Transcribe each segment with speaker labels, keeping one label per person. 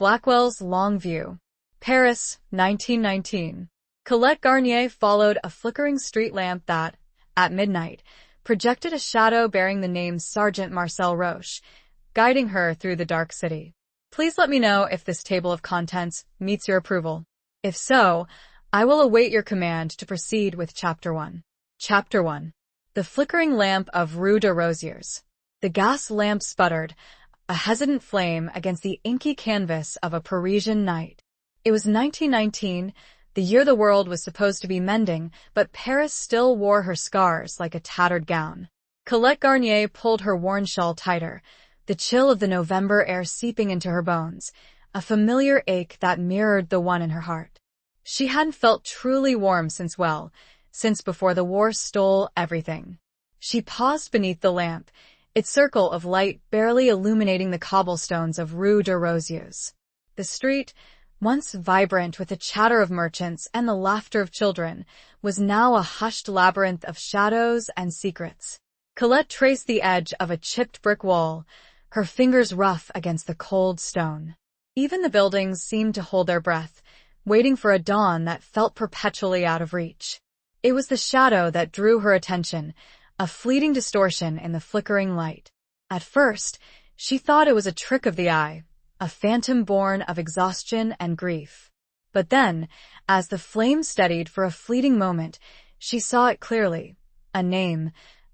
Speaker 1: Blackwells Long View, Paris, 1919. Colette Garnier followed a flickering street lamp that, at midnight, projected a shadow bearing the name Sergeant Marcel Roche, guiding her through the dark city. Please let me know if this table of contents meets your approval. If so, I will await your command to proceed with Chapter 1. Chapter 1. The flickering lamp of Rue de Rosiers. The gas lamp sputtered, a hesitant flame against the inky canvas of a Parisian night. It was 1919, the year the world was supposed to be mending, but Paris still wore her scars like a tattered gown. Colette Garnier pulled her worn shawl tighter, the chill of the November air seeping into her bones, a familiar ache that mirrored the one in her heart. She hadn't felt truly warm since before the war stole everything. She paused beneath the lamp, its circle of light barely illuminating the cobblestones of Rue de Rosiers. The street, once vibrant with the chatter of merchants and the laughter of children, was now a hushed labyrinth of shadows and secrets. Colette traced the edge of a chipped brick wall, her fingers rough against the cold stone. Even the buildings seemed to hold their breath, waiting for a dawn that felt perpetually out of reach. It was the shadow that drew her attention, a fleeting distortion in the flickering light. At first, she thought it was a trick of the eye, a phantom born of exhaustion and grief. But then, as the flame steadied for a fleeting moment, she saw it clearly, a name,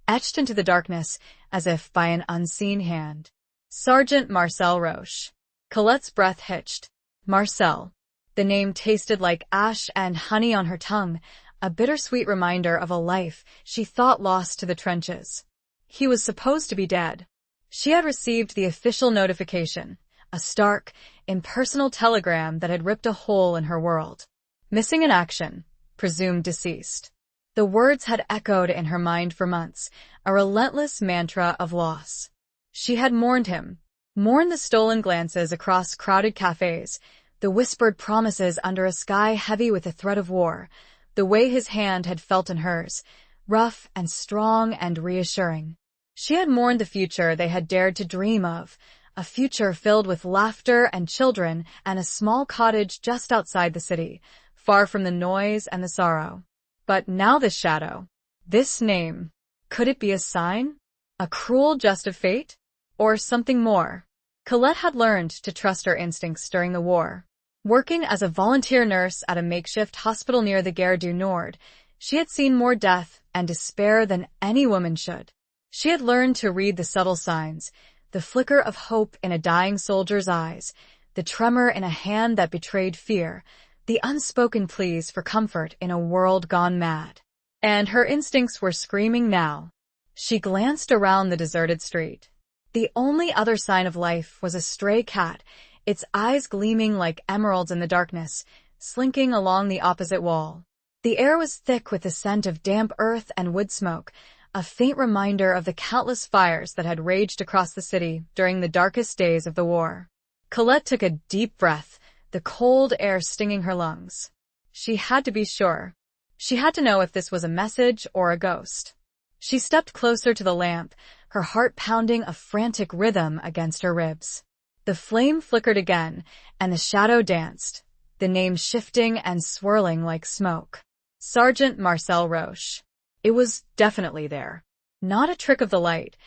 Speaker 1: etched into the darkness as if by an unseen hand. Sergeant Marcel Roche. Colette's breath hitched. Marcel. The name tasted like ash and honey on her tongue, a bittersweet reminder of a life she thought lost to the trenches. He was supposed to be dead. She had received the official notification, a stark, impersonal telegram that had ripped a hole in her world. Missing in action, presumed deceased. The words had echoed in her mind for months, a relentless mantra of loss. She had mourned him, mourned the stolen glances across crowded cafes, the whispered promises under a sky heavy with the threat of war, the way his hand had felt in hers, rough and strong and reassuring. She had mourned the future they had dared to dream of, a future filled with laughter and children and a small cottage just outside the city, far from the noise and the sorrow. But now this shadow, this name, could it be a sign? A cruel jest of fate? Or something more? Colette had learned to trust her instincts during the war. Working as a volunteer nurse at a makeshift hospital near the Gare du Nord, she had seen more death and despair than any woman should. She had learned to read the subtle signs, the flicker of hope in a dying soldier's eyes, the tremor in a hand that betrayed fear, the unspoken pleas for comfort in a world gone mad. And her instincts were screaming now. She glanced around the deserted street. The only other sign of life was a stray cat, its eyes gleaming like emeralds in the darkness, slinking along the opposite wall. The air was thick with the scent of damp earth and wood smoke, a faint reminder of the countless fires that had raged across the city during the darkest days of the war. Colette took a deep breath, the cold air stinging her lungs. She had to be sure. She had to know if this was a message or a ghost. She stepped closer to the lamp, her heart pounding a frantic rhythm against her ribs. The flame flickered again, and the shadow danced, the name shifting and swirling like smoke. Sergeant Marcel Roche. It was definitely there. Not a trick of the light,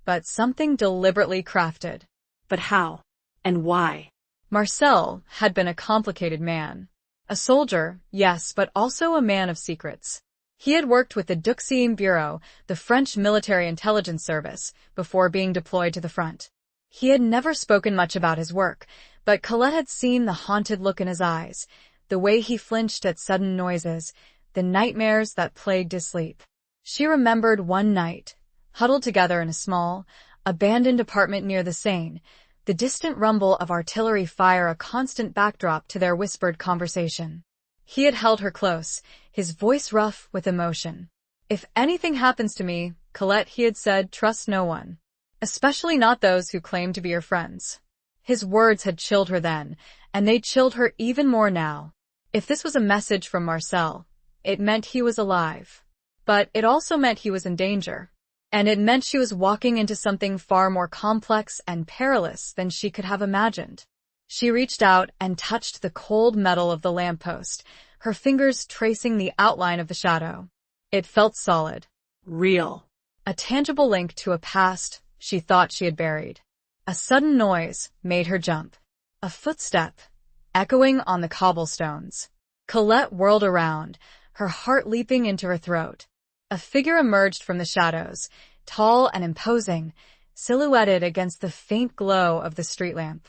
Speaker 1: but something deliberately crafted.
Speaker 2: But how? And why?
Speaker 1: Marcel had been a complicated man. A soldier, yes, but also a man of secrets. He had worked with the Duxim Bureau, the French military intelligence service, before being deployed to the front. He had never spoken much about his work, but Colette had seen the haunted look in his eyes, the way he flinched at sudden noises, the nightmares that plagued his sleep. She remembered one night, huddled together in a small, abandoned apartment near the Seine, the distant rumble of artillery fire a constant backdrop to their whispered conversation. He had held her close, his voice rough with emotion. "If anything happens to me, Colette," he had said, "trust no one. Especially not those who claim to be your friends." His words had chilled her then, and they chilled her even more now. If this was a message from Marcel, it meant he was alive. But it also meant he was in danger. And it meant she was walking into something far more complex and perilous than she could have imagined. She reached out and touched the cold metal of the lamppost, her fingers tracing the outline of the shadow. It felt solid.
Speaker 2: Real.
Speaker 1: A tangible link to a past she thought she had buried. A sudden noise made her jump. A footstep, echoing on the cobblestones. Colette whirled around, her heart leaping into her throat. A figure emerged from the shadows, tall and imposing, silhouetted against the faint glow of the street lamp.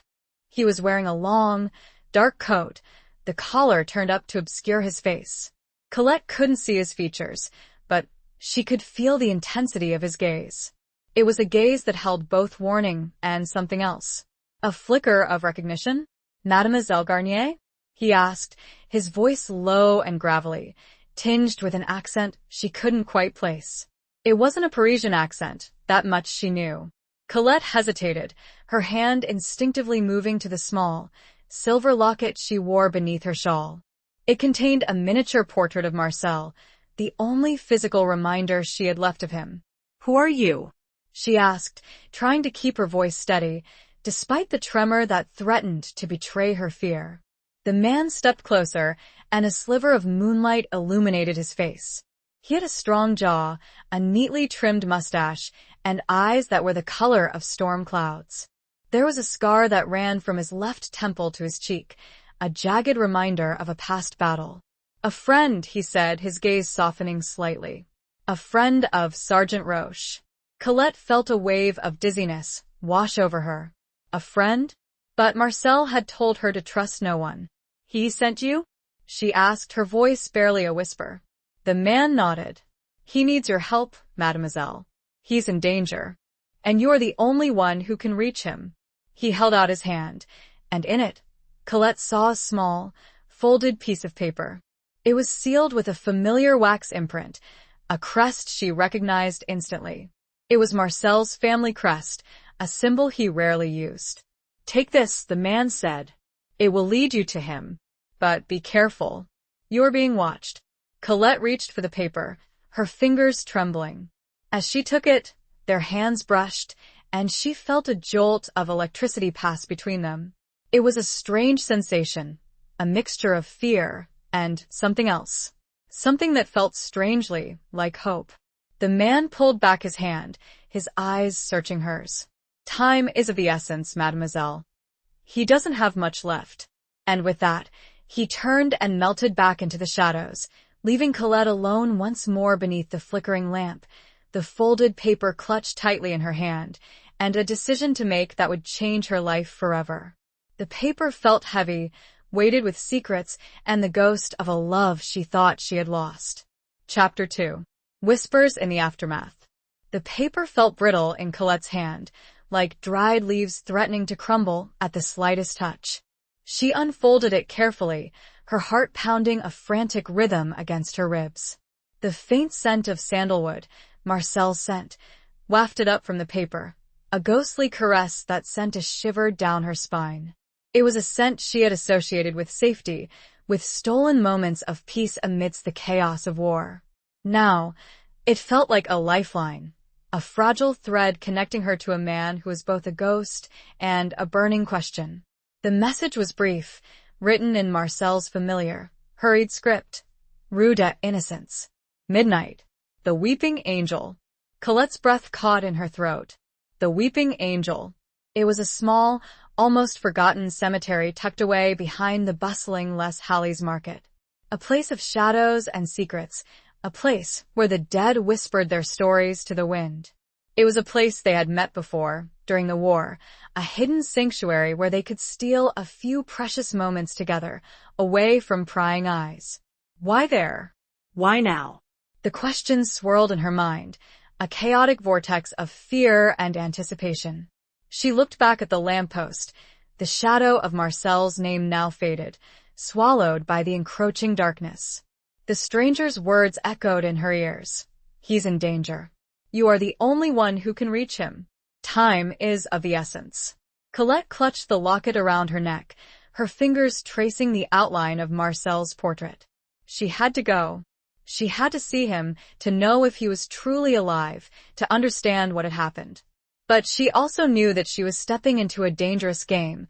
Speaker 1: He was wearing a long, dark coat, the collar turned up to obscure his face. Colette couldn't see his features, but she could feel the intensity of his gaze. It was a gaze that held both warning and something else. A flicker of recognition? Mademoiselle Garnier? He asked, his voice low and gravelly, tinged with an accent she couldn't quite place. It wasn't a Parisian accent, that much she knew. Colette hesitated, her hand instinctively moving to the small, silver locket she wore beneath her shawl. It contained a miniature portrait of Marcel, the only physical reminder she had left of him.
Speaker 2: Who are you?
Speaker 1: She asked, trying to keep her voice steady, despite the tremor that threatened to betray her fear. The man stepped closer, and a sliver of moonlight illuminated his face. He had a strong jaw, a neatly trimmed mustache, and eyes that were the color of storm clouds. There was a scar that ran from his left temple to his cheek, a jagged reminder of a past battle. "A friend," he said, his gaze softening slightly. "A friend of Sergeant Roche." Colette felt a wave of dizziness wash over her. A friend? But Marcel had told her to trust no one. "He sent you?" she asked, her voice barely a whisper. The man nodded. "He needs your help, mademoiselle. He's in danger. And you're the only one who can reach him." He held out his hand, and in it, Colette saw a small, folded piece of paper. It was sealed with a familiar wax imprint, a crest she recognized instantly. It was Marcel's family crest, a symbol he rarely used. "Take this," the man said. "It will lead you to him. But be careful. You're being watched." Colette reached for the paper, her fingers trembling. As she took it, their hands brushed, and she felt a jolt of electricity pass between them. It was a strange sensation, a mixture of fear and something else. Something that felt strangely like hope. The man pulled back his hand, his eyes searching hers. "Time is of the essence, mademoiselle. He doesn't have much left." And with that, he turned and melted back into the shadows, leaving Colette alone once more beneath the flickering lamp, the folded paper clutched tightly in her hand, and a decision to make that would change her life forever. The paper felt heavy, weighted with secrets and the ghost of a love she thought she had lost. Chapter 2. Whispers in the Aftermath. The paper felt brittle in Colette's hand, like dried leaves threatening to crumble at the slightest touch. She unfolded it carefully, her heart pounding a frantic rhythm against her ribs. The faint scent of sandalwood, Marcel's scent, wafted up from the paper, a ghostly caress that sent a shiver down her spine. It was a scent she had associated with safety, with stolen moments of peace amidst the chaos of war. Now, it felt like a lifeline, a fragile thread connecting her to a man who was both a ghost and a burning question. The message was brief, written in Marcel's familiar, hurried script. Rue d'Innocence. Midnight. The Weeping Angel. Colette's breath caught in her throat. The Weeping Angel. It was a small, almost forgotten cemetery tucked away behind the bustling Les Halles market. A place of shadows and secrets, a place where the dead whispered their stories to the wind. It was a place they had met before, during the war, a hidden sanctuary where they could steal a few precious moments together, away from prying eyes. Why there?
Speaker 2: Why now?
Speaker 1: The question swirled in her mind, a chaotic vortex of fear and anticipation. She looked back at the lamppost, the shadow of Marcel's name now faded, swallowed by the encroaching darkness. The stranger's words echoed in her ears. "He's in danger. You are the only one who can reach him. Time is of the essence." Colette clutched the locket around her neck, her fingers tracing the outline of Marcel's portrait. She had to go. She had to see him, to know if he was truly alive, to understand what had happened. But she also knew that she was stepping into a dangerous game,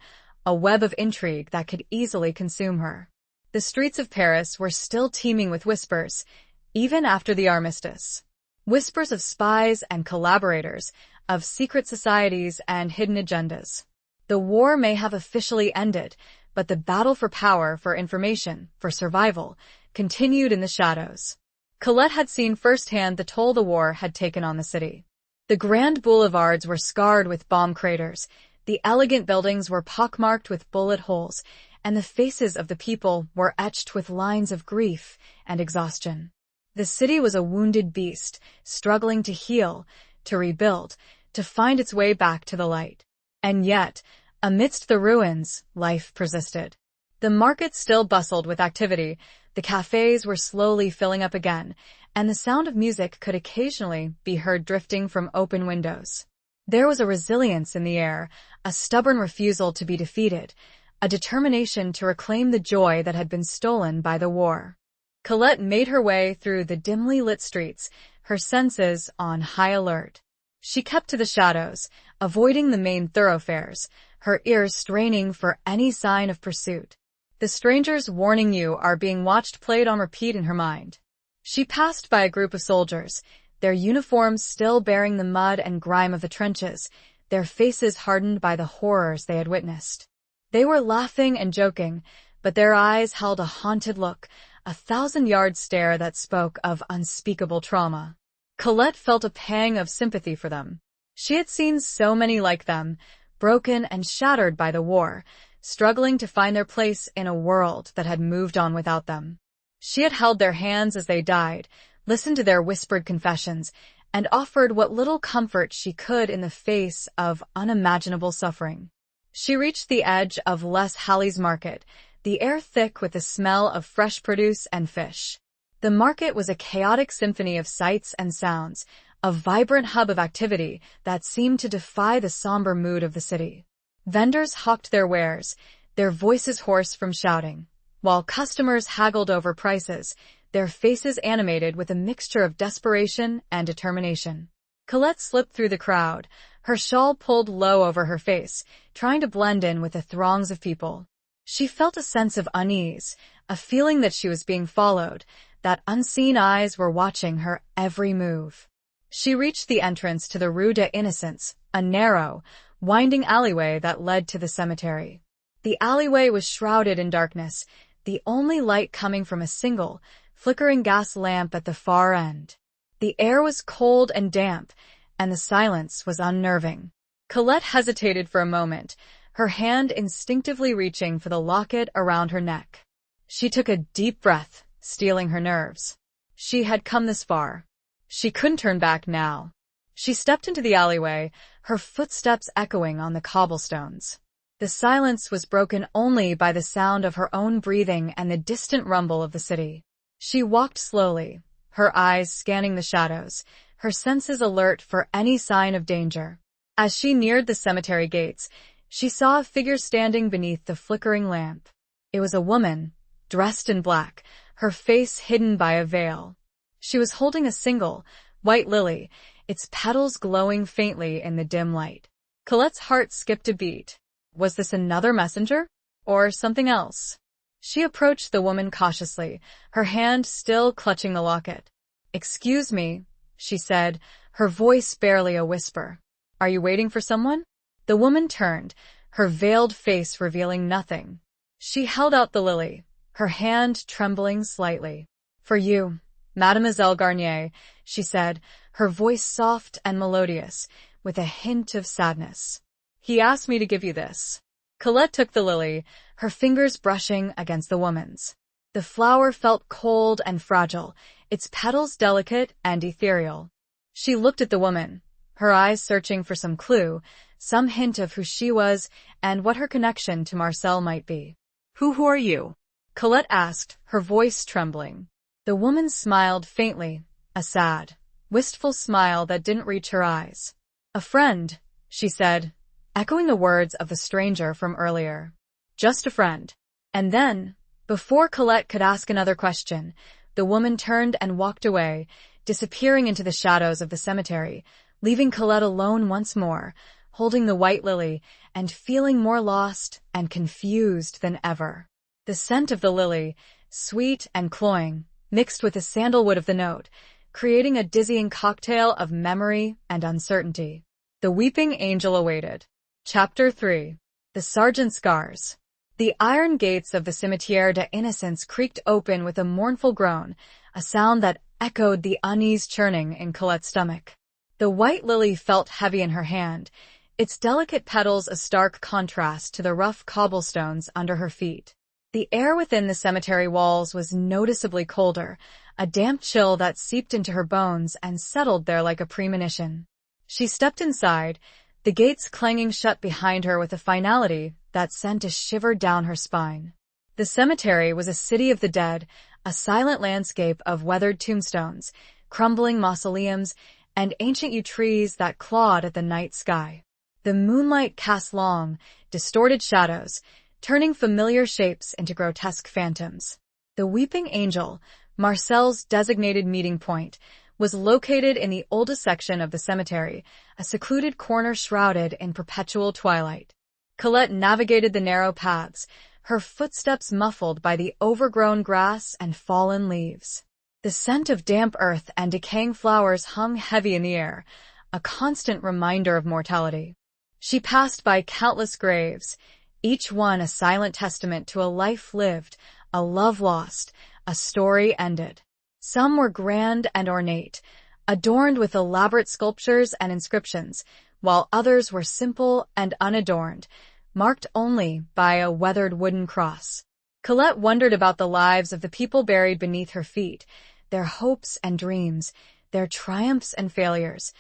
Speaker 1: a web of intrigue that could easily consume her. The streets of Paris were still teeming with whispers, even after the armistice. Whispers of spies and collaborators, of secret societies and hidden agendas. The war may have officially ended, but the battle for power, for information, for survival, continued in the shadows. Colette had seen firsthand the toll the war had taken on the city. The grand boulevards were scarred with bomb craters, the elegant buildings were pockmarked with bullet holes, and the faces of the people were etched with lines of grief and exhaustion. The city was a wounded beast, struggling to heal, to rebuild, to find its way back to the light. And yet, amidst the ruins, life persisted. The market still bustled with activity, the cafes were slowly filling up again, and the sound of music could occasionally be heard drifting from open windows. There was a resilience in the air, a stubborn refusal to be defeated, a determination to reclaim the joy that had been stolen by the war. Colette made her way through the dimly lit streets, her senses on high alert. She kept to the shadows, avoiding the main thoroughfares, her ears straining for any sign of pursuit. The strangers warning you are being watched played on repeat in her mind. She passed by a group of soldiers, their uniforms still bearing the mud and grime of the trenches, their faces hardened by the horrors they had witnessed. They were laughing and joking, but their eyes held a haunted look, a 1,000-yard stare that spoke of unspeakable trauma. Colette felt a pang of sympathy for them. She had seen so many like them, broken and shattered by the war, struggling to find their place in a world that had moved on without them. She had held their hands as they died, listened to their whispered confessions, and offered what little comfort she could in the face of unimaginable suffering. She reached the edge of Les Halles Market, the air thick with the smell of fresh produce and fish. The market was a chaotic symphony of sights and sounds, a vibrant hub of activity that seemed to defy the somber mood of the city. Vendors hawked their wares, their voices hoarse from shouting, while customers haggled over prices, their faces animated with a mixture of desperation and determination. Colette slipped through the crowd, her shawl pulled low over her face, trying to blend in with the throngs of people. She felt a sense of unease, a feeling that she was being followed, that unseen eyes were watching her every move. She reached the entrance to the Rue des Innocents, a narrow, winding alleyway that led to the cemetery. The alleyway was shrouded in darkness, the only light coming from a single, flickering gas lamp at the far end. The air was cold and damp, and the silence was unnerving. Colette hesitated for a moment, her hand instinctively reaching for the locket around her neck. She took a deep breath, steeling her nerves. She had come this far. She couldn't turn back now. She stepped into the alleyway, her footsteps echoing on the cobblestones. The silence was broken only by the sound of her own breathing and the distant rumble of the city. She walked slowly, her eyes scanning the shadows, her senses alert for any sign of danger. As she neared the cemetery gates, she saw a figure standing beneath the flickering lamp. It was a woman, dressed in black, her face hidden by a veil. She was holding a single, white lily, its petals glowing faintly in the dim light. Colette's heart skipped a beat. Was this another messenger? Or something else? She approached the woman cautiously, her hand still clutching the locket. "Excuse me," she said, her voice barely a whisper. "Are you waiting for someone?" The woman turned, her veiled face revealing nothing. She held out the lily, her hand trembling slightly. "For you, Mademoiselle Garnier," she said, her voice soft and melodious, with a hint of sadness. "He asked me to give you this." Colette took the lily, her fingers brushing against the woman's. The flower felt cold and fragile, its petals delicate and ethereal. She looked at the woman, her eyes searching for some clue, some hint of who she was and what her connection to Marcel might be.
Speaker 2: Who are you?"
Speaker 1: Colette asked, her voice trembling. The woman smiled faintly, a sad, wistful smile that didn't reach her eyes. "A friend," she said, echoing the words of the stranger from earlier. "Just a friend." And then, before Colette could ask another question, the woman turned and walked away, disappearing into the shadows of the cemetery, leaving Colette alone once more, holding the white lily and feeling more lost and confused than ever. The scent of the lily, sweet and cloying, mixed with the sandalwood of the note, creating a dizzying cocktail of memory and uncertainty. The weeping angel awaited. Chapter 3. The Sergeant's Scars. The iron gates of the Cimetière des Innocents creaked open with a mournful groan, a sound that echoed the unease churning in Colette's stomach. The white lily felt heavy in her hand, its delicate petals a stark contrast to the rough cobblestones under her feet. The air within the cemetery walls was noticeably colder, a damp chill that seeped into her bones and settled there like a premonition. She stepped inside, the gates clanging shut behind her with a finality that sent a shiver down her spine. The cemetery was a city of the dead, a silent landscape of weathered tombstones, crumbling mausoleums, and ancient yew trees that clawed at the night sky. The moonlight cast long, distorted shadows, turning familiar shapes into grotesque phantoms. The Weeping Angel, Marcel's designated meeting point, was located in the oldest section of the cemetery, a secluded corner shrouded in perpetual twilight. Colette navigated the narrow paths, her footsteps muffled by the overgrown grass and fallen leaves. The scent of damp earth and decaying flowers hung heavy in the air, a constant reminder of mortality. She passed by countless graves, each one a silent testament to a life lived, a love lost, a story ended. Some were grand and ornate, adorned with elaborate sculptures and inscriptions, while others were simple and unadorned, marked only by a weathered wooden cross. Colette wondered about the lives of the people buried beneath her feet, their hopes and dreams, their triumphs and failures,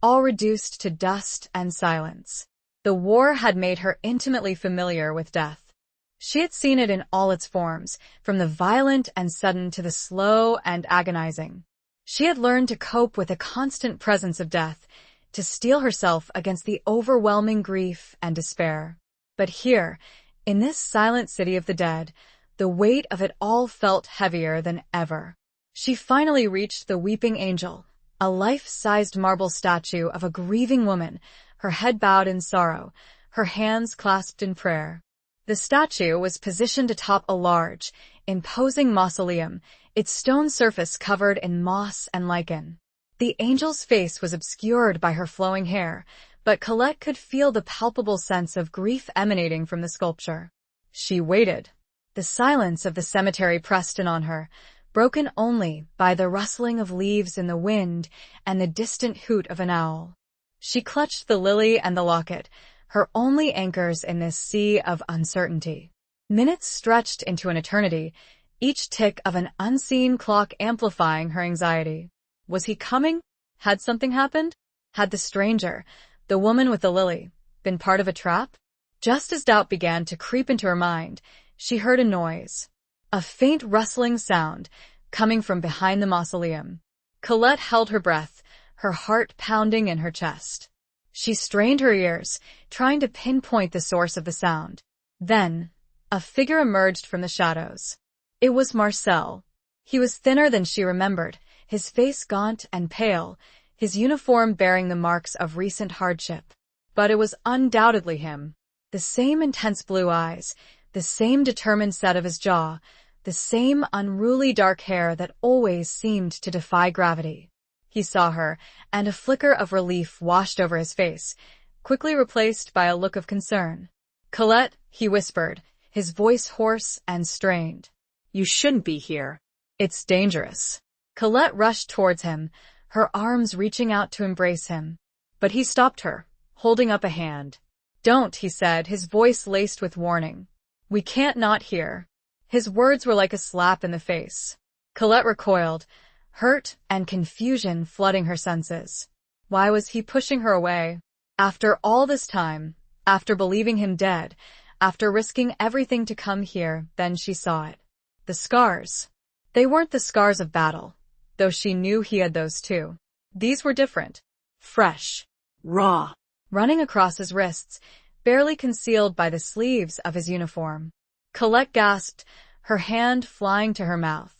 Speaker 1: all reduced to dust and silence. The war had made her intimately familiar with death. She had seen it in all its forms, from the violent and sudden to the slow and agonizing. She had learned to cope with the constant presence of death, to steel herself against the overwhelming grief and despair. But here, in this silent city of the dead, the weight of it all felt heavier than ever. She finally reached the Weeping Angel, a life-sized marble statue of a grieving woman, her head bowed in sorrow, her hands clasped in prayer. The statue was positioned atop a large, imposing mausoleum, its stone surface covered in moss and lichen. The angel's face was obscured by her flowing hair, but Colette could feel the palpable sense of grief emanating from the sculpture. She waited. The silence of the cemetery pressed in on her, broken only by the rustling of leaves in the wind and the distant hoot of an owl. She clutched the lily and the locket, her only anchors in this sea of uncertainty. Minutes stretched into an eternity, each tick of an unseen clock amplifying her anxiety. Was he coming? Had something happened? Had the stranger, the woman with the lily, been part of a trap? Just as doubt began to creep into her mind, she heard a noise. A faint rustling sound, coming from behind the mausoleum. Colette held her breath, her heart pounding in her chest. She strained her ears, trying to pinpoint the source of the sound. Then, a figure emerged from the shadows. It was Marcel. He was thinner than she remembered, his face gaunt and pale, his uniform bearing the marks of recent hardship. But it was undoubtedly him. The same intense blue eyes, the same determined set of his jaw, the same unruly dark hair that always seemed to defy gravity. He saw her, and a flicker of relief washed over his face, quickly replaced by a look of concern. "Colette," he whispered, his voice hoarse and strained.
Speaker 2: You shouldn't be here.
Speaker 1: "It's dangerous." Colette rushed towards him, her arms reaching out to embrace him. But he stopped her, holding up a hand. "Don't," he said, his voice laced with warning. "We can't not hear." His words were like a slap in the face. Colette recoiled, hurt and confusion flooding her senses. Why was he pushing her away? After all this time, after believing him dead, after risking everything to come here, then she saw it. The scars. They weren't the scars of battle, though she knew he had those too. These were different. Fresh.
Speaker 2: Raw.
Speaker 1: Running across his wrists, barely concealed by the sleeves of his uniform. Colette gasped, her hand flying to her mouth.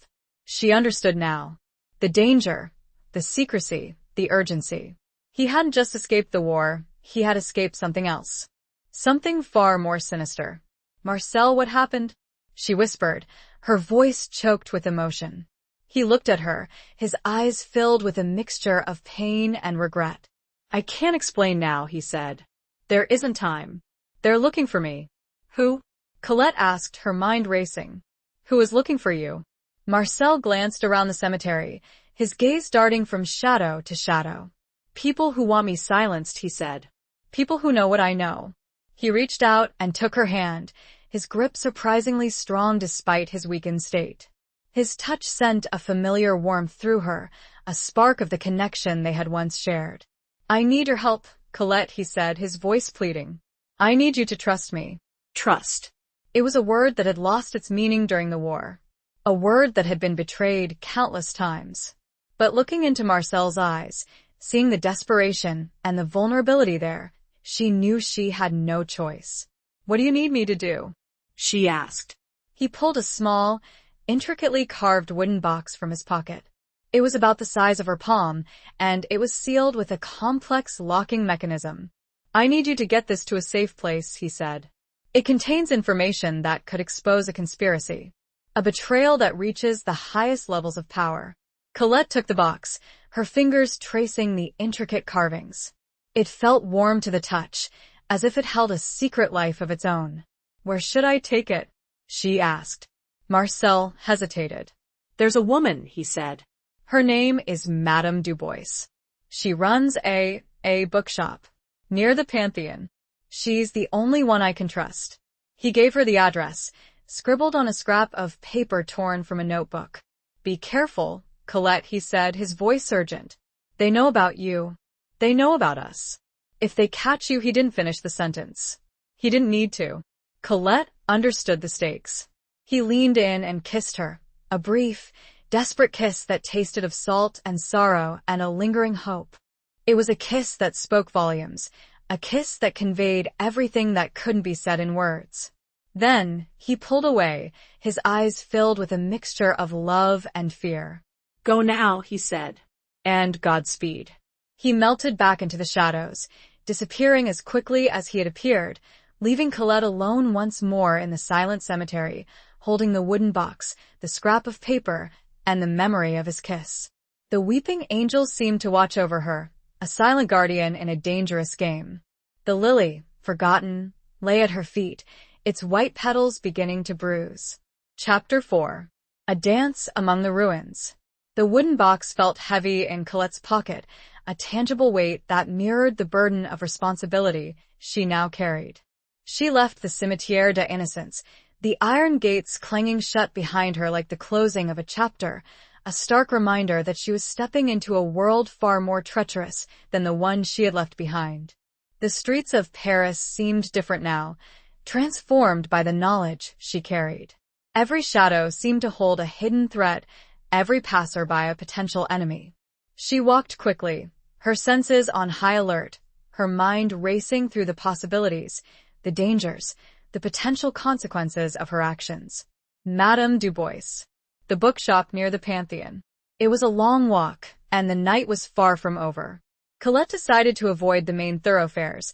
Speaker 1: She understood now. The danger, the secrecy, the urgency. He hadn't just escaped the war, he had escaped something else. Something far more sinister. "Marcel, what happened?" she whispered, her voice choked with emotion. He looked at her, his eyes filled with a mixture of pain and regret.
Speaker 2: "I can't explain now," he said. "There isn't time. They're looking for me."
Speaker 1: "Who?" Colette asked, her mind racing. "Who is looking for you?" Marcel glanced around the cemetery, his gaze darting from shadow to shadow.
Speaker 2: "People who want me silenced," he said.
Speaker 1: "People who know what I know." He reached out and took her hand, his grip surprisingly strong despite his weakened state. His touch sent a familiar warmth through her, a spark of the connection they had once shared. "I need your help, Colette," he said, his voice pleading. "I need you to trust me."
Speaker 2: Trust.
Speaker 1: It was a word that had lost its meaning during the war. A word that had been betrayed countless times. But looking into Marcel's eyes, seeing the desperation and the vulnerability there, she knew she had no choice. "What do you need me to do?"
Speaker 2: she asked.
Speaker 1: He pulled a small, intricately carved wooden box from his pocket. It was about the size of her palm, and it was sealed with a complex locking mechanism. "I need you to get this to a safe place," he said. "It contains information that could expose a conspiracy. A betrayal that reaches the highest levels of power." Colette took the box, her fingers tracing the intricate carvings. It felt warm to the touch, as if it held a secret life of its own. "Where should I take it?" she asked. Marcel hesitated.
Speaker 2: "There's a woman," he said.
Speaker 1: "Her name is Madame Dubois. She runs a bookshop near the Pantheon. She's the only one I can trust." He gave her the address, scribbled on a scrap of paper torn from a notebook. "Be careful, Colette," he said, his voice urgent. "They know about you. They know about us. If they catch you," he didn't finish the sentence. He didn't need to. Colette understood the stakes. He leaned in and kissed her, a brief, desperate kiss that tasted of salt and sorrow and a lingering hope. It was a kiss that spoke volumes, a kiss that conveyed everything that couldn't be said in words. Then he pulled away, his eyes filled with a mixture of love and fear.
Speaker 2: "Go now," he said.
Speaker 1: "And Godspeed." He melted back into the shadows, disappearing as quickly as he had appeared, leaving Colette alone once more in the silent cemetery, holding the wooden box, the scrap of paper, and the memory of his kiss. The weeping angel seemed to watch over her, a silent guardian in a dangerous game. The lily, forgotten, lay at her feet, its white petals beginning to bruise. Chapter 4. A Dance Among the Ruins. The wooden box felt heavy in Colette's pocket, a tangible weight that mirrored the burden of responsibility she now carried. She left the Cimetière des Innocents, the iron gates clanging shut behind her like the closing of a chapter, a stark reminder that she was stepping into a world far more treacherous than the one she had left behind. The streets of Paris seemed different now, transformed by the knowledge she carried. Every shadow seemed to hold a hidden threat, every passerby a potential enemy. She walked quickly, her senses on high alert, her mind racing through the possibilities, the dangers, the potential consequences of her actions. Madame Dubois. The bookshop near the Pantheon. It was a long walk, and the night was far from over. Colette decided to avoid the main thoroughfares,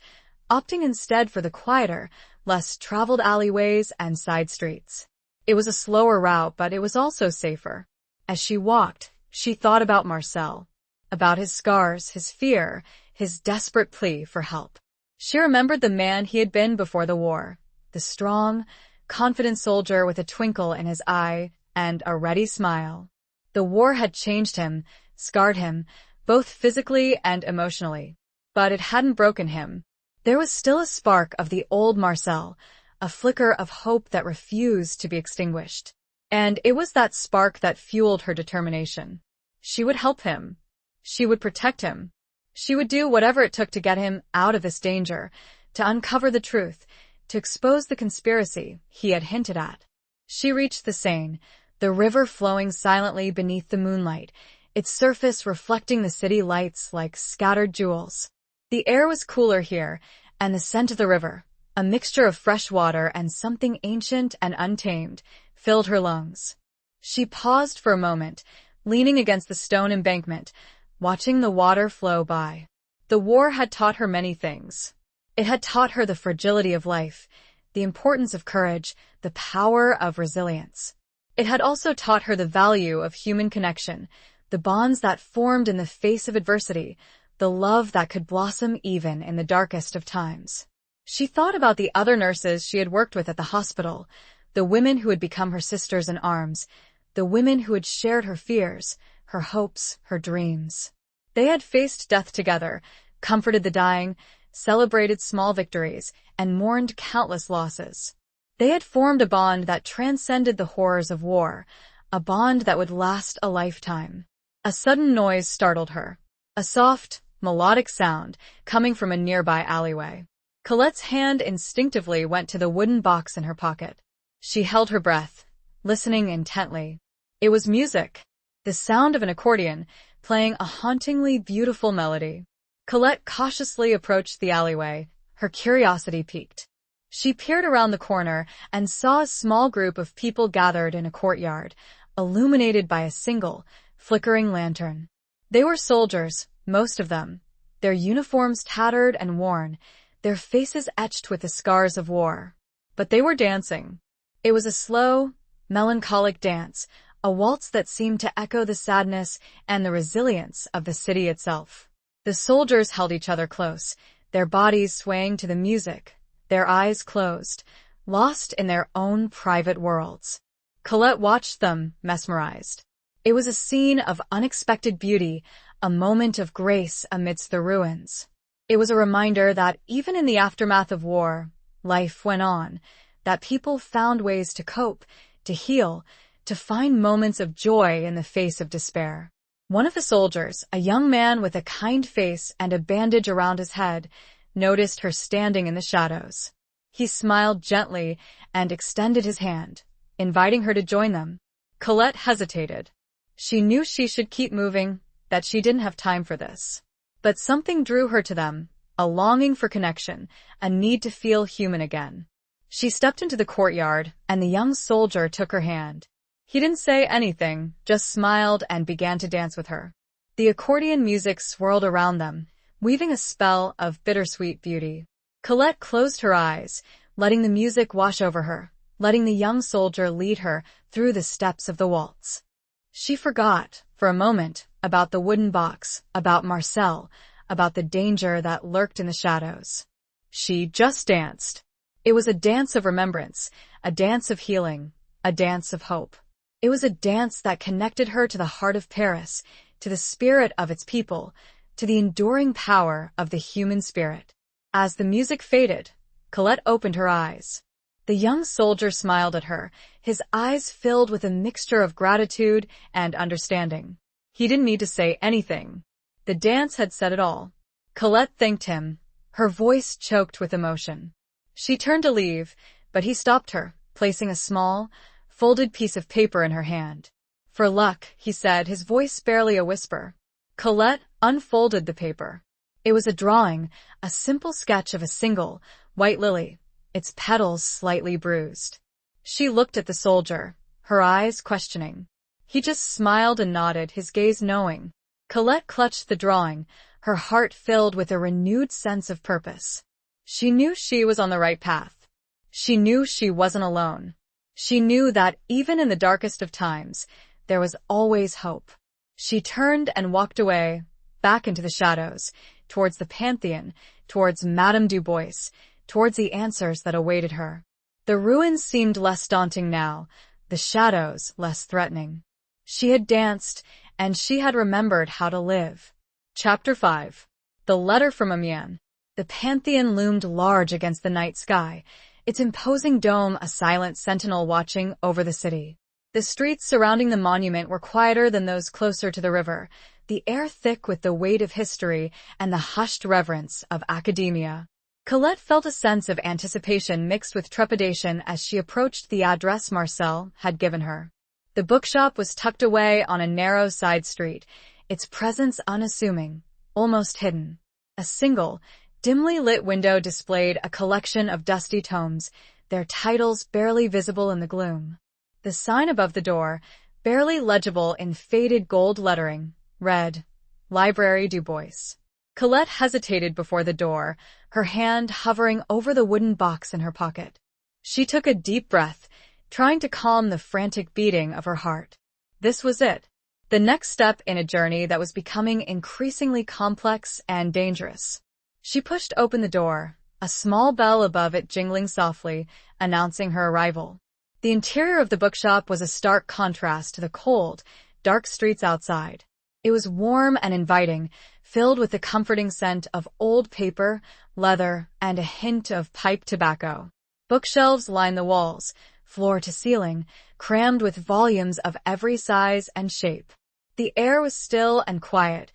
Speaker 1: opting instead for the quieter, less traveled alleyways and side streets. It was a slower route, but it was also safer. As she walked, she thought about Marcel, about his scars, his fear, his desperate plea for help. She remembered the man he had been before the war, the strong, confident soldier with a twinkle in his eye and a ready smile. The war had changed him, scarred him, both physically and emotionally. But it hadn't broken him. There was still a spark of the old Marcel, a flicker of hope that refused to be extinguished. And it was that spark that fueled her determination. She would help him. She would protect him. She would do whatever it took to get him out of this danger, to uncover the truth, to expose the conspiracy he had hinted at. She reached the Seine, the river flowing silently beneath the moonlight, its surface reflecting the city lights like scattered jewels. The air was cooler here, and the scent of the river, a mixture of fresh water and something ancient and untamed, filled her lungs. She paused for a moment, leaning against the stone embankment, watching the water flow by. The war had taught her many things. It had taught her the fragility of life, the importance of courage, the power of resilience. It had also taught her the value of human connection, the bonds that formed in the face of adversity, the love that could blossom even in the darkest of times. She thought about the other nurses she had worked with at the hospital, the women who had become her sisters in arms, the women who had shared her fears, her hopes, her dreams. They had faced death together, comforted the dying, celebrated small victories, and mourned countless losses. They had formed a bond that transcended the horrors of war, a bond that would last a lifetime. A sudden noise startled her, a soft, melodic sound coming from a nearby alleyway. Colette's hand instinctively went to the wooden box in her pocket. She held her breath, listening intently. It was music, the sound of an accordion, playing a hauntingly beautiful melody. Colette cautiously approached the alleyway, her curiosity piqued. She peered around the corner and saw a small group of people gathered in a courtyard, illuminated by a single, flickering lantern. They were soldiers, most of them, their uniforms tattered and worn, their faces etched with the scars of war. But they were dancing. It was a slow, melancholic dance, a waltz that seemed to echo the sadness and the resilience of the city itself. The soldiers held each other close, their bodies swaying to the music, their eyes closed, lost in their own private worlds. Colette watched them, mesmerized. It was a scene of unexpected beauty, a moment of grace amidst the ruins. It was a reminder that even in the aftermath of war, life went on, that people found ways to cope, to heal, to find moments of joy in the face of despair. One of the soldiers, a young man with a kind face and a bandage around his head, noticed her standing in the shadows. He smiled gently and extended his hand, inviting her to join them. Colette hesitated. She knew she should keep moving, that she didn't have time for this. But something drew her to them, a longing for connection, a need to feel human again. She stepped into the courtyard, and the young soldier took her hand. He didn't say anything, just smiled and began to dance with her. The accordion music swirled around them, weaving a spell of bittersweet beauty. Colette closed her eyes, letting the music wash over her, letting the young soldier lead her through the steps of the waltz. She forgot, for a moment, about the wooden box, about Marcel, about the danger that lurked in the shadows. She just danced. It was a dance of remembrance, a dance of healing, a dance of hope. It was a dance that connected her to the heart of Paris, to the spirit of its people, to the enduring power of the human spirit. As the music faded, Colette opened her eyes. The young soldier smiled at her, his eyes filled with a mixture of gratitude and understanding. He didn't need to say anything. The dance had said it all. Colette thanked him, her voice choked with emotion. She turned to leave, but he stopped her, placing a small, folded piece of paper in her hand. "For luck," he said, his voice barely a whisper. Colette unfolded the paper. It was a drawing, a simple sketch of a single, white lily, its petals slightly bruised. She looked at the soldier, her eyes questioning. He just smiled and nodded, his gaze knowing. Colette clutched the drawing, her heart filled with a renewed sense of purpose. She knew she was on the right path. She knew she wasn't alone. She knew that even in the darkest of times, there was always hope. She turned and walked away, back into the shadows, towards the Pantheon, towards Madame Du Bois, towards the answers that awaited her. The ruins seemed less daunting now, the shadows less threatening. She had danced, and she had remembered how to live. Chapter 5. The Letter from Amiens. The Pantheon loomed large against the night sky, its imposing dome a silent sentinel watching over the city. The streets surrounding the monument were quieter than those closer to the river, the air thick with the weight of history and the hushed reverence of academia. Colette felt a sense of anticipation mixed with trepidation as she approached the address Marcel had given her. The bookshop was tucked away on a narrow side street, its presence unassuming, almost hidden. A single, dimly lit window displayed a collection of dusty tomes, their titles barely visible in the gloom. The sign above the door, barely legible in faded gold lettering, read, Librairie Du Bois. Colette hesitated before the door, her hand hovering over the wooden box in her pocket. She took a deep breath, trying to calm the frantic beating of her heart. This was it. The next step in a journey that was becoming increasingly complex and dangerous. She pushed open the door, a small bell above it jingling softly, announcing her arrival. The interior of the bookshop was a stark contrast to the cold, dark streets outside. It was warm and inviting, filled with the comforting scent of old paper, leather, and a hint of pipe tobacco. Bookshelves lined the walls, floor to ceiling, crammed with volumes of every size and shape. The air was still and quiet,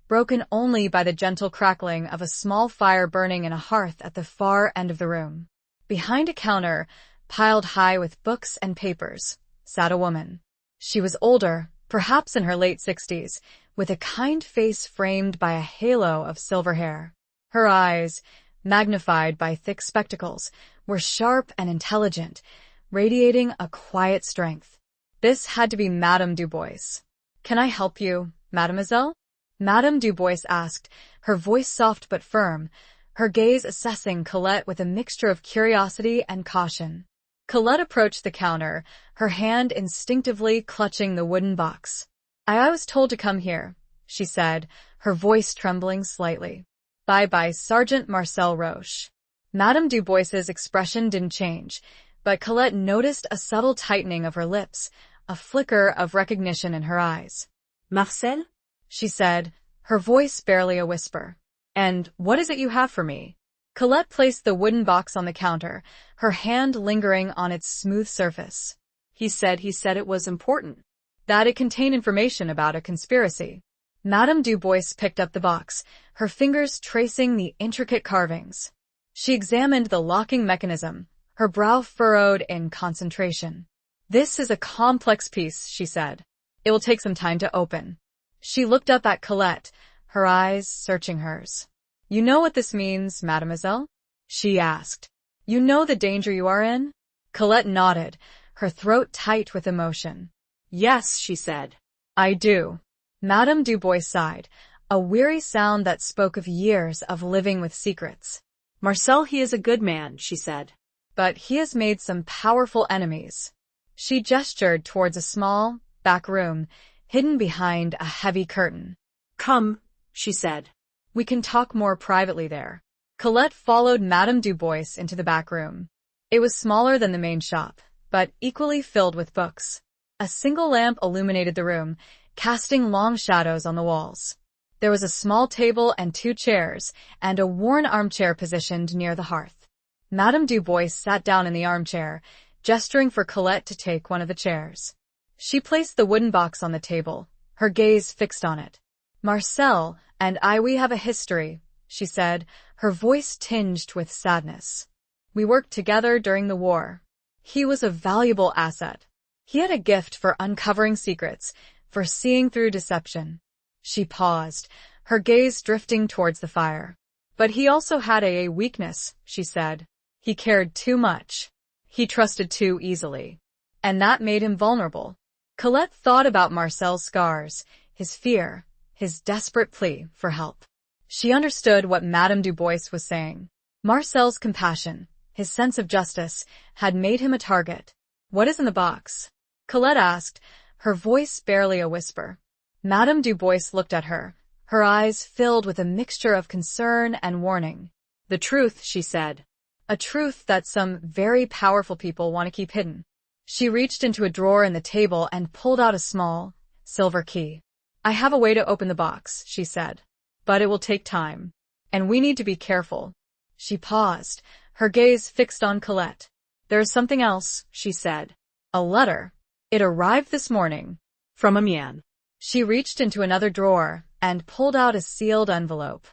Speaker 1: broken only by the gentle crackling of a small fire burning in a hearth at the far end of the room. Behind a counter, piled high with books and papers, sat a woman. She was older, perhaps in her late 60s, with a kind face framed by a halo of silver hair. Her eyes, magnified by thick spectacles, were sharp and intelligent, radiating a quiet strength. This had to be Madame Dubois. "Can I help you, mademoiselle?" Madame Dubois asked, her voice soft but firm, her gaze assessing Colette with a mixture of curiosity and caution. Colette approached the counter, her hand instinctively clutching the wooden box. I was told to come here," she said, her voice trembling slightly. By Sergeant Marcel Roche." Madame Dubois's expression didn't change, but Colette noticed a subtle tightening of her lips, a flicker of recognition in her eyes.
Speaker 2: Marcel?
Speaker 1: She said, her voice barely a whisper. "And what is it you have for me?" Colette placed the wooden box on the counter, her hand lingering on its smooth surface. He said it was important, that it contained information about a conspiracy. Madame Dubois picked up the box, her fingers tracing the intricate carvings. She examined the locking mechanism, her brow furrowed in concentration. "This is a complex piece," she said. "It will take some time to open." She looked up at Colette, her eyes searching hers. "You know what this means, mademoiselle?" she asked. "You know the danger you are in?" Colette nodded, her throat tight with emotion.
Speaker 2: "Yes," she said.
Speaker 1: "I do." Madame Dubois sighed, a weary sound that spoke of years of living with secrets.
Speaker 2: "Marcel, he is a good man," she said.
Speaker 1: "But he has made some powerful enemies." She gestured towards a small, back room, hidden behind a heavy curtain.
Speaker 2: "Come," she said.
Speaker 1: "We can talk more privately there." Colette followed Madame Dubois into the back room. It was smaller than the main shop, but equally filled with books. A single lamp illuminated the room, casting long shadows on the walls. There was a small table and 2 chairs, and a worn armchair positioned near the hearth. Madame Dubois sat down in the armchair, gesturing for Colette to take one of the chairs. She placed the wooden box on the table, her gaze fixed on it. "Marcel and we have a history," she said, her voice tinged with sadness. "We worked together during the war. He was a valuable asset. He had a gift for uncovering secrets, for seeing through deception." She paused, her gaze drifting towards the fire. "But he also had a weakness," she said. "He cared too much. He trusted too easily. And that made him vulnerable." Colette thought about Marcel's scars, his fear, his desperate plea for help. She understood what Madame Dubois was saying. Marcel's compassion, his sense of justice, had made him a target. "What is in the box?" Colette asked, her voice barely a whisper. Madame Dubois looked at her, her eyes filled with a mixture of concern and warning. "The truth," she said. "A truth that some very powerful people want to keep hidden." She reached into a drawer in the table and pulled out a small, silver key. "I have a way to open the box," she said. "But it will take time. And we need to be careful." She paused, her gaze fixed on Colette. "There is something else," she said. "A letter. It arrived this morning."
Speaker 2: "From a man."
Speaker 1: She reached into another drawer and pulled out a sealed envelope.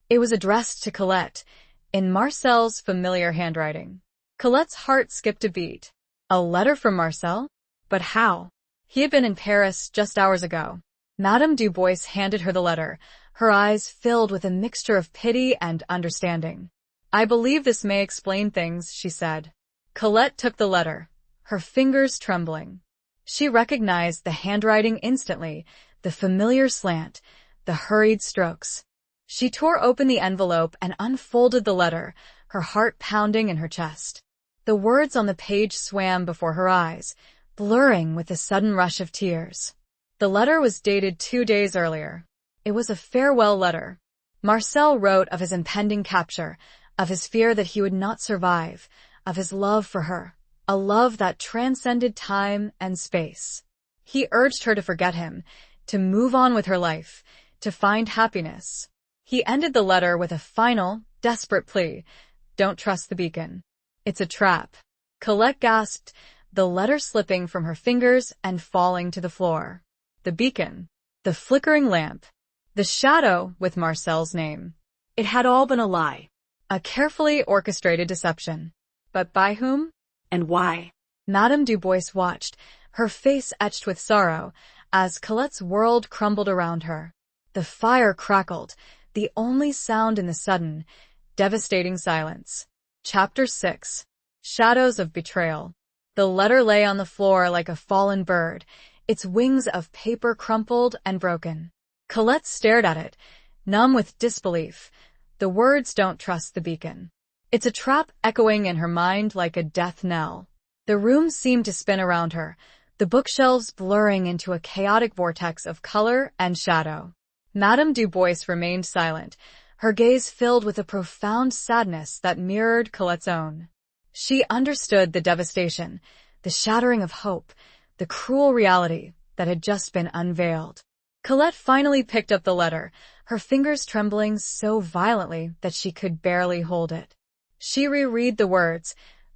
Speaker 1: It was addressed to Colette, in Marcel's familiar handwriting. Colette's heart skipped a beat. A letter from Marcel? But how? He had been in Paris just hours ago. Madame Dubois handed her the letter, her eyes filled with a mixture of pity and understanding. "I believe this may explain things," she said. Colette took the letter, her fingers trembling. She recognized the handwriting instantly, the familiar slant, the hurried strokes. She tore open the envelope and unfolded the letter, her heart pounding in her chest. The words on the page swam before her eyes, blurring with a sudden rush of tears. The letter was dated 2 days earlier. It was a farewell letter. Marcel wrote of his impending capture, of his fear that he would not survive, of his love for her, a love that transcended time and space. He urged her to forget him, to move on with her life, to find happiness. He ended the letter with a final, desperate plea. Don't trust the beacon. It's a trap. Colette gasped, the letter slipping from her fingers and falling to the floor. The beacon. The flickering lamp. The shadow with Marcel's name.
Speaker 2: It had all been a lie.
Speaker 1: A carefully orchestrated deception. But by whom?
Speaker 2: And why?
Speaker 1: Madame Dubois watched, her face etched with sorrow, as Colette's world crumbled around her. The fire crackled, the only sound in the sudden, devastating silence. Chapter 6. Shadows of Betrayal. The letter lay on the floor like a fallen bird, its wings of paper crumpled and broken. Colette stared at it, numb with disbelief. The words "Don't trust the beacon." It's a trap echoing in her mind like a death knell. The room seemed to spin around her, the bookshelves blurring into a chaotic vortex of color and shadow. Madame Dubois remained silent, her gaze filled with a profound sadness that mirrored Colette's own. She understood the devastation, the shattering of hope, the cruel reality that had just been unveiled. Colette finally picked up the letter, her fingers trembling so violently that she could barely hold it. She reread the words,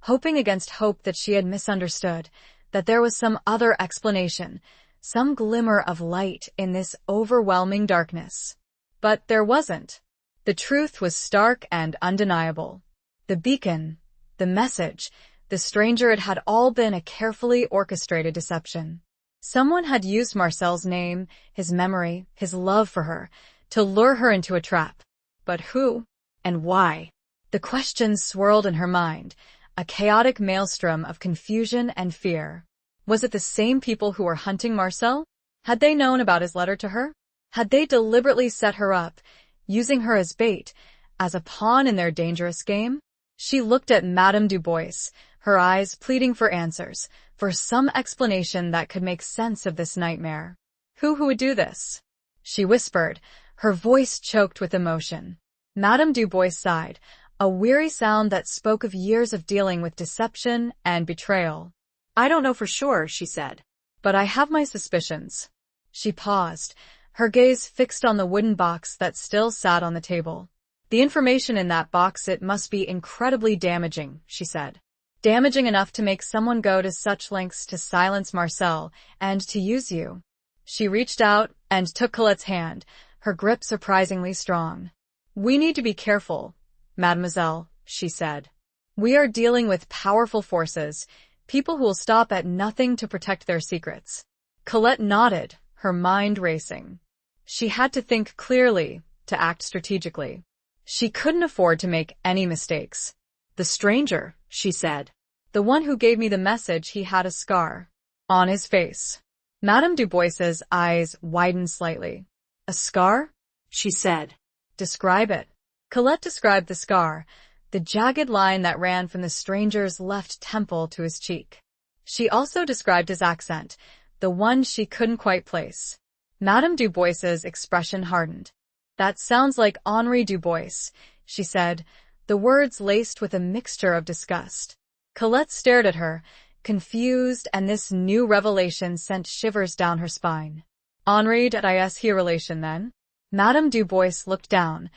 Speaker 1: hoping against hope that she had misunderstood, that there was some other explanation, some glimmer of light in this overwhelming darkness. But there wasn't. The truth was stark and undeniable. The beacon, the message, the stranger, it had all been a carefully orchestrated deception. Someone had used Marcel's name, his memory, his love for her, to lure her into a trap. But who? And why? The questions swirled in her mind, a chaotic maelstrom of confusion and fear. Was it the same people who were hunting Marcel? Had they known about his letter to her? Had they deliberately set her up, using her as bait, as a pawn in their dangerous game? She looked at Madame Dubois, her eyes pleading for answers, for some explanation that could make sense of this nightmare. Who would do this? She whispered, her voice choked with emotion. Madame Dubois sighed, a weary sound that spoke of years of dealing with deception and betrayal.
Speaker 2: I don't know for sure, she said.
Speaker 1: But I have my suspicions. She paused, her gaze fixed on the wooden box that still sat on the table. The information in that box, it must be incredibly damaging, she said. Damaging enough to make someone go to such lengths to silence Marcel and to use you. She reached out and took Colette's hand, her grip surprisingly strong. We need to be careful, mademoiselle, she said. We are dealing with powerful forces, people who will stop at nothing to protect their secrets. Colette nodded, her mind racing. She had to think clearly, to act strategically. She couldn't afford to make any mistakes. The stranger, she said. The one who gave me the message, he had a scar on his face. Madame Dubois's eyes widened slightly. A scar? She said. Describe it. Colette described the scar, the jagged line that ran from the stranger's left temple to his cheek. She also described his accent, the one she couldn't quite place. Madame Dubois's expression hardened. That sounds like Henri Dubois, she said, the words laced with a mixture of disgust. Colette stared at her, confused, and this new revelation sent shivers down her spine. Henri, did I he a relation then? Madame Dubois looked down,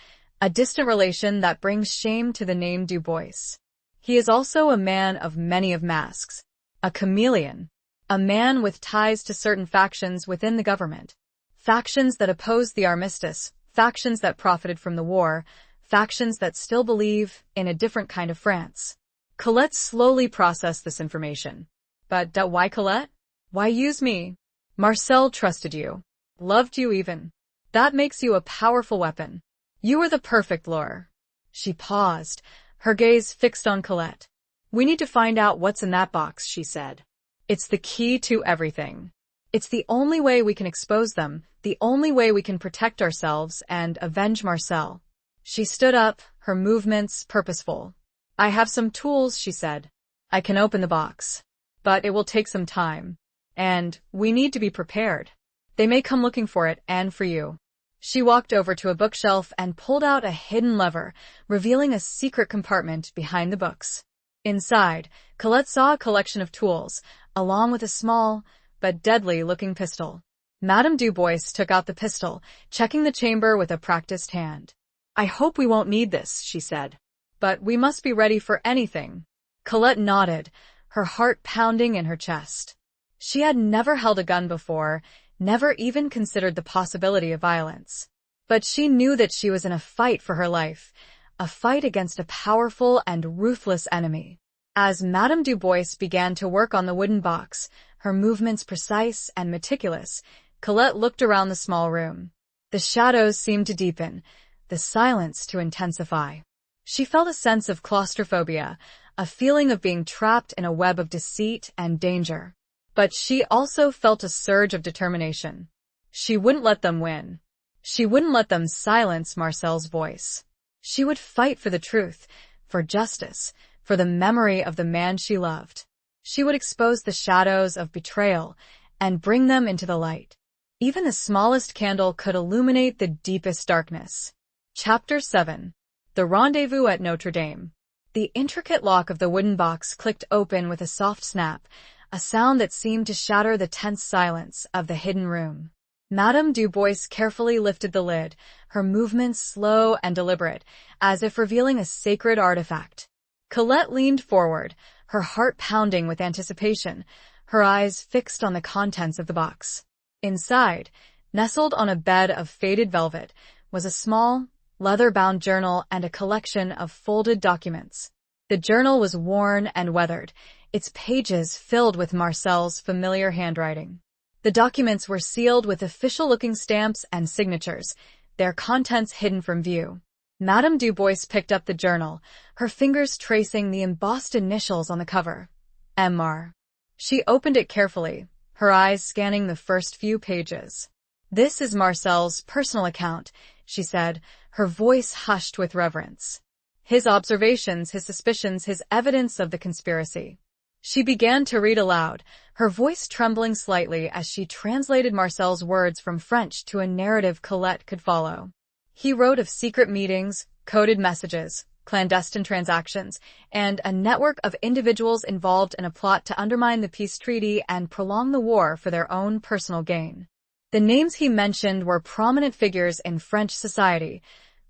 Speaker 1: a distant relation that brings shame to the name Dubois. He is also a man of many of masks, a chameleon, a man with ties to certain factions within the government, factions that opposed the armistice, factions that profited from the war, factions that still believe in a different kind of France. Colette slowly processed this information. But why Colette? Why use me? Marcel trusted you, loved you even. That makes you a powerful weapon. You were the perfect lure. She paused, her gaze fixed on Colette. We need to find out what's in that box, she said. It's the key to everything. It's the only way we can expose them, the only way we can protect ourselves and avenge Marcel. She stood up, her movements purposeful. I have some tools, she said. I can open the box. But it will take some time. And we need to be prepared. They may come looking for it and for you. She walked over to a bookshelf and pulled out a hidden lever, revealing a secret compartment behind the books. Inside, Colette saw a collection of tools, along with a small but deadly-looking pistol. Madame Dubois took out the pistol, checking the chamber with a practiced hand. I hope we won't need this, she said. But we must be ready for anything. Colette nodded, her heart pounding in her chest. She had never held a gun before, never even considered the possibility of violence. But she knew that she was in a fight for her life, a fight against a powerful and ruthless enemy. As Madame Dubois began to work on the wooden box, her movements precise and meticulous, Colette looked around the small room. The shadows seemed to deepen, the silence to intensify. She felt a sense of claustrophobia, a feeling of being trapped in a web of deceit and danger. But she also felt a surge of determination. She wouldn't let them win. She wouldn't let them silence Marcel's voice. She would fight for the truth, for justice, for the memory of the man she loved. She would expose the shadows of betrayal and bring them into the light. Even the smallest candle could illuminate the deepest darkness. Chapter 7. The Rendezvous at Notre Dame. The intricate lock of the wooden box clicked open with a soft snap, a sound that seemed to shatter the tense silence of the hidden room. Madame Dubois carefully lifted the lid, her movements slow and deliberate, as if revealing a sacred artifact. Colette leaned forward, her heart pounding with anticipation, her eyes fixed on the contents of the box. Inside, nestled on a bed of faded velvet, was a small, leather-bound journal and a collection of folded documents. The journal was worn and weathered, its pages filled with Marcel's familiar handwriting. The documents were sealed with official-looking stamps and signatures, their contents hidden from view. Madame Dubois picked up the journal, her fingers tracing the embossed initials on the cover. M.R. She opened it carefully, her eyes scanning the first few pages. This is Marcel's personal account, she said, her voice hushed with reverence. His observations, his suspicions, his evidence of the conspiracy. She began to read aloud, her voice trembling slightly as she translated Marcel's words from French to a narrative Colette could follow. He wrote of secret meetings, coded messages, clandestine transactions, and a network of individuals involved in a plot to undermine the peace treaty and prolong the war for their own personal gain. The names he mentioned were prominent figures in French society,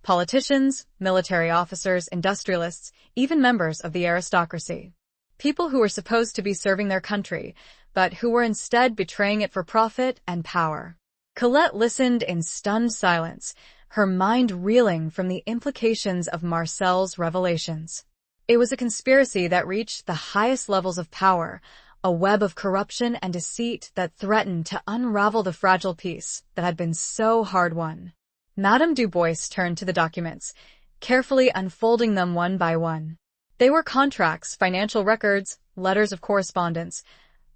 Speaker 1: politicians, military officers, industrialists, even members of the aristocracy. People who were supposed to be serving their country, but who were instead betraying it for profit and power. Colette listened in stunned silence, her mind reeling from the implications of Marcel's revelations. It was a conspiracy that reached the highest levels of power, a web of corruption and deceit that threatened to unravel the fragile peace that had been so hard won. Madame Dubois turned to the documents, carefully unfolding them one by one. They were contracts, financial records, letters of correspondence,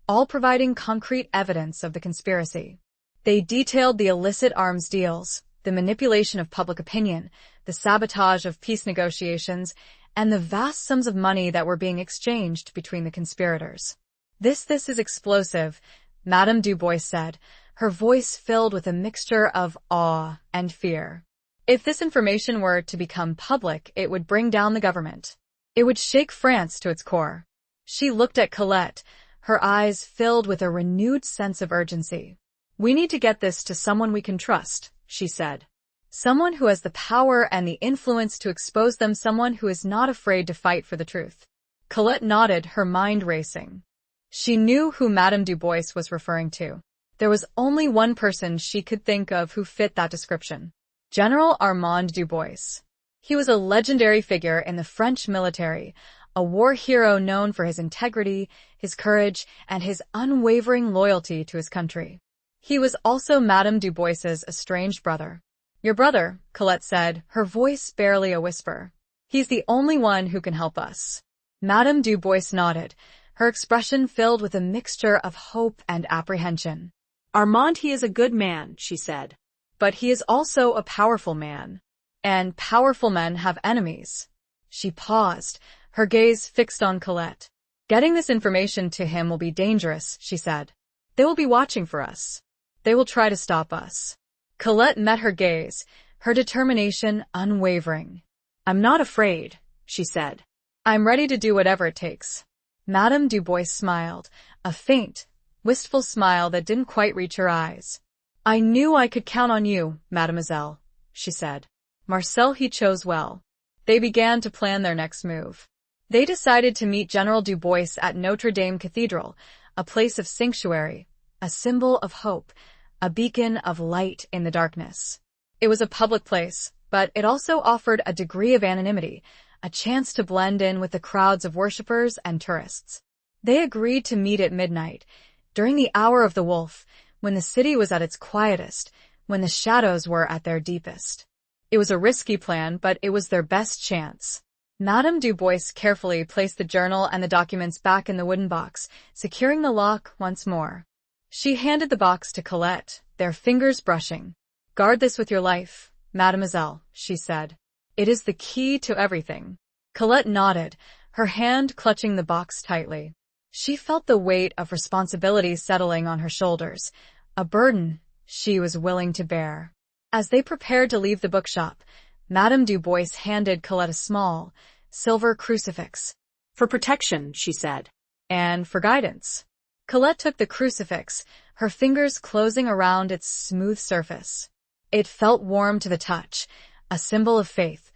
Speaker 1: all providing concrete evidence of the conspiracy. They detailed the illicit arms deals, the manipulation of public opinion, the sabotage of peace negotiations, and the vast sums of money that were being exchanged between the conspirators. This is explosive, Madame Dubois said, her voice filled with a mixture of awe and fear. If this information were to become public, it would bring down the government. It would shake France to its core. She looked at Colette, her eyes filled with a renewed sense of urgency. We need to get this to someone we can trust, she said. Someone who has the power and the influence to expose them, someone who is not afraid to fight for the truth. Colette nodded, her mind racing. She knew who Madame Dubois was referring to. There was only one person she could think of who fit that description. General Armand Dubois. He was a legendary figure in the French military, a war hero known for his integrity, his courage, and his unwavering loyalty to his country. He was also Madame Dubois's estranged brother. Your brother, Colette said, her voice barely a whisper. He's the only one who can help us. Madame Dubois nodded, her expression filled with a mixture of hope and apprehension.
Speaker 2: Armand, he is a good man, she said.
Speaker 1: But he is also a powerful man. And powerful men have enemies. She paused, her gaze fixed on Colette. Getting this information to him will be dangerous, she said. They will be watching for us. They will try to stop us. Colette met her gaze, her determination unwavering. I'm not afraid, she said. I'm ready to do whatever it takes. Madame Dubois smiled, a faint, wistful smile that didn't quite reach her eyes. I knew I could count on you, mademoiselle, she said. Marcel, he chose well. They began to plan their next move. They decided to meet General Dubois at Notre Dame Cathedral, a place of sanctuary, a symbol of hope, a beacon of light in the darkness. It was a public place, but it also offered a degree of anonymity, a chance to blend in with the crowds of worshippers and tourists. They agreed to meet at midnight, during the hour of the wolf, when the city was at its quietest, when the shadows were at their deepest. It was a risky plan, but it was their best chance. Madame Dubois carefully placed the journal and the documents back in the wooden box, securing the lock once more. She handed the box to Colette, their fingers brushing. Guard this with your life, mademoiselle, she said. It is the key to everything. Colette nodded, her hand clutching the box tightly. She felt the weight of responsibility settling on her shoulders, a burden she was willing to bear. As they prepared to leave the bookshop, Madame Dubois handed Colette a small, silver crucifix.
Speaker 2: For protection, she said.
Speaker 1: And for guidance. Colette took the crucifix, her fingers closing around its smooth surface. It felt warm to the touch, a symbol of faith,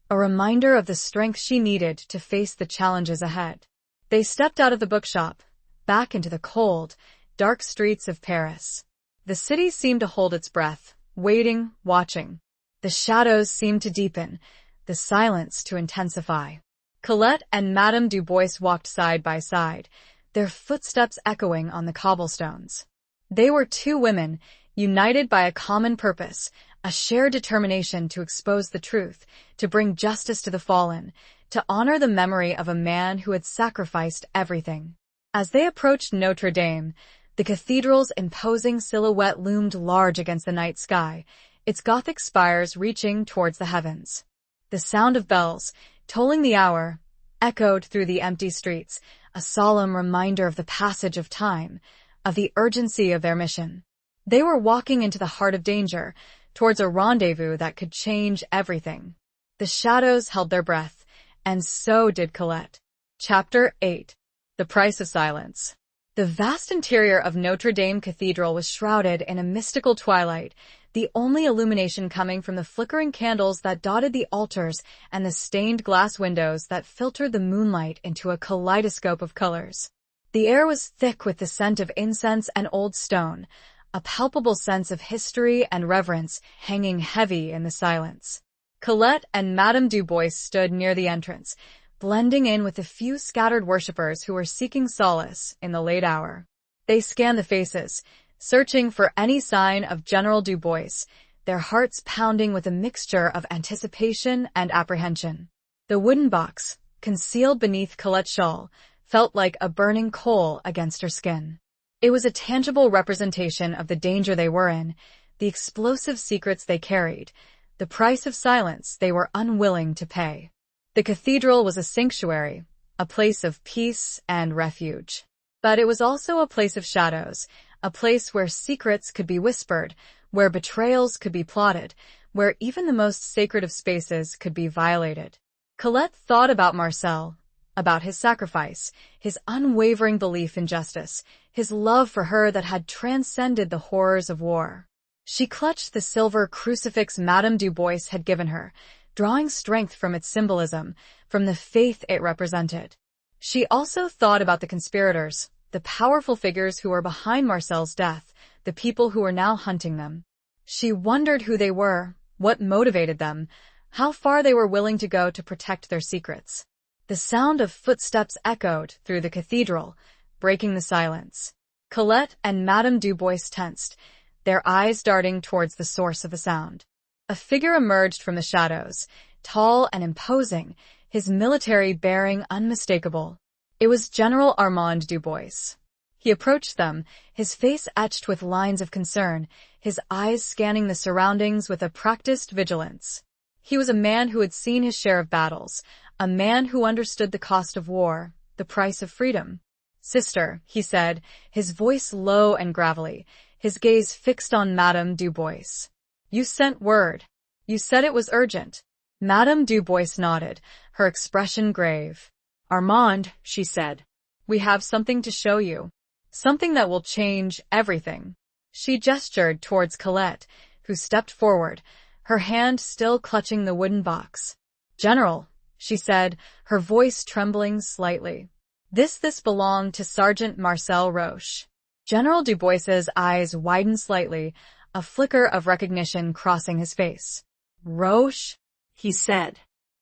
Speaker 1: a reminder of the strength she needed to face the challenges ahead. They stepped out of the bookshop, back into the cold, dark streets of Paris. The city seemed to hold its breath, waiting, watching. The shadows seemed to deepen, the silence to intensify. Colette and Madame Dubois walked side by side, their footsteps echoing on the cobblestones. They were two women, united by a common purpose, a shared determination to expose the truth, to bring justice to the fallen, to honor the memory of a man who had sacrificed everything. As they approached Notre Dame, the cathedral's imposing silhouette loomed large against the night sky, its Gothic spires reaching towards the heavens. The sound of bells, tolling the hour, echoed through the empty streets, a solemn reminder of the passage of time, of the urgency of their mission. They were walking into the heart of danger, towards a rendezvous that could change everything. The shadows held their breath, and so did Colette. Chapter 8. The Price of Silence. The vast interior of Notre Dame Cathedral was shrouded in a mystical twilight, the only illumination coming from the flickering candles that dotted the altars and the stained glass windows that filtered the moonlight into a kaleidoscope of colors. The air was thick with the scent of incense and old stone, a palpable sense of history and reverence hanging heavy in the silence. Colette and Madame Dubois stood near the entrance, blending in with the few scattered worshippers who were seeking solace in the late hour. They scanned the faces, searching for any sign of General Dubois, their hearts pounding with a mixture of anticipation and apprehension. The wooden box, concealed beneath Colette's shawl, felt like a burning coal against her skin. It was a tangible representation of the danger they were in, the explosive secrets they carried, the price of silence they were unwilling to pay. The cathedral was a sanctuary, a place of peace and refuge. But it was also a place of shadows, a place where secrets could be whispered, where betrayals could be plotted, where even the most sacred of spaces could be violated. Colette thought about Marcel, about his sacrifice, his unwavering belief in justice, his love for her that had transcended the horrors of war. She clutched the silver crucifix Madame Dubois had given her, drawing strength from its symbolism, from the faith it represented. She also thought about the conspirators, the powerful figures who were behind Marcel's death, the people who were now hunting them. She wondered who they were, what motivated them, how far they were willing to go to protect their secrets. The sound of footsteps echoed through the cathedral, breaking the silence. Colette and Madame Dubois tensed, their eyes darting towards the source of the sound. A figure emerged from the shadows, tall and imposing, his military bearing unmistakable. It was General Armand Dubois. He approached them, his face etched with lines of concern, his eyes scanning the surroundings with a practiced vigilance. He was a man who had seen his share of battles, a man who understood the cost of war, the price of freedom. "Sister," he said, his voice low and gravelly, his gaze fixed on Madame Du Bois. "You sent word. You said it was urgent." Madame Du Bois nodded, her expression grave. "Armand," she said, "we have something to show you. Something that will change everything." She gestured towards Colette, who stepped forward, her hand still clutching the wooden box. "General," she said, her voice trembling slightly. This belonged to Sergeant Marcel Roche." General Du Bois's eyes widened slightly, a flicker of recognition crossing his face. "Roche?" he said.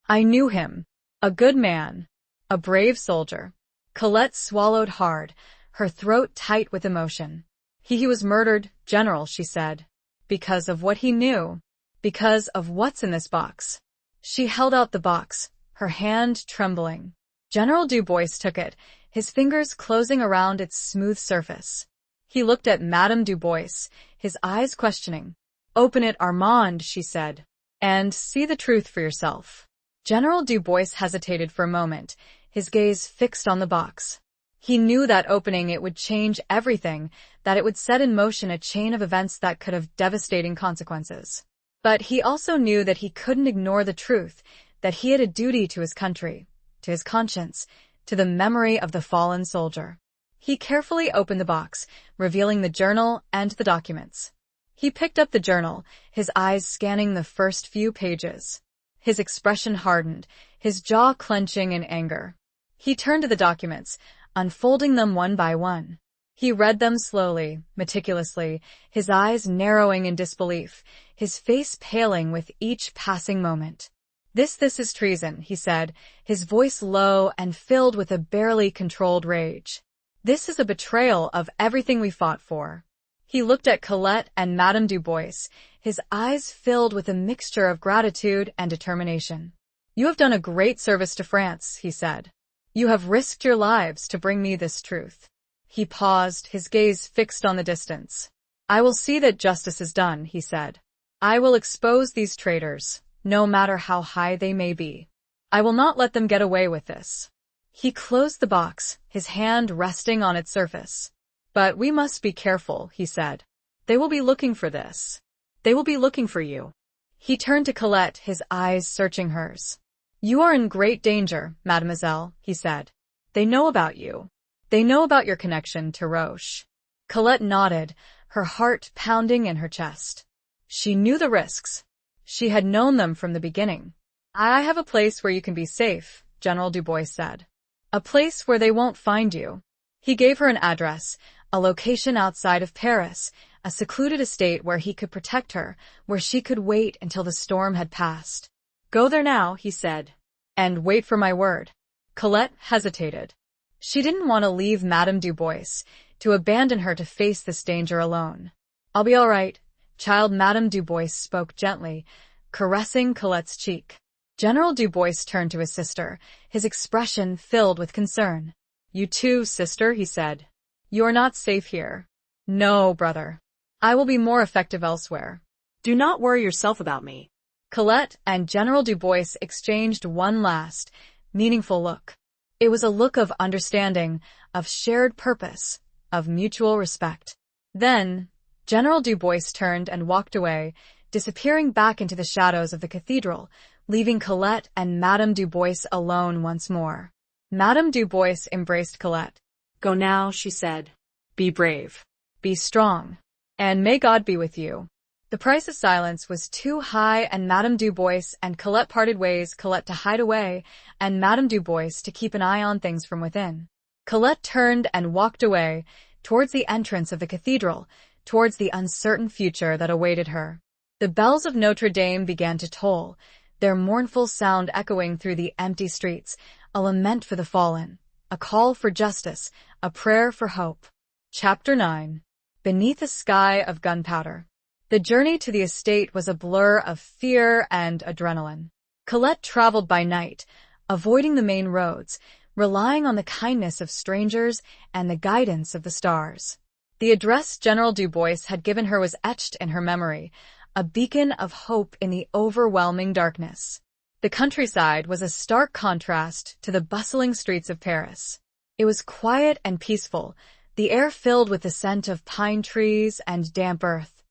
Speaker 1: "I knew him. A good man. A brave soldier." Colette swallowed hard, her throat tight with emotion. He was murdered, General," she said. "Because of what he knew. Because of what's in this box." She held out the box, her hand trembling. General Du Bois took it, his fingers closing around its smooth surface. He looked at Madame Du Bois, his eyes questioning. "Open it, Armand," she said, "and see the truth for yourself." General Du Bois hesitated for a moment, his gaze fixed on the box. He knew that opening it would change everything, that it would set in motion a chain of events that could have devastating consequences. But he also knew that he couldn't ignore the truth, that he had a duty to his country, to his conscience, to the memory of the fallen soldier. He carefully opened the box, revealing the journal and the documents. He picked up the journal, his eyes scanning the first few pages. His expression hardened, his jaw clenching in anger. He turned to the documents, unfolding them one by one. He read them slowly, meticulously, his eyes narrowing in disbelief, his face paling with each passing moment. This is treason," he said, his voice low and filled with a barely controlled rage. "This is a betrayal of everything we fought for." He looked at Colette and Madame Du Bois, his eyes filled with a mixture of gratitude and determination. "You have done a great service to France," he said. "You have risked your lives to bring me this truth." He paused, his gaze fixed on the distance. "I will see that justice is done," he said. "I will expose these traitors, no matter how high they may be. I will not let them get away with this." He closed the box, his hand resting on its surface. "But we must be careful," he said. "They will be looking for this. They will be looking for you." He turned to Colette, his eyes searching hers. "You are in great danger, mademoiselle," he said. "They know about you. They know about your connection to Roche." Colette nodded, her heart pounding in her chest. She knew the risks. She had known them from the beginning. "I have a place where you can be safe," General Du Bois said. "A place where they won't find you." He gave her an address, a location outside of Paris, a secluded estate where he could protect her, where she could wait until the storm had passed. "Go there now," he said, "and wait for my word." Colette hesitated. She didn't want to leave Madame Du Bois, to abandon her to face this danger alone. "I'll be all right, child," Madame Du Bois spoke gently, caressing Colette's cheek. General Du Bois turned to his sister, his expression filled with concern. "You too, sister," he said. "You are not safe here." "No, brother. I will be more effective elsewhere. Do not worry yourself about me." Colette and General Du Bois exchanged one last, meaningful look. It was a look of understanding, of shared purpose, of mutual respect. Then, General Du Bois turned and walked away, disappearing back into the shadows of the cathedral, leaving Colette and Madame Du Bois alone once more. Madame Du Bois embraced Colette. "Go now," she said. "Be brave. Be strong. And may God be with you." The price of silence was too high, and Madame Du Bois and Colette parted ways, Colette to hide away, and Madame Du Bois to keep an eye on things from within. Colette turned and walked away, towards the entrance of the cathedral, towards the uncertain future that awaited her. The bells of Notre Dame began to toll, their mournful sound echoing through the empty streets, a lament for the fallen, a call for justice, a prayer for hope. Chapter 9. Beneath a sky of gunpowder. The journey to the estate was a blur of fear and adrenaline. Colette traveled by night, avoiding the main roads, relying on the kindness of strangers and the guidance of the stars. The address General Du Bois had given her was etched in her memory, a beacon of hope in the overwhelming darkness. The countryside was a stark contrast to the bustling streets of Paris. It was quiet and peaceful, the air filled with the scent of pine trees and damp earth.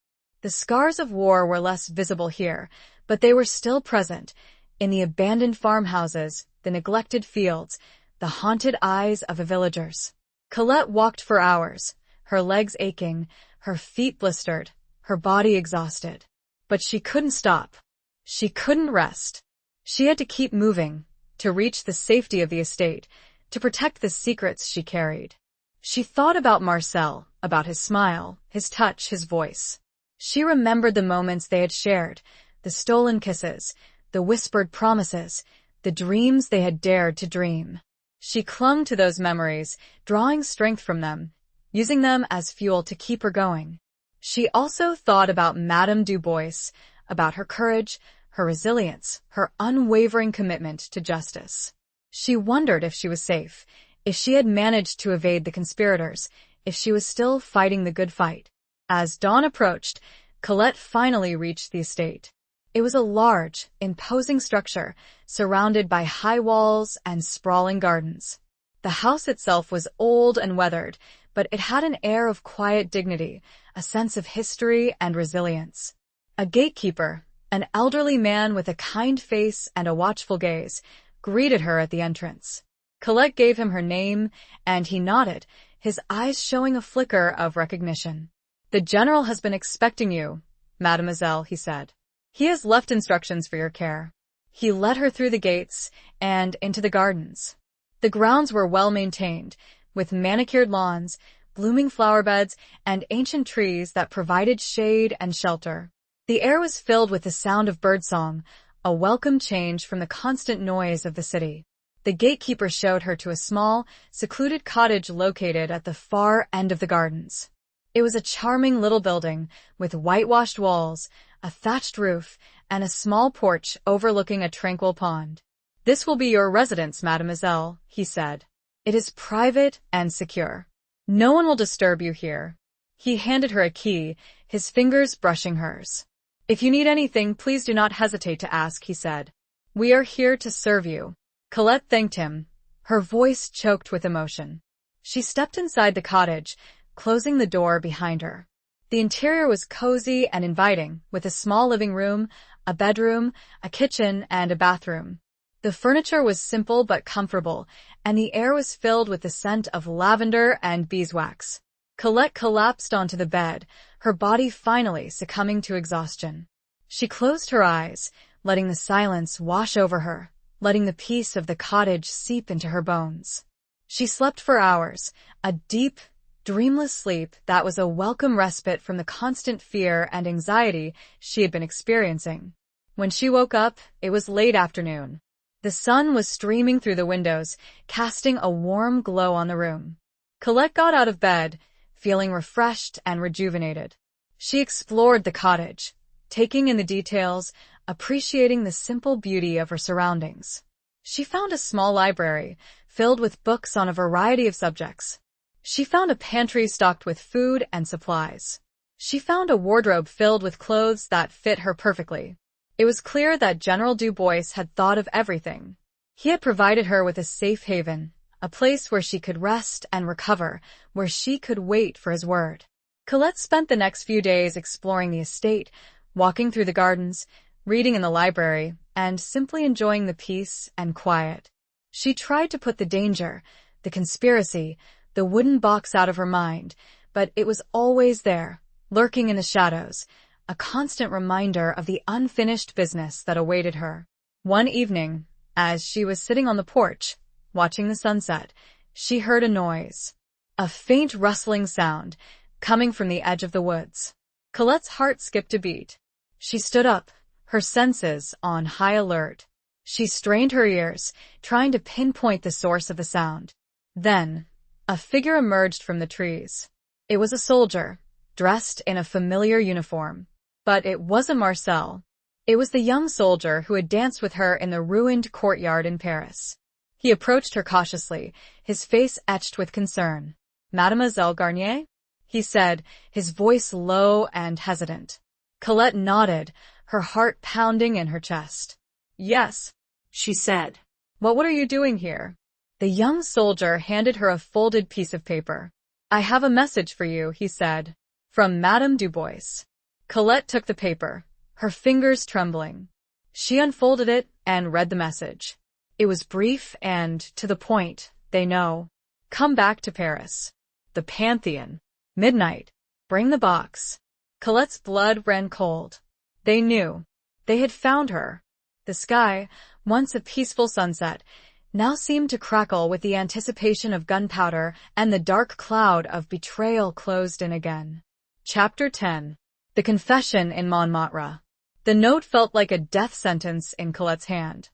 Speaker 1: The scars of war were less visible here, but they were still present, in the abandoned farmhouses, the neglected fields, the haunted eyes of the villagers. Colette walked for hours, her legs aching, her feet blistered, her body exhausted. But she couldn't stop. She couldn't rest. She had to keep moving, to reach the safety of the estate, to protect the secrets she carried. She thought about Marcel, about his smile, his touch, his voice. She remembered the moments they had shared, the stolen kisses, the whispered promises, the dreams they had dared to dream. She clung to those memories, drawing strength from them, using them as fuel to keep her going. She also thought about Madame Du Bois, about her courage, her resilience, her unwavering commitment to justice. She wondered if she was safe, if she had managed to evade the conspirators, if she was still fighting the good fight. As dawn approached, Colette finally reached the estate. It was a large, imposing structure, surrounded by high walls and sprawling gardens. The house itself was old and weathered, but it had an air of quiet dignity, a sense of history and resilience. A gatekeeper, an elderly man with a kind face and a watchful gaze, greeted her at the entrance. Colette gave him her name, and he nodded, his eyes showing a flicker of recognition. "The general has been expecting you, mademoiselle," he said. "He has left instructions for your care." He led her through the gates and into the gardens. The grounds were well maintained, with manicured lawns, blooming flower beds, and ancient trees that provided shade and shelter. The air was filled with the sound of birdsong, a welcome change from the constant noise of the city. The gatekeeper showed her to a small, secluded cottage located at the far end of the gardens. It was a charming little building with whitewashed walls, a thatched roof, and a small porch overlooking a tranquil pond. "This will be your residence, mademoiselle," he said. "It is private and secure. No one will disturb you here." He handed her a key, his fingers brushing hers. "If you need anything, please do not hesitate to ask," he said. "We are here to serve you." Colette thanked him, her voice choked with emotion. She stepped inside the cottage, closing the door behind her. The interior was cozy and inviting, with a small living room, a bedroom, a kitchen, and a bathroom. The furniture was simple but comfortable, and the air was filled with the scent of lavender and beeswax. Colette collapsed onto the bed, her body finally succumbing to exhaustion. She closed her eyes, letting the silence wash over her, letting the peace of the cottage seep into her bones. She slept for hours, a deep, dreamless sleep that was a welcome respite from the constant fear and anxiety she had been experiencing. When she woke up, it was late afternoon. The sun was streaming through the windows, casting a warm glow on the room. Colette got out of bed, feeling refreshed and rejuvenated. She explored the cottage, taking in the details, appreciating the simple beauty of her surroundings. She found a small library, filled with books on a variety of subjects. She found a pantry stocked with food and supplies. She found a wardrobe filled with clothes that fit her perfectly. It was clear that General Du Bois had thought of everything. He had provided her with a safe haven, a place where she could rest and recover, where she could wait for his word. Colette spent the next few days exploring the estate, walking through the gardens, reading in the library, and simply enjoying the peace and quiet. She tried to put the danger, the conspiracy, the wooden box out of her mind, but it was always there, lurking in the shadows, a constant reminder of the unfinished business that awaited her. One evening, as she was sitting on the porch, watching the sunset, she heard a noise. A faint rustling sound, coming from the edge of the woods. Colette's heart skipped a beat. She stood up, her senses on high alert. She strained her ears, trying to pinpoint the source of the sound. Then, a figure emerged from the trees. It was a soldier, dressed in a familiar uniform. But it wasn't Marcel. It was the young soldier who had danced with her in the ruined courtyard in Paris. He approached her cautiously, his face etched with concern. "Mademoiselle Garnier?" he said, his voice low and hesitant. Colette nodded, her heart pounding in her chest. "Yes," she said. "What are you doing here?" The young soldier handed her a folded piece of paper. "I have a message for you," he said. "From Madame Dubois." Colette took the paper, her fingers trembling. She unfolded it and read the message. It was brief and to the point. "They know. Come back to Paris. The Pantheon. Midnight. Bring the box." Colette's blood ran cold. They knew. They had found her. The sky, once a peaceful sunset, now seemed to crackle with the anticipation of gunpowder, and the dark cloud of betrayal closed in again. Chapter 10. The Confession in Montmartre. The note felt like a death sentence in Colette's hand.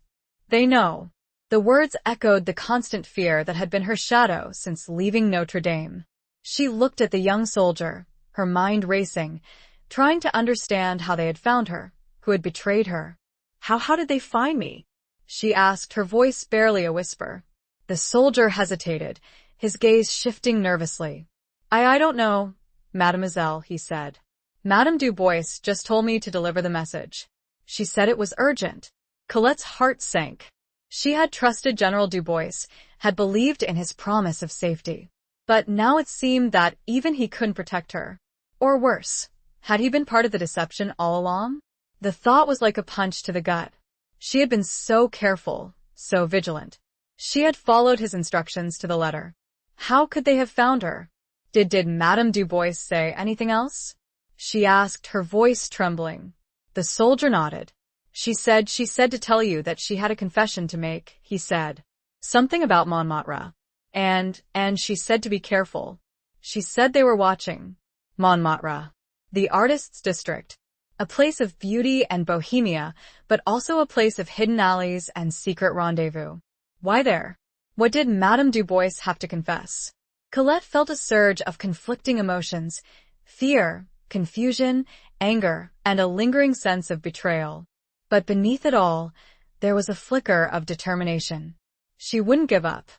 Speaker 1: "They know." The words echoed the constant fear that had been her shadow since leaving Notre Dame. She looked at the young soldier, her mind racing, trying to understand how they had found her, who had betrayed her. How did they find me?" she asked, her voice barely a whisper. The soldier hesitated, his gaze shifting nervously. I don't know, mademoiselle," he said. "Madame Dubois just told me to deliver the message. She said it was urgent." Colette's heart sank. She had trusted General Dubois, had believed in his promise of safety. But now it seemed that even he couldn't protect her. Or worse, had he been part of the deception all along? The thought was like a punch to the gut. She had been so careful, so vigilant. She had followed his instructions to the letter. How could they have found her? Did Madame Dubois say anything else? She asked, her voice trembling. The soldier nodded. She said to tell you that she had a confession to make," he said. "Something about Montmartre. And she said to be careful. She said they were watching." Montmartre. The artist's district. A place of beauty and bohemia, but also a place of hidden alleys and secret rendezvous. Why there? What did Madame Dubois have to confess? Colette felt a surge of conflicting emotions, fear, confusion, anger, and a lingering sense of betrayal. But beneath it all, there was a flicker of determination. She wouldn't give up.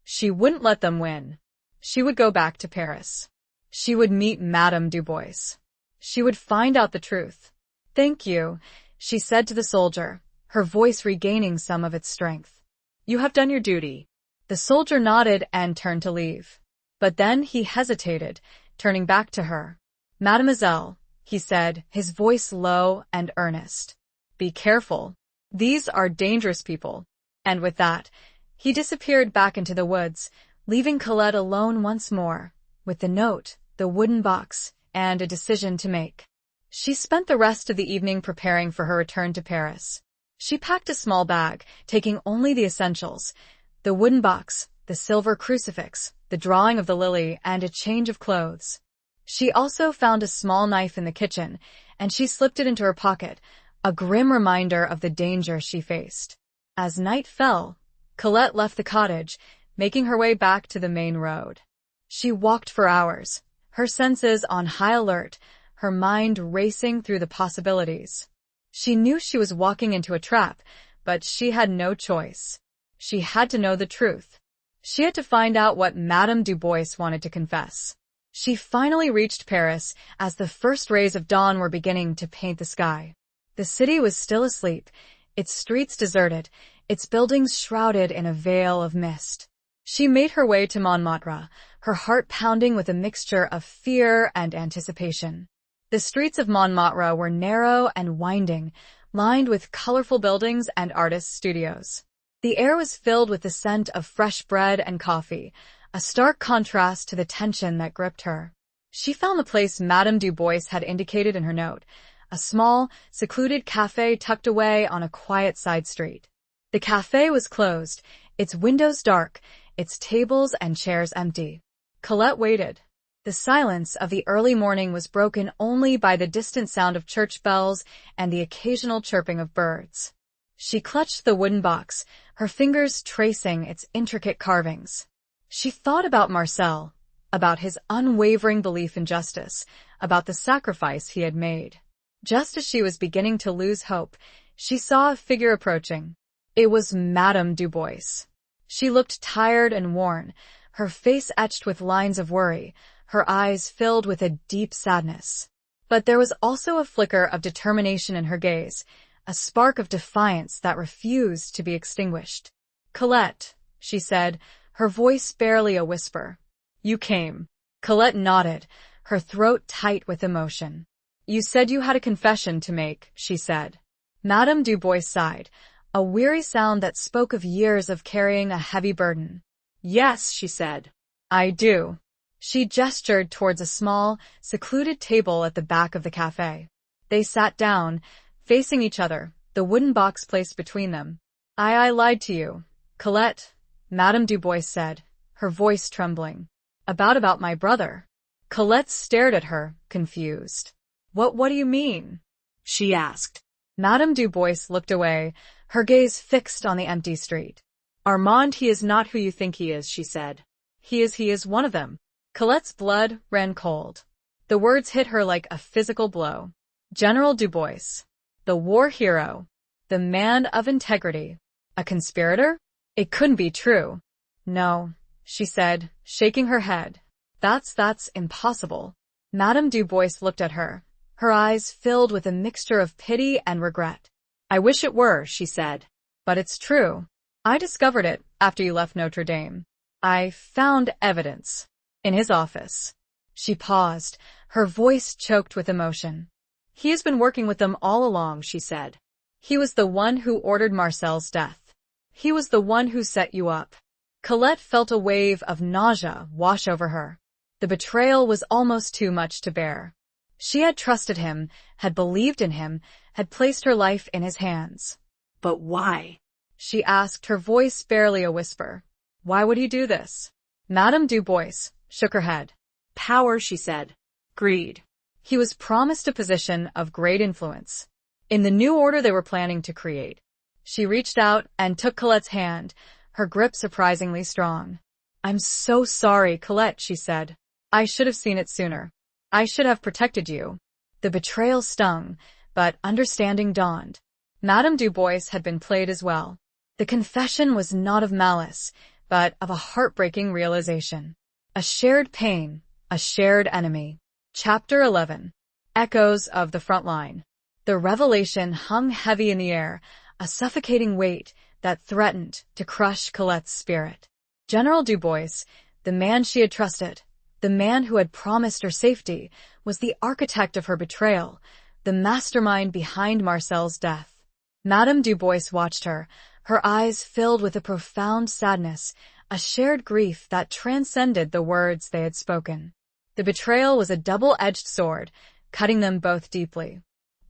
Speaker 1: She wouldn't let them win. She would go back to Paris. She would meet Madame Dubois. She would find out the truth. "Thank you," she said to the soldier, her voice regaining some of its strength. "You have done your duty." The soldier nodded and turned to leave. But then he hesitated, turning back to her. "Mademoiselle," he said, his voice low and earnest. "Be careful. These are dangerous people." And with that, he disappeared back into the woods, leaving Colette alone once more, with the note, the wooden box, and a decision to make. She spent the rest of the evening preparing for her return to Paris. She packed a small bag, taking only the essentials: the wooden box, the silver crucifix, the drawing of the lily, and a change of clothes. She also found a small knife in the kitchen, and she slipped it into her pocket, a grim reminder of the danger she faced. As night fell, Colette left the cottage, making her way back to the main road. She walked for hours, her senses on high alert, her mind racing through the possibilities. She knew she was walking into a trap, but she had no choice. She had to know the truth. She had to find out what Madame Dubois wanted to confess. She finally reached Paris as the first rays of dawn were beginning to paint the sky. The city was still asleep, its streets deserted, its buildings shrouded in a veil of mist. She made her way to Montmartre, her heart pounding with a mixture of fear and anticipation. The streets of Montmartre were narrow and winding, lined with colorful buildings and artists' studios. The air was filled with the scent of fresh bread and coffee, a stark contrast to the tension that gripped her. She found the place Madame Dubois had indicated in her note, a small, secluded cafe tucked away on a quiet side street. The cafe was closed, its windows dark, its tables and chairs empty. Colette waited. The silence of the early morning was broken only by the distant sound of church bells and the occasional chirping of birds. She clutched the wooden box, her fingers tracing its intricate carvings. She thought about Marcel, about his unwavering belief in justice, about the sacrifice he had made. Just as she was beginning to lose hope, she saw a figure approaching. It was Madame Dubois. She looked tired and worn, her face etched with lines of worry, her eyes filled with a deep sadness. But there was also a flicker of determination in her gaze, a spark of defiance that refused to be extinguished. "Colette," she said, her voice barely a whisper. "You came." Colette nodded, her throat tight with emotion. "You said you had a confession to make," she said. Madame Dubois sighed, a weary sound that spoke of years of carrying a heavy burden.
Speaker 2: "Yes," she said.
Speaker 1: "I do." She gestured towards a small, secluded table at the back of the cafe. They sat down, facing each other, the wooden box placed between them. I lied to you, Colette," Madame Dubois said, her voice trembling. About my brother." Colette stared at her, confused. What do you mean?"
Speaker 2: she asked.
Speaker 1: Madame Dubois looked away, her gaze fixed on the empty street.
Speaker 2: "Armand, he is not who you think he is," she said. He is one of them."
Speaker 1: Colette's blood ran cold. The words hit her like a physical blow. General Dubois. The war hero. The man of integrity. A conspirator? It couldn't be true. "No," she said, shaking her head. That's impossible." Madame Dubois looked at her, her eyes filled with a mixture of pity and regret.
Speaker 2: "I wish it were," she said.
Speaker 1: "But it's true. I discovered it after you left Notre Dame. I found evidence. In his office." She paused, her voice choked with emotion.
Speaker 2: "He has been working with them all along," she said.
Speaker 1: "He was the one who ordered Marcel's death. He was the one who set you up." Colette felt a wave of nausea wash over her. The betrayal was almost too much to bear. She had trusted him, had believed in him, had placed her life in his hands.
Speaker 2: "But why?"
Speaker 1: she asked, her voice barely a whisper. "Why would he do this?" Madame Dubois shook her head.
Speaker 2: "Power," she said. "Greed."
Speaker 1: He was promised a position of great influence in the new order they were planning to create. She reached out and took Colette's hand, her grip surprisingly strong. "I'm so sorry, Colette," she said. "I should have seen it sooner. I should have protected you." The betrayal stung, but understanding dawned. Madame Dubois had been played as well. The confession was not of malice, but of a heartbreaking realization. A shared pain, a shared enemy. Chapter 11. Echoes of the Front Line. The revelation hung heavy in the air, a suffocating weight that threatened to crush Colette's spirit. General Dubois, the man she had trusted, the man who had promised her safety, was the architect of her betrayal, the mastermind behind Marcel's death. Madame Dubois watched her, her eyes filled with a profound sadness, a shared grief that transcended the words they had spoken. The betrayal was a double-edged sword, cutting them both deeply.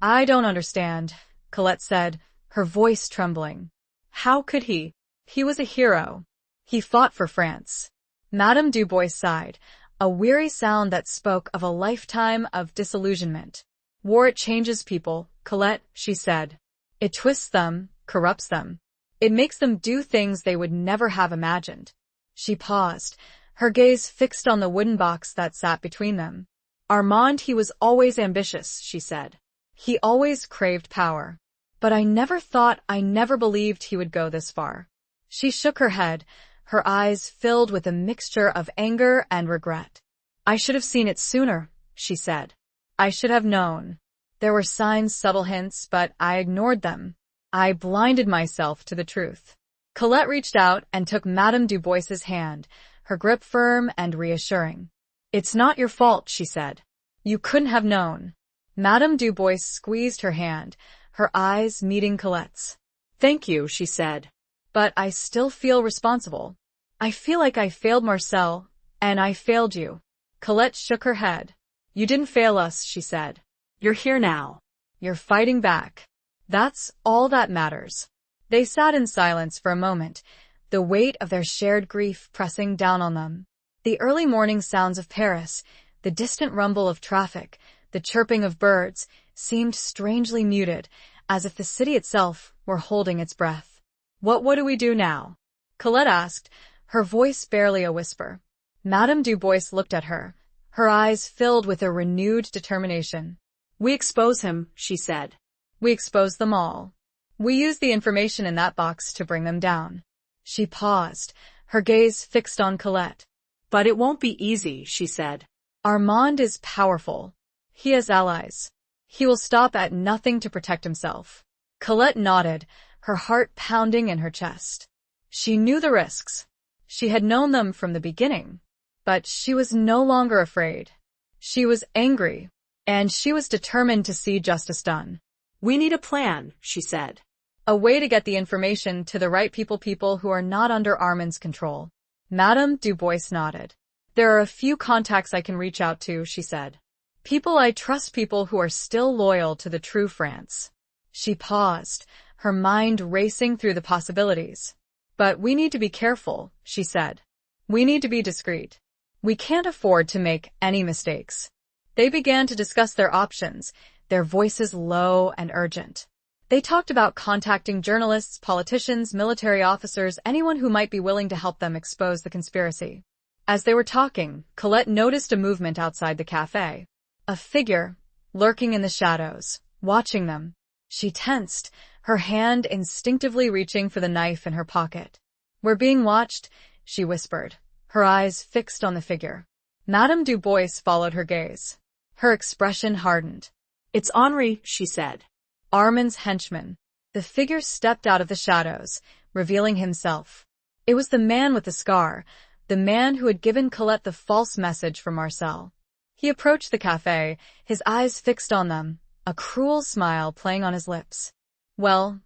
Speaker 1: "I don't understand," Colette said, her voice trembling. "How could he? He was a hero. He fought for France." Madame Dubois sighed, a weary sound that spoke of a lifetime of disillusionment. "War changes people, Colette," she said. "It twists them, corrupts them. It makes them do things they would never have imagined." She paused, her gaze fixed on the wooden box that sat between them. "Armand, he was always ambitious," she said. "He always craved power. But I never believed he would go this far." She shook her head, her eyes filled with a mixture of anger and regret. "I should have seen it sooner," she said. "I should have known. There were signs, subtle hints, but I ignored them. I blinded myself to the truth." Colette reached out and took Madame Dubois's hand, her grip firm and reassuring. "It's not your fault," she said. "You couldn't have known." Madame Dubois squeezed her hand, her eyes meeting Colette's. "Thank you," she said. "But I still feel responsible. I feel like I failed Marcel, and I failed you." Colette shook her head. "You didn't fail us," she said. "You're here now. You're fighting back. That's all that matters." They sat in silence for a moment, the weight of their shared grief pressing down on them. The early morning sounds of Paris, the distant rumble of traffic, the chirping of birds, seemed strangely muted, as if the city itself were holding its breath. What do we do now?" Colette asked, her voice barely a whisper. Madame Dubois looked at her, her eyes filled with a renewed determination. "We expose him," she said. "We expose them all. We use the information in that box to bring them down." She paused, her gaze fixed on Colette.
Speaker 2: But it won't be easy, she said.
Speaker 1: Armand is powerful. He has allies. He will stop at nothing to protect himself. Colette nodded, her heart pounding in her chest. She knew the risks. She had known them from the beginning. But she was no longer afraid. She was angry, and she was determined to see justice done.
Speaker 2: We need a plan, she said.
Speaker 1: A way to get the information to the right people who are not under Armand's control. Madame Dubois nodded. There are a few contacts I can reach out to, she said. People I trust, people who are still loyal to the true France. She paused, her mind racing through the possibilities. But we need to be careful, she said. We need to be discreet. We can't afford to make any mistakes. They began to discuss their options, their voices low and urgent. They talked about contacting journalists, politicians, military officers, anyone who might be willing to help them expose the conspiracy. As they were talking, Colette noticed a movement outside the cafe. A figure, lurking in the shadows, watching them. She tensed, her hand instinctively reaching for the knife in her pocket. We're being watched, she whispered, her eyes fixed on the figure. Madame Dubois followed her gaze. Her expression hardened.
Speaker 2: It's Henri, she said.
Speaker 1: Armand's henchman. The figure stepped out of the shadows, revealing himself. It was the man with the scar, the man who had given Colette the false message from Marcel. He approached the cafe, his eyes fixed on them, a cruel smile playing on his lips. Well,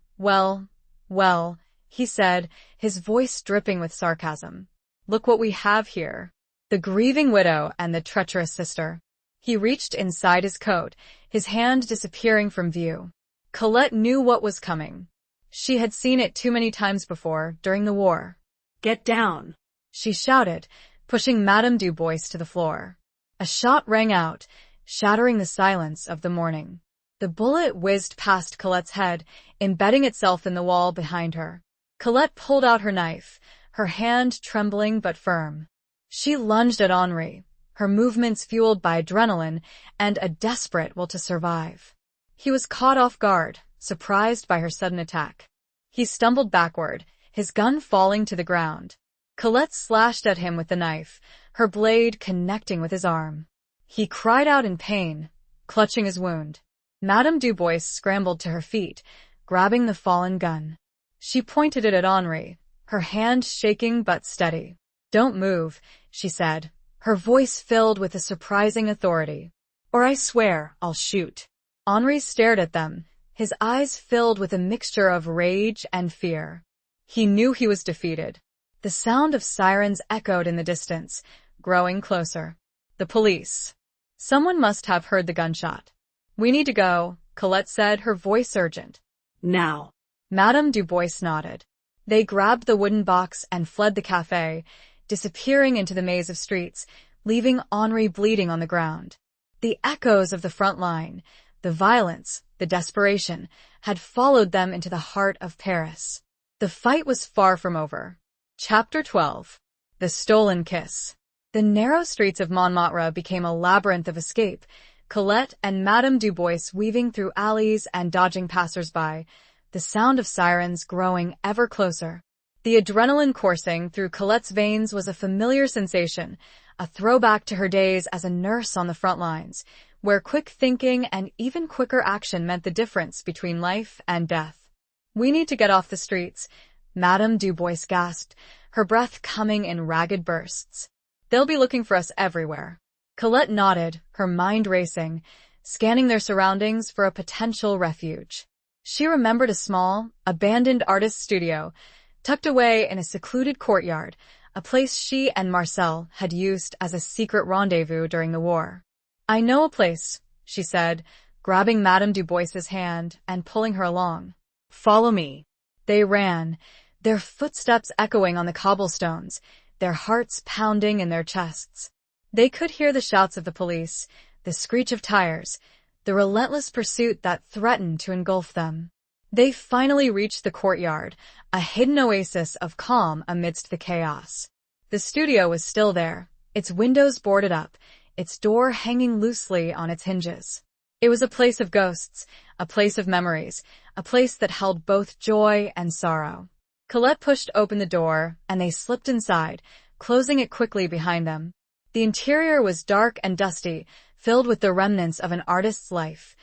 Speaker 1: he said, his voice dripping with sarcasm. Look what we have here. The grieving widow and the treacherous sister. He reached inside his coat, his hand disappearing from view. Colette knew what was coming. She had seen it too many times before, during the war.
Speaker 2: Get down,
Speaker 1: she shouted, pushing Madame Dubois to the floor. A shot rang out, shattering the silence of the morning. The bullet whizzed past Colette's head, embedding itself in the wall behind her. Colette pulled out her knife, her hand trembling but firm. She lunged at Henri, her movements fueled by adrenaline and a desperate will to survive. He was caught off guard, surprised by her sudden attack. He stumbled backward, his gun falling to the ground. Colette slashed at him with the knife, her blade connecting with his arm. He cried out in pain, clutching his wound. Madame Dubois scrambled to her feet, grabbing the fallen gun. She pointed it at Henri, her hand shaking but steady. Don't move, she said, her voice filled with a surprising authority. Or I swear I'll shoot. Henri stared at them, his eyes filled with a mixture of rage and fear. He knew he was defeated. The sound of sirens echoed in the distance, growing closer. The police. Someone must have heard the gunshot. We need to go, Colette said, her voice urgent.
Speaker 2: Now.
Speaker 1: Madame Dubois nodded. They grabbed the wooden box and fled the cafe, disappearing into the maze of streets, leaving Henri bleeding on the ground. The echoes of the front line, the violence, the desperation, had followed them into the heart of Paris. The fight was far from over. Chapter 12. The Stolen Kiss. The narrow streets of Montmartre became a labyrinth of escape, Colette and Madame Dubois weaving through alleys and dodging passers-by, the sound of sirens growing ever closer. The adrenaline coursing through Colette's veins was a familiar sensation, a throwback to her days as a nurse on the front lines, where quick thinking and even quicker action meant the difference between life and death. We need to get off the streets, Madame Dubois gasped, her breath coming in ragged bursts. They'll be looking for us everywhere. Colette nodded, her mind racing, scanning their surroundings for a potential refuge. She remembered a small, abandoned artist's studio, tucked away in a secluded courtyard, a place she and Marcel had used as a secret rendezvous during the war. I know a place, she said, grabbing Madame Dubois's hand and pulling her along. Follow me. They ran, their footsteps echoing on the cobblestones, their hearts pounding in their chests. They could hear the shouts of the police, the screech of tires, the relentless pursuit that threatened to engulf them. They finally reached the courtyard, a hidden oasis of calm amidst the chaos. The studio was still there, its windows boarded up, its door hanging loosely on its hinges. It was a place of ghosts, a place of memories, a place that held both joy and sorrow. Colette pushed open the door, and they slipped inside, closing it quickly behind them. The interior was dark and dusty, filled with the remnants of an artist's life.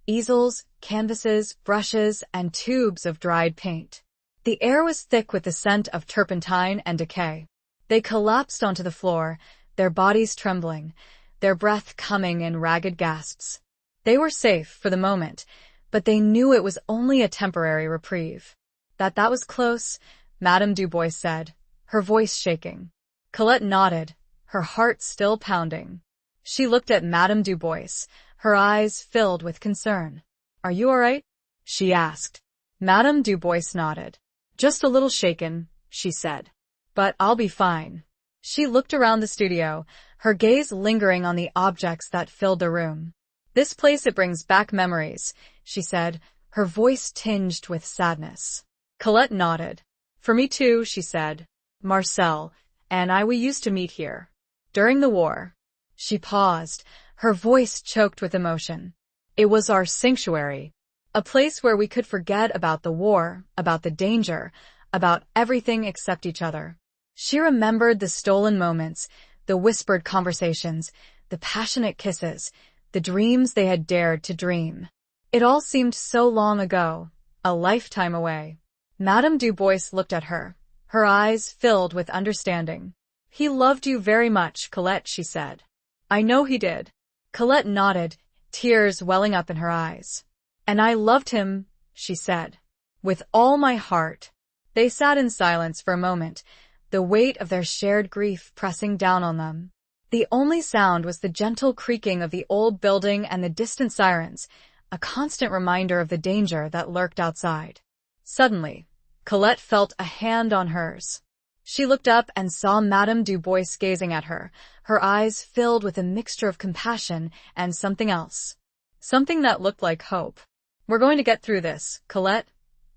Speaker 1: Easels, canvases, brushes, and tubes of dried paint. The air was thick with the scent of turpentine and decay. They collapsed onto the floor, their bodies trembling, their breath coming in ragged gasps. They were safe for the moment, but they knew it was only a temporary reprieve. That was close, Madame Dubois said, her voice shaking. Colette nodded, her heart still pounding. She looked at Madame Dubois, her eyes filled with concern. "Are you all right?" she asked. Madame Dubois nodded. "Just a little shaken," she said. "But I'll be fine." She looked around the studio, her gaze lingering on the objects that filled the room. "This place, it brings back memories," she said, her voice tinged with sadness. Colette nodded. "For me too," she said. "Marcel and we used to meet here. During the war." She paused, her voice choked with emotion. "It was our sanctuary. A place where we could forget about the war, about the danger, about everything except each other." She remembered the stolen moments, the whispered conversations, the passionate kisses, the dreams they had dared to dream. It all seemed so long ago, a lifetime away. Madame Dubois looked at her, her eyes filled with understanding. "He loved you very much, Colette," she said. "I know he did." Colette nodded, tears welling up in her eyes. "And I loved him," she said, "with all my heart." They sat in silence for a moment, the weight of their shared grief pressing down on them. The only sound was the gentle creaking of the old building and the distant sirens, a constant reminder of the danger that lurked outside. Suddenly, Colette felt a hand on hers. She looked up and saw Madame Dubois gazing at her, her eyes filled with a mixture of compassion and something else. Something that looked like hope. "We're going to get through this, Colette,"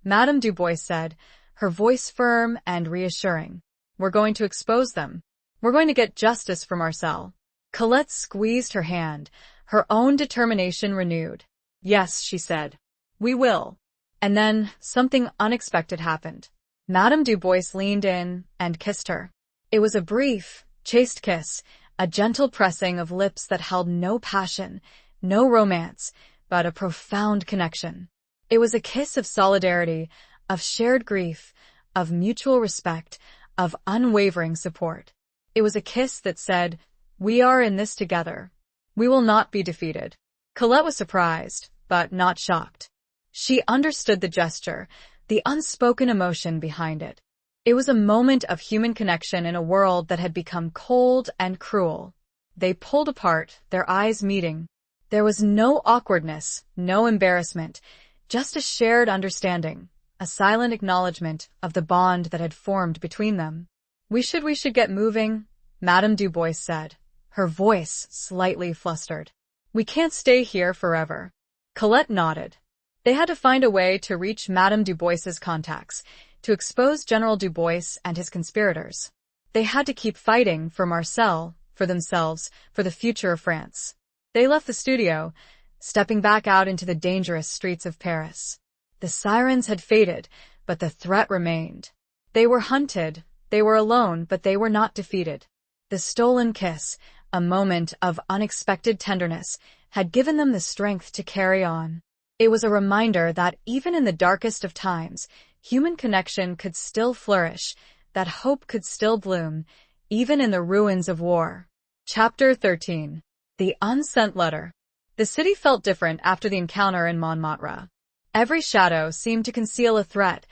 Speaker 1: Madame Dubois said, her voice firm and reassuring. "We're going to expose them. We're going to get justice for Marcel." Colette squeezed her hand, her own determination renewed. "Yes," she said. "We will." And then something unexpected happened. Madame Dubois leaned in and kissed her. It was a brief, chaste kiss, a gentle pressing of lips that held no passion, no romance, but a profound connection. It was a kiss of solidarity, of shared grief, of mutual respect, of unwavering support. It was a kiss that said, "We are in this together. We will not be defeated." Colette was surprised, but not shocked. She understood the gesture, the unspoken emotion behind it. It was a moment of human connection in a world that had become cold and cruel. They pulled apart, their eyes meeting. There was no awkwardness, no embarrassment, just a shared understanding, a silent acknowledgement of the bond that had formed between them. We should get moving," Madame Dubois said, her voice slightly flustered. "We can't stay here forever." Colette nodded. They had to find a way to reach Madame Dubois's contacts, to expose General Dubois and his conspirators. They had to keep fighting for Marcel, for themselves, for the future of France. They left the studio, stepping back out into the dangerous streets of Paris. The sirens had faded, but the threat remained. They were hunted, they were alone, but they were not defeated. The stolen kiss, a moment of unexpected tenderness, had given them the strength to carry on. It was a reminder that even in the darkest of times, human connection could still flourish, that hope could still bloom, even in the ruins of war. Chapter 13. The Unsent Letter. The city felt different after the encounter in Montmartre. Every shadow seemed to conceal a threat,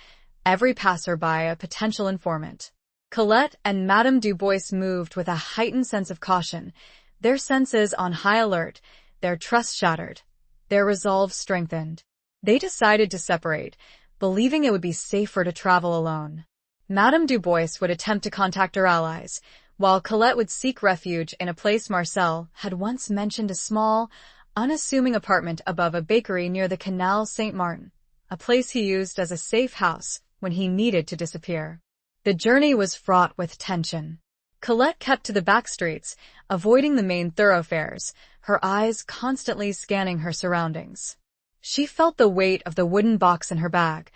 Speaker 1: every passerby a potential informant. Colette and Madame Dubois moved with a heightened sense of caution, their senses on high alert, their trust shattered, their resolve strengthened. They decided to separate, believing it would be safer to travel alone. Madame Dubois would attempt to contact her allies, while Colette would seek refuge in a place Marcel had once mentioned, a small, unassuming apartment above a bakery near the Canal Saint-Martin, a place he used as a safe house when he needed to disappear. The journey was fraught with tension. Colette kept to the back streets, avoiding the main thoroughfares, her eyes constantly scanning her surroundings. She felt the weight of the wooden box in her bag,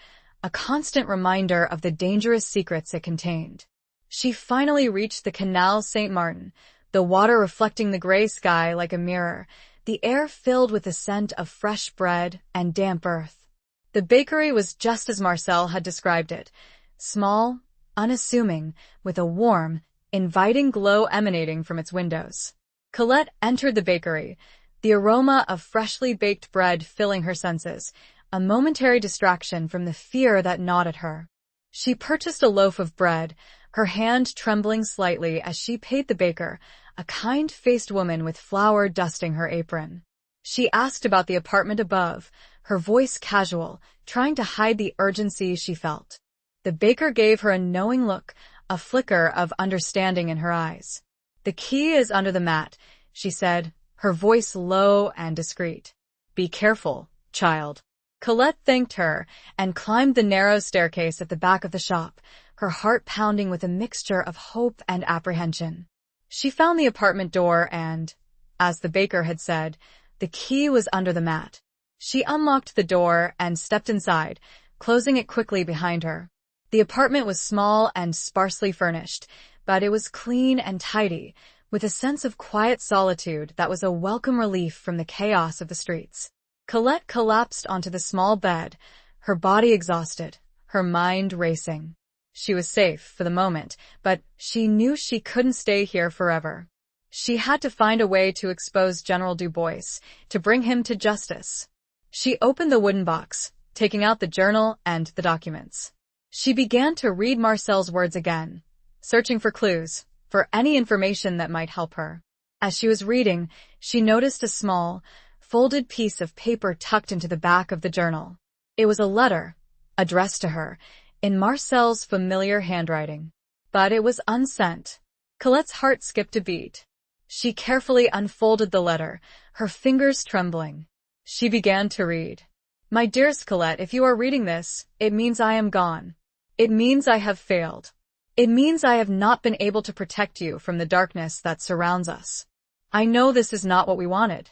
Speaker 1: a constant reminder of the dangerous secrets it contained. She finally reached the Canal Saint-Martin, the water reflecting the gray sky like a mirror, the air filled with the scent of fresh bread and damp earth. The bakery was just as Marcel had described it, small, unassuming, with a warm, inviting glow emanating from its windows. Colette entered the bakery, the aroma of freshly baked bread filling her senses, a momentary distraction from the fear that gnawed at her. She purchased a loaf of bread, her hand trembling slightly as she paid the baker, a kind-faced woman with flour dusting her apron. She asked about the apartment above, her voice casual, trying to hide the urgency she felt. The baker gave her a knowing look, a flicker of understanding in her eyes. "The key is under the mat," she said, her voice low and discreet. "Be careful, child." Colette thanked her and climbed the narrow staircase at the back of the shop, her heart pounding with a mixture of hope and apprehension. She found the apartment door and, as the baker had said, the key was under the mat. She unlocked the door and stepped inside, closing it quickly behind her. The apartment was small and sparsely furnished, but it was clean and tidy, with a sense of quiet solitude that was a welcome relief from the chaos of the streets. Colette collapsed onto the small bed, her body exhausted, her mind racing. She was safe for the moment, but she knew she couldn't stay here forever. She had to find a way to expose General Dubois, to bring him to justice. She opened the wooden box, taking out the journal and the documents. She began to read Marcel's words again, searching for clues, for any information that might help her. As she was reading, she noticed a small, folded piece of paper tucked into the back of the journal. It was a letter, addressed to her, in Marcel's familiar handwriting. But it was unsent. Colette's heart skipped a beat. She carefully unfolded the letter, her fingers trembling. She began to read. "My dearest Colette, if you are reading this, it means I am gone. It means I have failed. It means I have not been able to protect you from the darkness that surrounds us. I know this is not what we wanted.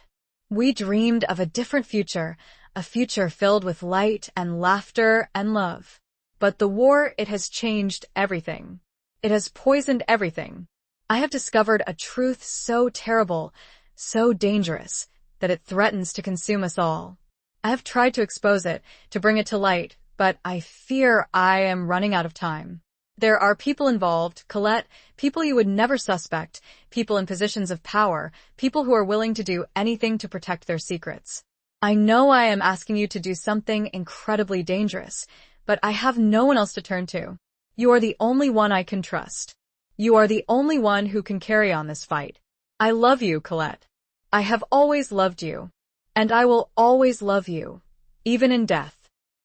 Speaker 1: We dreamed of a different future, a future filled with light and laughter and love. But the war, it has changed everything. It has poisoned everything. I have discovered a truth so terrible, so dangerous, that it threatens to consume us all. I have tried to expose it, to bring it to light, but I fear I am running out of time. There are people involved, Colette, people you would never suspect, people in positions of power, people who are willing to do anything to protect their secrets. I know I am asking you to do something incredibly dangerous, but I have no one else to turn to. You are the only one I can trust. You are the only one who can carry on this fight. I love you, Colette. I have always loved you. And I will always love you, even in death.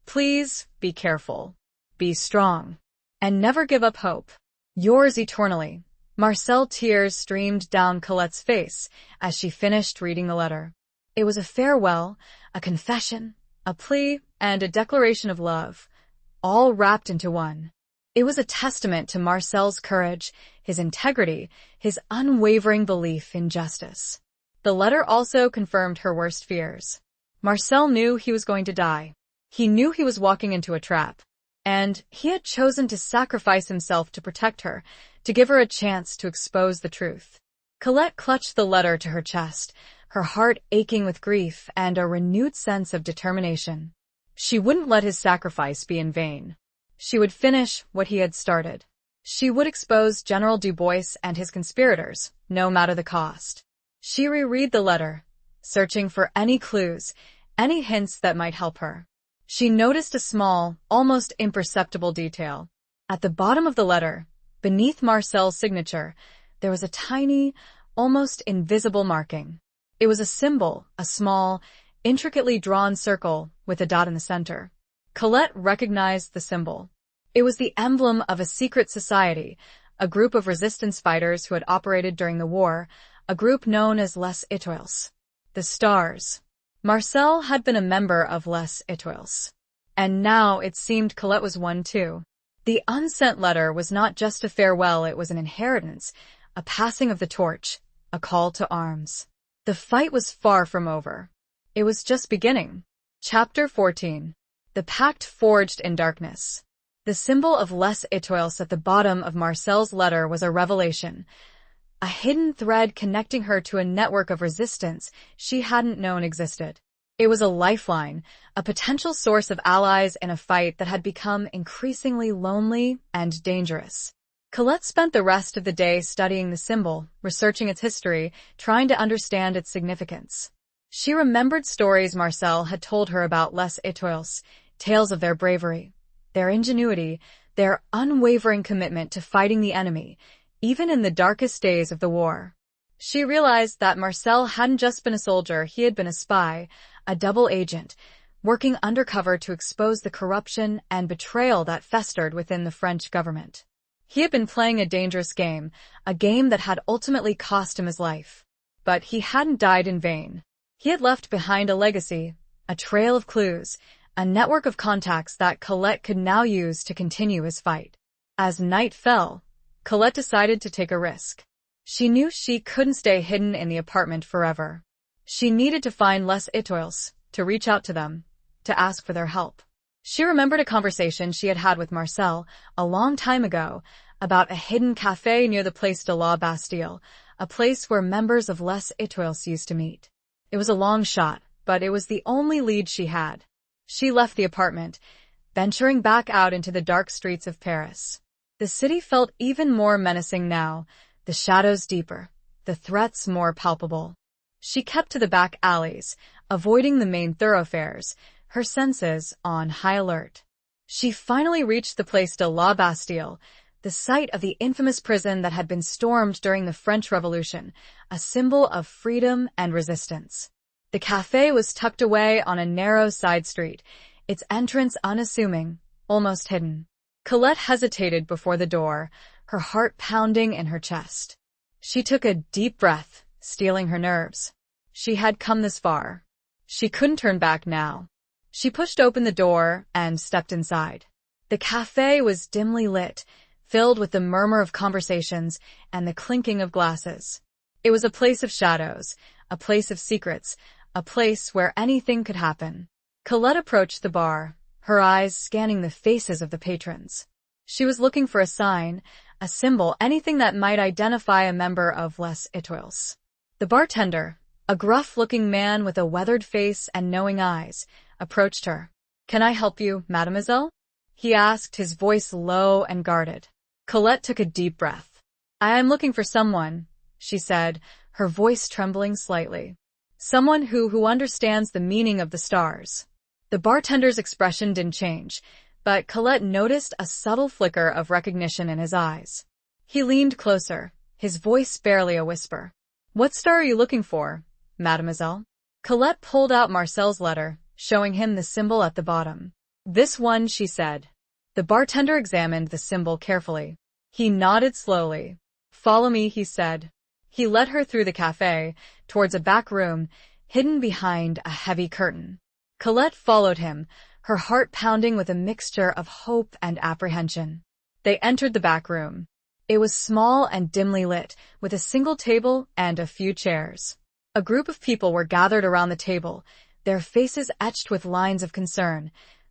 Speaker 1: Please be careful. Be strong. And never give up hope. Yours eternally." Marcel. Tears streamed down Colette's face as she finished reading the letter. It was a farewell, a confession, a plea, and a declaration of love, all wrapped into one. It was a testament to Marcel's courage, his integrity, his unwavering belief in justice. The letter also confirmed her worst fears. Marcel knew he was going to die. He knew he was walking into a trap. And he had chosen to sacrifice himself to protect her, to give her a chance to expose the truth. Colette clutched the letter to her chest, her heart aching with grief and a renewed sense of determination. She wouldn't let his sacrifice be in vain. She would finish what he had started. She would expose General Dubois and his conspirators, no matter the cost. She reread the letter, searching for any clues, any hints that might help her. She noticed a small, almost imperceptible detail. At the bottom of the letter, beneath Marcel's signature, there was a tiny, almost invisible marking. It was a symbol, a small, intricately drawn circle with a dot in the center. Colette recognized the symbol. It was the emblem of a secret society, a group of resistance fighters who had operated during the war, a group known as Les Étoiles. The Stars. Marcel had been a member of Les Étoiles. And now it seemed Colette was one too. The unsent letter was not just a farewell, it was an inheritance, a passing of the torch, a call to arms. The fight was far from over. It was just beginning. Chapter 14. The pact forged in darkness. The symbol of Les Étoiles at the bottom of Marcel's letter was a revelation, a hidden thread connecting her to a network of resistance she hadn't known existed. It was a lifeline, a potential source of allies in a fight that had become increasingly lonely and dangerous. Colette spent the rest of the day studying the symbol, researching its history, trying to understand its significance. She remembered stories Marcel had told her about Les Étoiles, tales of their bravery, their ingenuity, their unwavering commitment to fighting the enemy, even in the darkest days of the war. She realized that Marcel hadn't just been a soldier, he had been a spy, a double agent, working undercover to expose the corruption and betrayal that festered within the French government. He had been playing a dangerous game, a game that had ultimately cost him his life. But he hadn't died in vain. He had left behind a legacy, a trail of clues, a network of contacts that Colette could now use to continue his fight. As night fell, Colette decided to take a risk. She knew she couldn't stay hidden in the apartment forever. She needed to find Les Étoiles, to reach out to them, to ask for their help. She remembered a conversation she had had with Marcel a long time ago about a hidden café near the Place de la Bastille, a place where members of Les Étoiles used to meet. It was a long shot, but it was the only lead she had. She left the apartment, venturing back out into the dark streets of Paris. The city felt even more menacing now, the shadows deeper, the threats more palpable. She kept to the back alleys, avoiding the main thoroughfares, her senses on high alert. She finally reached the Place de la Bastille, the site of the infamous prison that had been stormed during the French Revolution, a symbol of freedom and resistance. The café was tucked away on a narrow side street, its entrance unassuming, almost hidden. Colette hesitated before the door, her heart pounding in her chest. She took a deep breath, steeling her nerves. She had come this far. She couldn't turn back now. She pushed open the door and stepped inside. The café was dimly lit, filled with the murmur of conversations and the clinking of glasses. It was a place of shadows, a place of secrets, a place where anything could happen. Colette approached the bar, her eyes scanning the faces of the patrons. She was looking for a sign, a symbol, anything that might identify a member of Les Étoiles. The bartender, a gruff-looking man with a weathered face and knowing eyes, approached her. "Can I help you, mademoiselle?" he asked, his voice low and guarded. Colette took a deep breath. "I am looking for someone," she said, her voice trembling slightly. "Someone who understands the meaning of the stars." The bartender's expression didn't change, but Colette noticed a subtle flicker of recognition in his eyes. He leaned closer, his voice barely a whisper. "What star are you looking for, mademoiselle?" Colette pulled out Marcel's letter, showing him the symbol at the bottom. "This one," she said. The bartender examined the symbol carefully. He nodded slowly. "Follow me," he said. He led her through the café, towards a back room, hidden behind a heavy curtain. Colette followed him, her heart pounding with a mixture of hope and apprehension. They entered the back room. It was small and dimly lit, with a single table and a few chairs. A group of people were gathered around the table, their faces etched with lines of concern,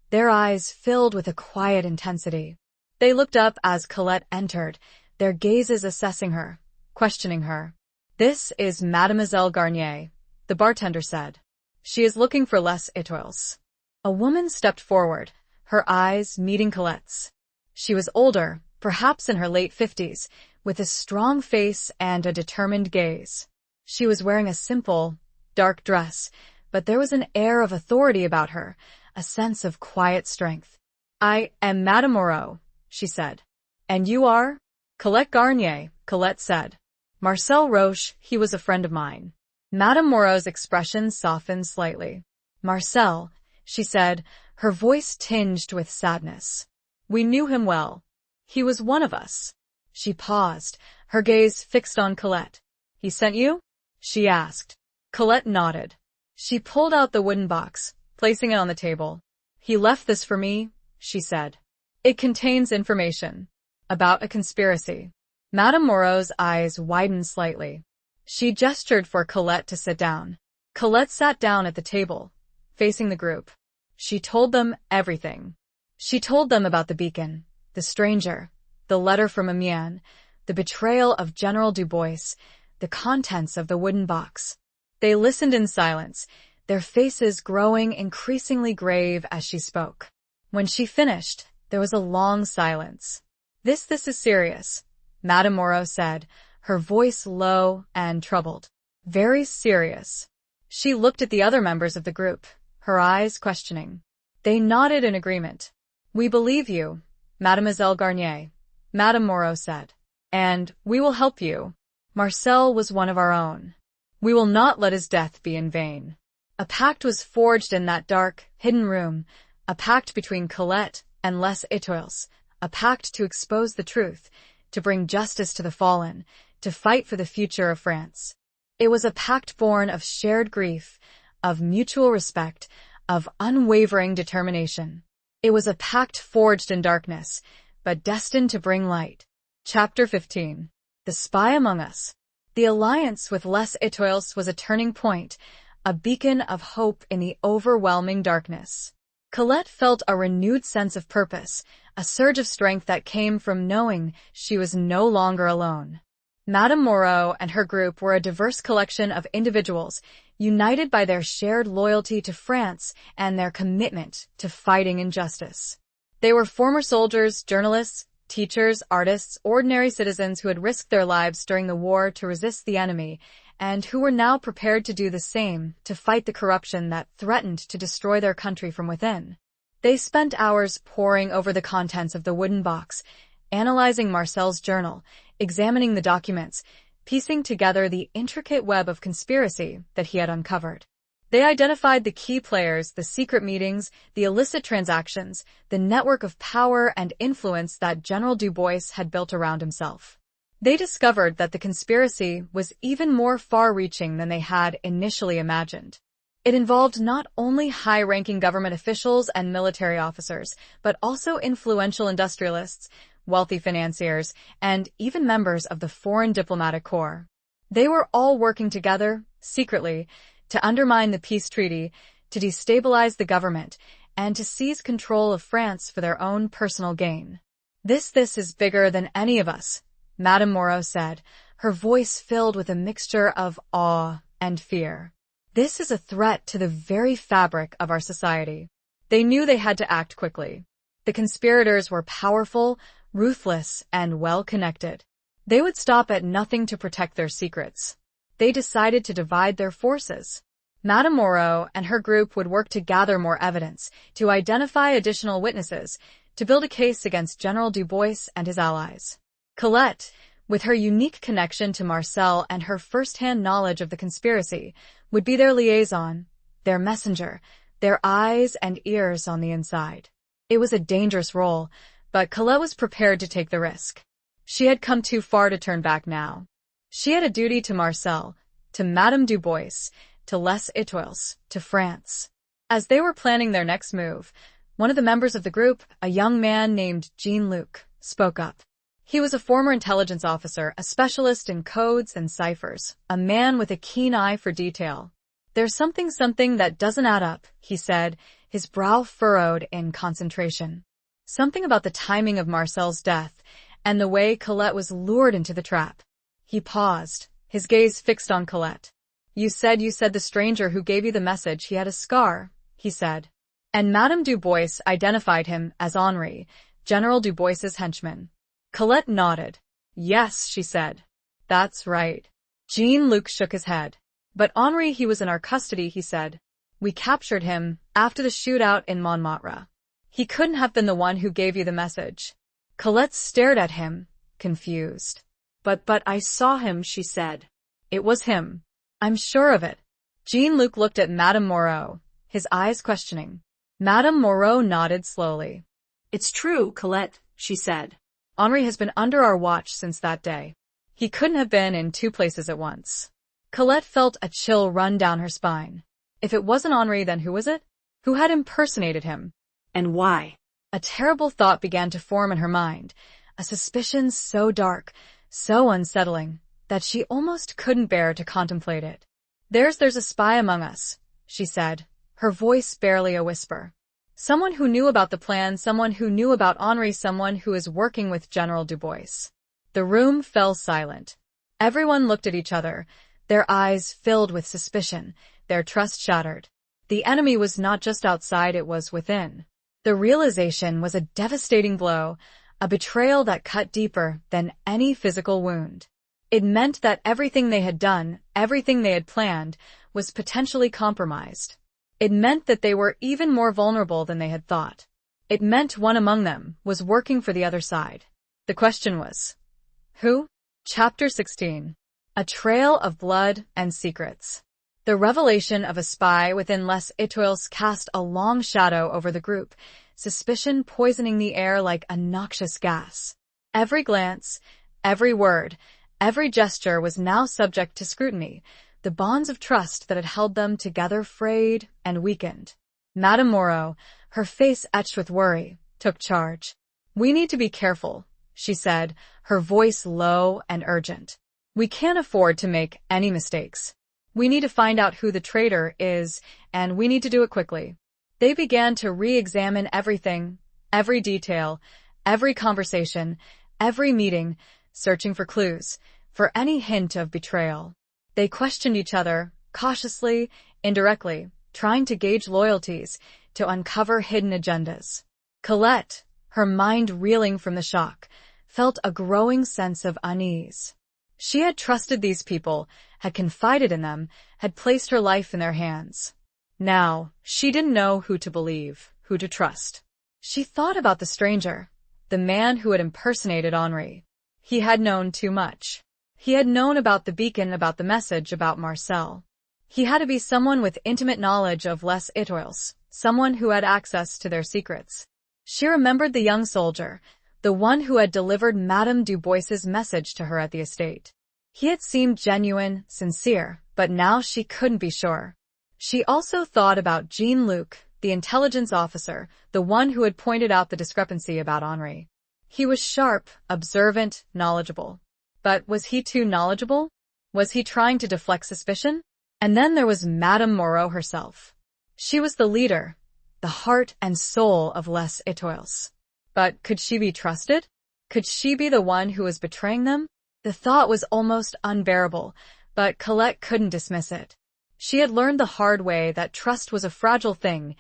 Speaker 1: their eyes filled with a quiet intensity. They looked up as Colette entered, their gazes assessing her, questioning her. "This is Mademoiselle Garnier," the bartender said. "She is looking for Les Étoiles." A woman stepped forward, her eyes meeting Colette's. She was older, perhaps in her late 50s, with a strong face and a determined gaze. She was wearing a simple, dark dress, but there was an air of authority about her, a sense of quiet strength. "I am Madame Moreau," she said. "And you are?" "Colette Garnier," Colette said. "Marcel Roche, he was a friend of mine." Madame Moreau's expression softened slightly. "Marcel," she said, her voice tinged with sadness. "We knew him well. He was one of us." She paused, her gaze fixed on Colette. "He sent you?" she asked. Colette nodded. She pulled out the wooden box, placing it on the table. "He left this for me," she said. "It contains information about a conspiracy." Madame Moreau's eyes widened slightly. She gestured for Colette to sit down. Colette sat down at the table, facing the group. She told them everything. She told them about the beacon, the stranger, the letter from Amiens, the betrayal of General Dubois, the contents of the wooden box. They listened in silence, their faces growing increasingly grave as she spoke. When she finished, there was a long silence. This is serious, Madame Moreau said, her voice low and troubled. Very serious. She looked at the other members of the group, her eyes questioning. They nodded in agreement. We believe you, Mademoiselle Garnier, Madame Moreau said. And we will help you. Marcel was one of our own. We will not let his death be in vain. A pact was forged in that dark, hidden room, a pact between Colette and Les Etoiles, a pact to expose the truth, to bring justice to the fallen, to fight for the future of France. It was a pact born of shared grief, of mutual respect, of unwavering determination. It was a pact forged in darkness, but destined to bring light. Chapter 15. The Spy Among Us. The alliance with Les Etoiles was a turning point, a beacon of hope in the overwhelming darkness. Colette felt a renewed sense of purpose, a surge of strength that came from knowing she was no longer alone. Madame Moreau and her group were a diverse collection of individuals, united by their shared loyalty to France and their commitment to fighting injustice. They were former soldiers, journalists, teachers, artists, ordinary citizens who had risked their lives during the war to resist the enemy, and who were now prepared to do the same, to fight the corruption that threatened to destroy their country from within. They spent hours poring over the contents of the wooden box, analyzing Marcel's journal, examining the documents, piecing together the intricate web of conspiracy that he had uncovered. They identified the key players, the secret meetings, the illicit transactions, the network of power and influence that General Dubois had built around himself. They discovered that the conspiracy was even more far-reaching than they had initially imagined. It involved not only high-ranking government officials and military officers, but also influential industrialists, wealthy financiers, and even members of the Foreign Diplomatic Corps. They were all working together, secretly, to undermine the peace treaty, to destabilize the government, and to seize control of France for their own personal gain. This is bigger than any of us, Madame Moreau said, her voice filled with a mixture of awe and fear. This is a threat to the very fabric of our society. They knew they had to act quickly. The conspirators were powerful, ruthless, and well-connected. They would stop at nothing to protect their secrets. They decided to divide their forces. Madame Moreau and her group would work to gather more evidence, to identify additional witnesses, to build a case against General Dubois and his allies. Colette, with her unique connection to Marcel and her first-hand knowledge of the conspiracy, would be their liaison, their messenger, their eyes and ears on the inside. It was a dangerous role, but Colette was prepared to take the risk. She had come too far to turn back now. She had a duty to Marcel, to Madame Dubois, to Les Etoiles, to France. As they were planning their next move, one of the members of the group, a young man named Jean-Luc, spoke up. He was a former intelligence officer, a specialist in codes and ciphers, a man with a keen eye for detail. There's something that doesn't add up, he said, his brow furrowed in concentration. Something about the timing of Marcel's death and the way Colette was lured into the trap. He paused, his gaze fixed on Colette. You said the stranger who gave you the message, he had a scar, he said. And Madame Dubois identified him as Henri, General Dubois's henchman. Colette nodded. Yes, she said. That's right. Jean-Luc shook his head. But Henri, he was in our custody, he said. We captured him after the shootout in Montmartre. He couldn't have been the one who gave you the message. Colette stared at him, confused. But I saw him, she said. It was him. I'm sure of it. Jean-Luc looked at Madame Moreau, his eyes questioning. Madame Moreau nodded slowly. It's true, Colette, she said. Henri has been under our watch since that day. He couldn't have been in two places at once. Colette felt a chill run down her spine. If it wasn't Henri, then who was it? Who had impersonated him? And why? A terrible thought began to form in her mind, a suspicion so dark, so unsettling, that she almost couldn't bear to contemplate it. There's a spy among us, she said, her voice barely a whisper. Someone who knew about the plan, someone who knew about Henri, someone who is working with General Dubois. The room fell silent. Everyone looked at each other, their eyes filled with suspicion, their trust shattered. The enemy was not just outside, it was within. The realization was a devastating blow, a betrayal that cut deeper than any physical wound. It meant that everything they had done, everything they had planned, was potentially compromised. It meant that they were even more vulnerable than they had thought. It meant one among them was working for the other side. The question was, who? Chapter 16. A Trail of Blood and Secrets. The revelation of a spy within Les Etoiles cast a long shadow over the group, suspicion poisoning the air like a noxious gas. Every glance, every word, every gesture was now subject to scrutiny. The bonds of trust that had held them together frayed and weakened. Madame Moreau, her face etched with worry, took charge. "We need to be careful," she said, her voice low and urgent. "We can't afford to make any mistakes. We need to find out who the traitor is, and we need to do it quickly." They began to re-examine everything, every detail, every conversation, every meeting, searching for clues, for any hint of betrayal. They questioned each other, cautiously, indirectly, trying to gauge loyalties, to uncover hidden agendas. Colette, her mind reeling from the shock, felt a growing sense of unease. She had trusted these people, had confided in them, had placed her life in their hands. Now, she didn't know who to believe, who to trust. She thought about the stranger, the man who had impersonated Henri. He had known too much. He had known about the beacon, about the message, about Marcel. He had to be someone with intimate knowledge of Les Etoiles, someone who had access to their secrets. She remembered the young soldier, the one who had delivered Madame Dubois's message to her at the estate. He had seemed genuine, sincere, but now she couldn't be sure. She also thought about Jean-Luc, the intelligence officer, the one who had pointed out the discrepancy about Henri. He was sharp, observant, knowledgeable. But was he too knowledgeable? Was he trying to deflect suspicion? And then there was Madame Moreau herself. She was the leader, the heart and soul of Les Etoiles. But could she be trusted? Could she be the one who was betraying them? The thought was almost unbearable, but Colette couldn't dismiss it. She had learned the hard way that trust was a fragile thing,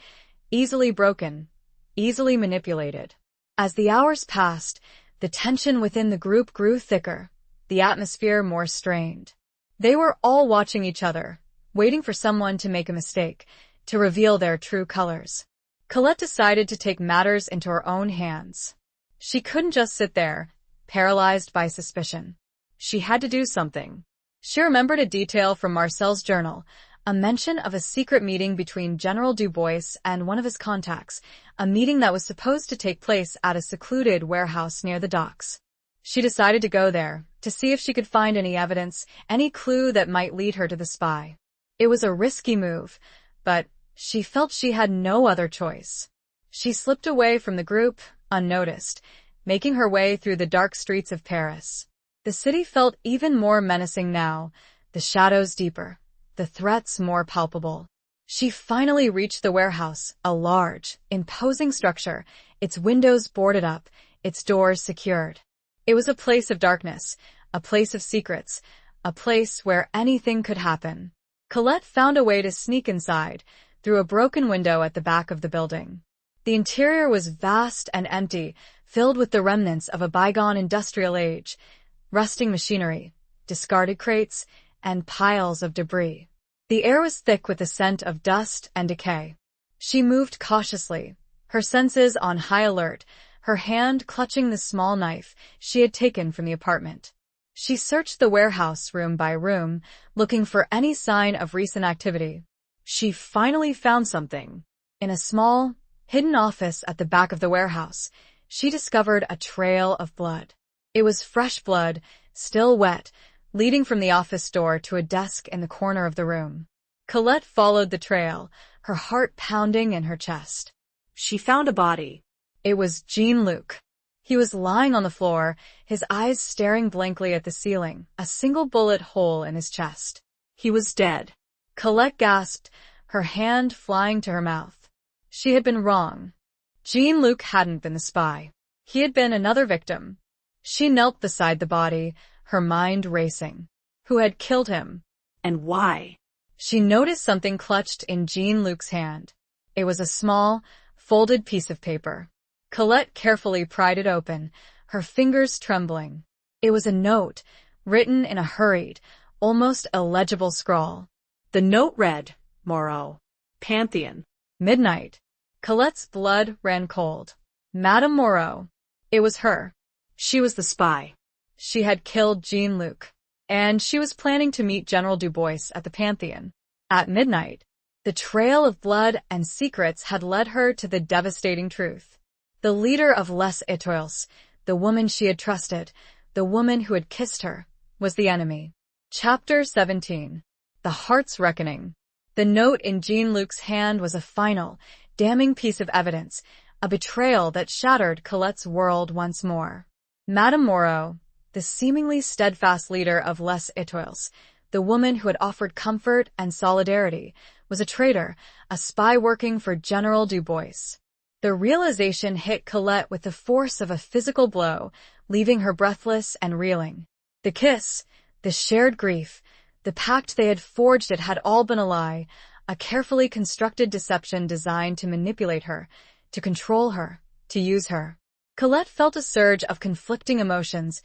Speaker 1: easily broken, easily manipulated. As the hours passed, the tension within the group grew thicker, the atmosphere more strained. They were all watching each other, waiting for someone to make a mistake, to reveal their true colors. Colette decided to take matters into her own hands. She couldn't just sit there, paralyzed by suspicion. She had to do something. She remembered a detail from Marcel's journal, a mention of a secret meeting between General Dubois and one of his contacts, a meeting that was supposed to take place at a secluded warehouse near the docks. She decided to go there, to see if she could find any evidence, any clue that might lead her to the spy. It was a risky move, but she felt she had no other choice. She slipped away from the group, unnoticed, making her way through the dark streets of Paris. The city felt even more menacing now, the shadows deeper, the threats more palpable. She finally reached the warehouse, a large, imposing structure, its windows boarded up, its doors secured. It was a place of darkness, a place of secrets, a place where anything could happen. Colette found a way to sneak inside, through a broken window at the back of the building. The interior was vast and empty, filled with the remnants of a bygone industrial age, rusting machinery, discarded crates, and piles of debris. The air was thick with the scent of dust and decay. She moved cautiously, her senses on high alert, her hand clutching the small knife she had taken from the apartment. She searched the warehouse room by room, looking for any sign of recent activity. She finally found something. In a small, hidden office at the back of the warehouse, she discovered a trail of blood. It was fresh blood, still wet, leading from the office door to a desk in the corner of the room. Colette followed the trail, her heart pounding in her chest.
Speaker 2: She found a body.
Speaker 1: It was Jean-Luc. He was lying on the floor, his eyes staring blankly at the ceiling, a single bullet hole in his chest.
Speaker 2: He was dead.
Speaker 1: Colette gasped, her hand flying to her mouth. She had been wrong. Jean-Luc hadn't been the spy. He had been another victim. She knelt beside the body, her mind racing. Who had killed him?
Speaker 2: And why?
Speaker 1: She noticed something clutched in Jean-Luc's hand. It was a small, folded piece of paper. Colette carefully pried it open, her fingers trembling. It was a note, written in a hurried, almost illegible scrawl.
Speaker 2: The note read, Moreau, Pantheon.
Speaker 1: Midnight. Colette's blood ran cold. Madame Moreau. It was her.
Speaker 2: She was the spy.
Speaker 1: She had killed Jean-Luc. And she was planning to meet General Dubois at the Pantheon. At midnight, the trail of blood and secrets had led her to the devastating truth. The leader of Les Étoiles, the woman she had trusted, the woman who had kissed her, was the enemy. Chapter 17. The Heart's Reckoning. The note in Jean-Luc's hand was a final, damning piece of evidence, a betrayal that shattered Colette's world once more. Madame Moreau, the seemingly steadfast leader of Les Étoiles, the woman who had offered comfort and solidarity, was a traitor, a spy working for General Dubois. The realization hit Colette with the force of a physical blow, leaving her breathless and reeling. The kiss, the shared grief, the pact they had forged, it had all been a lie, a carefully constructed deception designed to manipulate her, to control her, to use her. Colette felt a surge of conflicting emotions,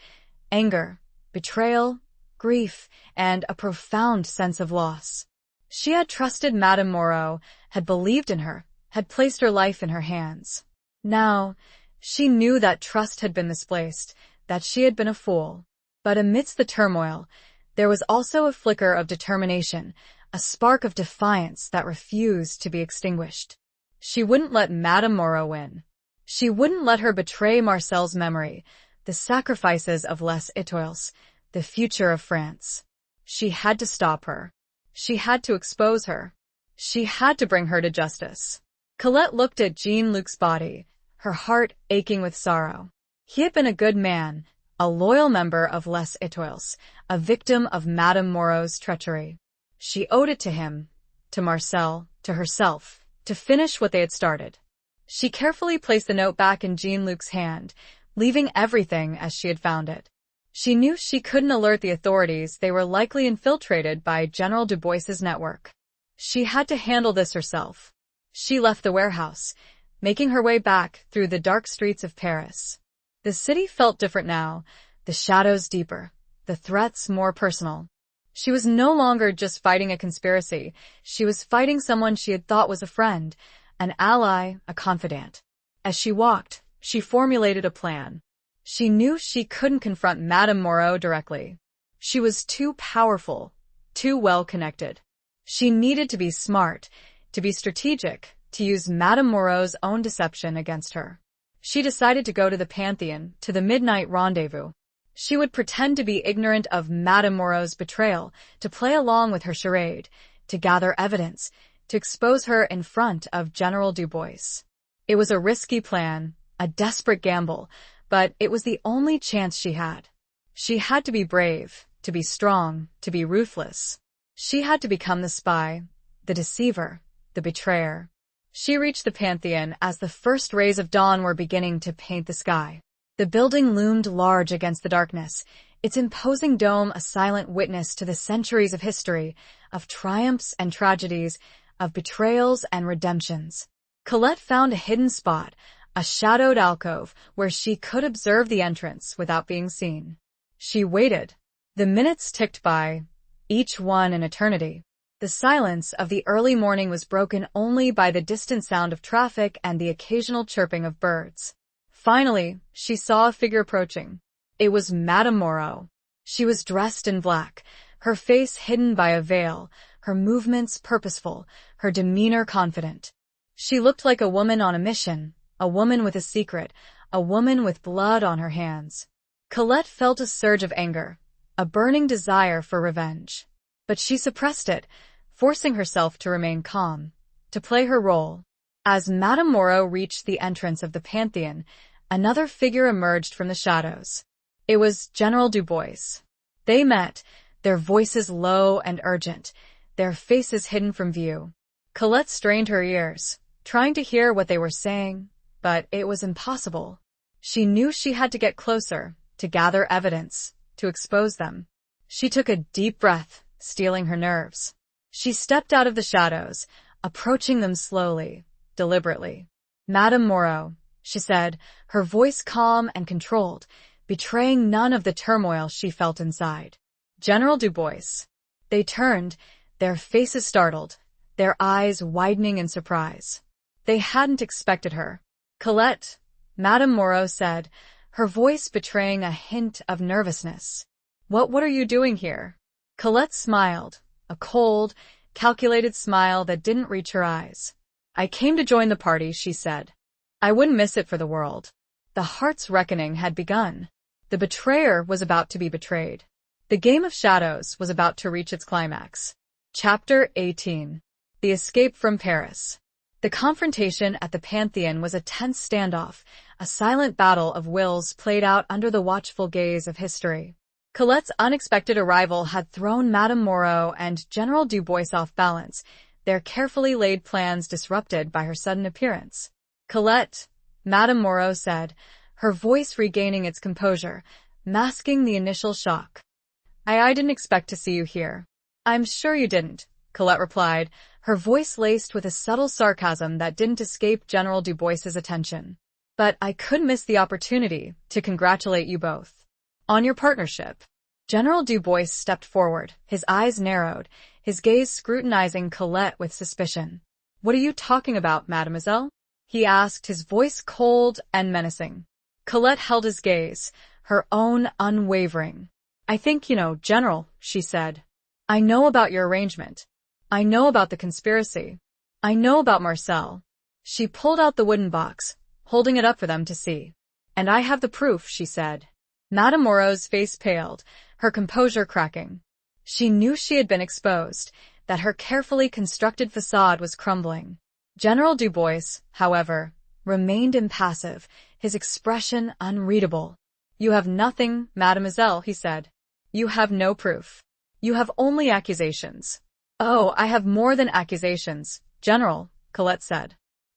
Speaker 1: anger, betrayal, grief, and a profound sense of loss. She had trusted Madame Moreau, had believed in her, had placed her life in her hands. Now, she knew that trust had been misplaced, that she had been a fool. But amidst the turmoil, there was also a flicker of determination, a spark of defiance that refused to be extinguished. She wouldn't let Madame Moreau win. She wouldn't let her betray Marcel's memory, the sacrifices of Les Étoiles, the future of France. She had to stop her. She had to expose her. She had to bring her to justice. Colette looked at Jean-Luc's body, her heart aching with sorrow. He had been a good man, a loyal member of Les Étoiles, a victim of Madame Moreau's treachery. She owed it to him, to Marcel, to herself, to finish what they had started. She carefully placed the note back in Jean-Luc's hand, leaving everything as she had found it. She knew she couldn't alert the authorities. They were likely infiltrated by General Dubois's network. She had to handle this herself. She left the warehouse, making her way back through the dark streets of Paris. The city felt different now, the shadows deeper, the threats more personal. She was no longer just fighting a conspiracy. She was fighting someone she had thought was a friend, an ally, a confidant. As she walked, she formulated a plan. She knew she couldn't confront Madame Moreau directly. She was too powerful, too well-connected. She needed to be smart, to be strategic, to use Madame Moreau's own deception against her. She decided to go to the Pantheon, to the midnight rendezvous. She would pretend to be ignorant of Madame Moreau's betrayal, to play along with her charade, to gather evidence, to expose her in front of General Dubois. It was a risky plan, a desperate gamble, but it was the only chance she had. She had to be brave, to be strong, to be ruthless. She had to become the spy, the deceiver, the betrayer. She reached the Pantheon as the first rays of dawn were beginning to paint the sky. The building loomed large against the darkness, its imposing dome a silent witness to the centuries of history, of triumphs and tragedies, of betrayals and redemptions. Colette found a hidden spot, a shadowed alcove where she could observe the entrance without being seen. She waited. The minutes ticked by, each one an eternity. The silence of the early morning was broken only by the distant sound of traffic and the occasional chirping of birds. Finally, she saw a figure approaching. It was Madame Moreau. She was dressed in black, her face hidden by a veil, her movements purposeful, her demeanor confident. She looked like a woman on a mission, a woman with a secret, a woman with blood on her hands. Colette felt a surge of anger, a burning desire for revenge. But she suppressed it, forcing herself to remain calm, to play her role. As Madame Moreau reached the entrance of the Pantheon, another figure emerged from the shadows. It was General Dubois. They met, their voices low and urgent, their faces hidden from view. Colette strained her ears, trying to hear what they were saying, but it was impossible. She knew she had to get closer, to gather evidence, to expose them. She took a deep breath, steeling her nerves. She stepped out of the shadows, approaching them slowly, deliberately. "Madame Moreau," she said, her voice calm and controlled, betraying none of the turmoil she felt inside. "General Dubois." They turned, their faces startled, their eyes widening in surprise. They hadn't expected her. "Colette," Madame Moreau said, her voice betraying a hint of nervousness. What are you doing here?" Colette smiled, a cold, calculated smile that didn't reach her eyes. "I came to join the party," she said. "I wouldn't miss it for the world." The heart's reckoning had begun. The betrayer was about to be betrayed. The game of shadows was about to reach its climax. Chapter 18. The Escape from Paris. The confrontation at the Pantheon was a tense standoff, a silent battle of wills played out under the watchful gaze of history. Colette's unexpected arrival had thrown Madame Moreau and General Dubois off balance, their carefully laid plans disrupted by her sudden appearance. "Colette," Madame Moreau said, her voice regaining its composure, masking the initial shock. I didn't expect to see you here." "I'm sure you didn't," Colette replied, her voice laced with a subtle sarcasm that didn't escape General Dubois's attention. "But I couldn't miss the opportunity to congratulate you both on your partnership." General Dubois stepped forward, his eyes narrowed, his gaze scrutinizing Colette with suspicion. "What are you talking about, mademoiselle?" he asked, his voice cold and menacing. Colette held his gaze, her own unwavering. "I think you know, General," she said. "I know about your arrangement. I know about the conspiracy. I know about Marcel." She pulled out the wooden box, holding it up for them to see. "And I have the proof," she said. Madame Moreau's face paled, her composure cracking. She knew she had been exposed, that her carefully constructed facade was crumbling. General Dubois, however, remained impassive, his expression unreadable. "You have nothing, mademoiselle," he said. "You have no proof. You have only accusations." "Oh, I have more than accusations, General," Colette said.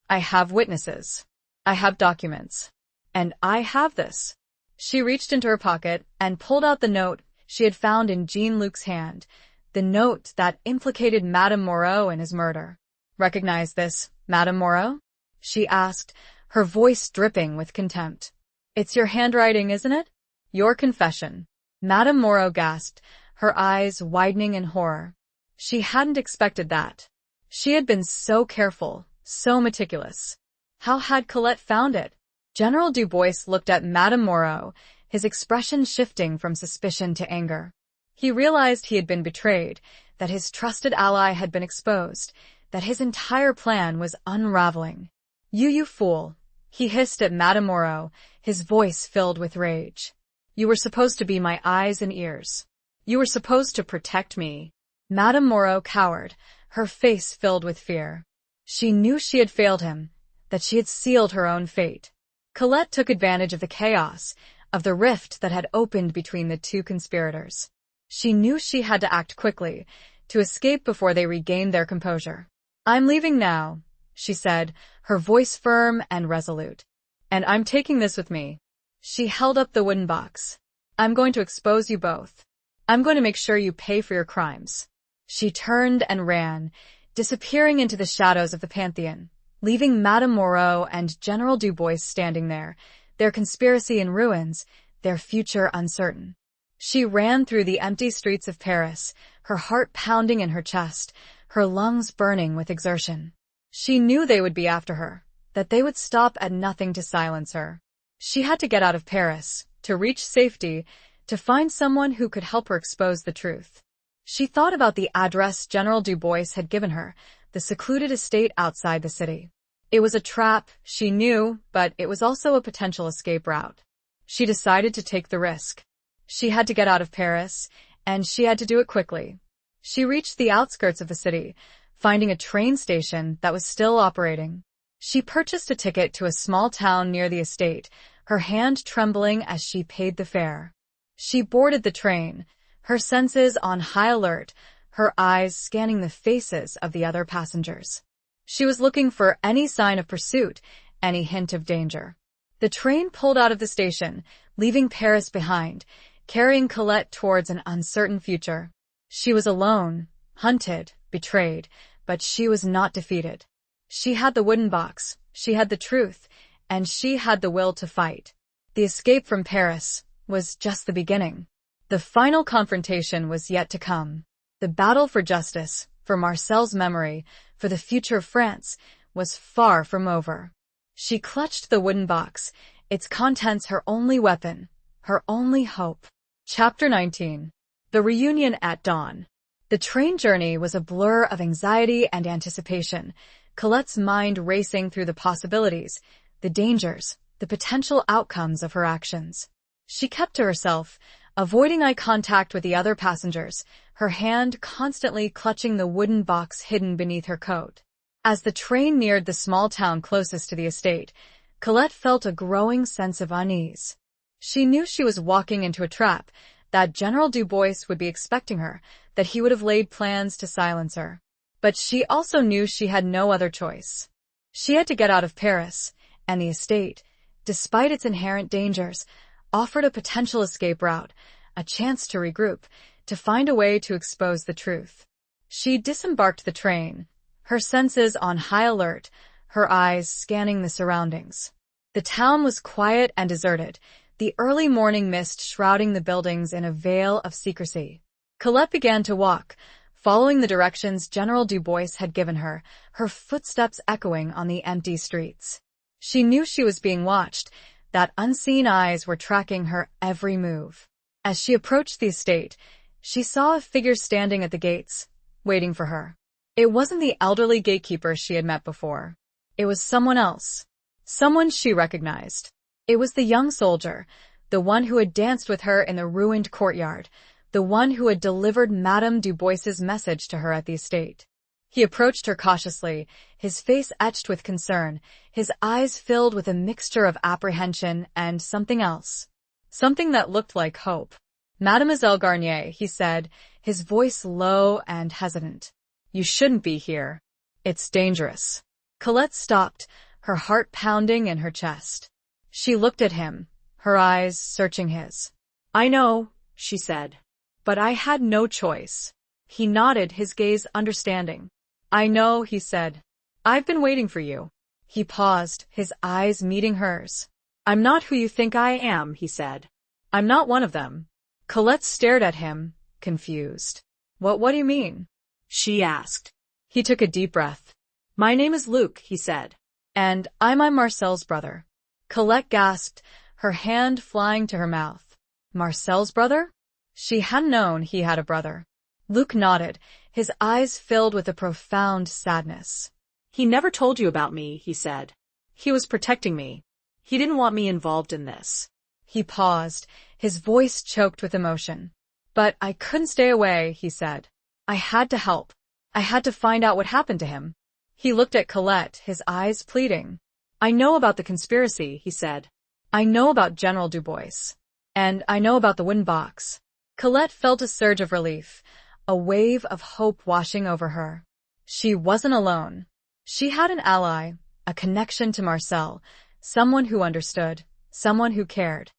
Speaker 1: "I have witnesses. I have documents. And I have this." She reached into her pocket and pulled out the note she had found in Jean-Luc's hand, the note that implicated Madame Moreau in his murder. "Recognize this, Madame Moreau?" she asked, her voice dripping with contempt. "It's your handwriting, isn't it? Your confession." Madame Moreau gasped, her eyes widening in horror. She hadn't expected that. She had been so careful, so meticulous. How had Colette found it? General Dubois looked at Madame Moreau, his expression shifting from suspicion to anger. He realized he had been betrayed, that his trusted ally had been exposed, that his entire plan was unraveling. You fool," he hissed at Madame Moreau, his voice filled with rage. "You were supposed to be my eyes and ears. You were supposed to protect me." Madame Moreau cowered, her face filled with fear. She knew she had failed him, that she had sealed her own fate. Colette took advantage of the chaos, of the rift that had opened between the two conspirators. She knew she had to act quickly, to escape before they regained their composure. "I'm leaving now," she said, her voice firm and resolute. "And I'm taking this with me." She held up the wooden box. "I'm going to expose you both. I'm going to make sure you pay for your crimes." She turned and ran, disappearing into the shadows of the Pantheon, leaving Madame Moreau and General Dubois standing there, their conspiracy in ruins, their future uncertain. She ran through the empty streets of Paris, her heart pounding in her chest, her lungs burning with exertion. She knew they would be after her, that they would stop at nothing to silence her. She had to get out of Paris, to reach safety, to find someone who could help her expose the truth. She thought about the address General Dubois had given her, the secluded estate outside the city. It was a trap, she knew, but it was also a potential escape route. She decided to take the risk. She had to get out of Paris, and she had to do it quickly. She reached the outskirts of the city, finding a train station that was still operating. She purchased a ticket to a small town near the estate, her hand trembling as she paid the fare. She boarded the train, her senses on high alert, her eyes scanning the faces of the other passengers. She was looking for any sign of pursuit, any hint of danger. The train pulled out of the station, leaving Paris behind, carrying Colette towards an uncertain future. She was alone, hunted, betrayed, but she was not defeated. She had the wooden box, she had the truth, and she had the will to fight. The escape from Paris was just the beginning. The final confrontation was yet to come. The battle for justice, for Marcel's memory, for the future of France, was far from over. She clutched the wooden box, its contents her only weapon, her only hope. Chapter 19. The Reunion at Dawn. The train journey was a blur of anxiety and anticipation, Colette's mind racing through the possibilities, the dangers, the potential outcomes of her actions. She kept to herself, avoiding eye contact with the other passengers, her hand constantly clutching the wooden box hidden beneath her coat. As the train neared the small town closest to the estate, Colette felt a growing sense of unease. She knew she was walking into a trap, that General Dubois would be expecting her, that he would have laid plans to silence her. But she also knew she had no other choice. She had to get out of Paris, and the estate, despite its inherent dangers, offered a potential escape route, a chance to regroup, to find a way to expose the truth. She disembarked the train, her senses on high alert, her eyes scanning the surroundings. The town was quiet and deserted, the early morning mist shrouding the buildings in a veil of secrecy. Colette began to walk, following the directions General Dubois had given her, her footsteps echoing on the empty streets. She knew she was being watched, that unseen eyes were tracking her every move. As she approached the estate, she saw a figure standing at the gates, waiting for her. It wasn't the elderly gatekeeper she had met before. It was someone else. Someone she recognized. It was the young soldier, the one who had danced with her in the ruined courtyard, the one who had delivered Madame Dubois's message to her at the estate. He approached her cautiously, his face etched with concern, his eyes filled with a mixture of apprehension and something else. Something that looked like hope. "Mademoiselle Garnier," he said, his voice low and hesitant. "You shouldn't be here. It's dangerous." Colette stopped, her heart pounding in her chest. She looked at him, her eyes searching his. "I know," she said. "But I had no choice." He nodded, his gaze understanding. "I know," he said. "I've been waiting for you." He paused, his eyes meeting hers. "I'm not who you think I am," he said. "I'm not one of them." Colette stared at him, confused. What do you mean?" she asked. He took a deep breath. "My name is Luc," he said. "And I'm Marcel's brother." Colette gasped, her hand flying to her mouth. Marcel's brother? She hadn't known he had a brother. Luc nodded, his eyes filled with a profound sadness. "He never told you about me," he said. "He was protecting me. He didn't want me involved in this." He paused, his voice choked with emotion. "But I couldn't stay away," he said. "I had to help. I had to find out what happened to him." He looked at Colette, his eyes pleading. "I know about the conspiracy," he said. "I know about General Dubois. And I know about the wooden box." Colette felt a surge of relief, a wave of hope washing over her. She wasn't alone. She had an ally, a connection to Marcel, someone who understood, someone who cared.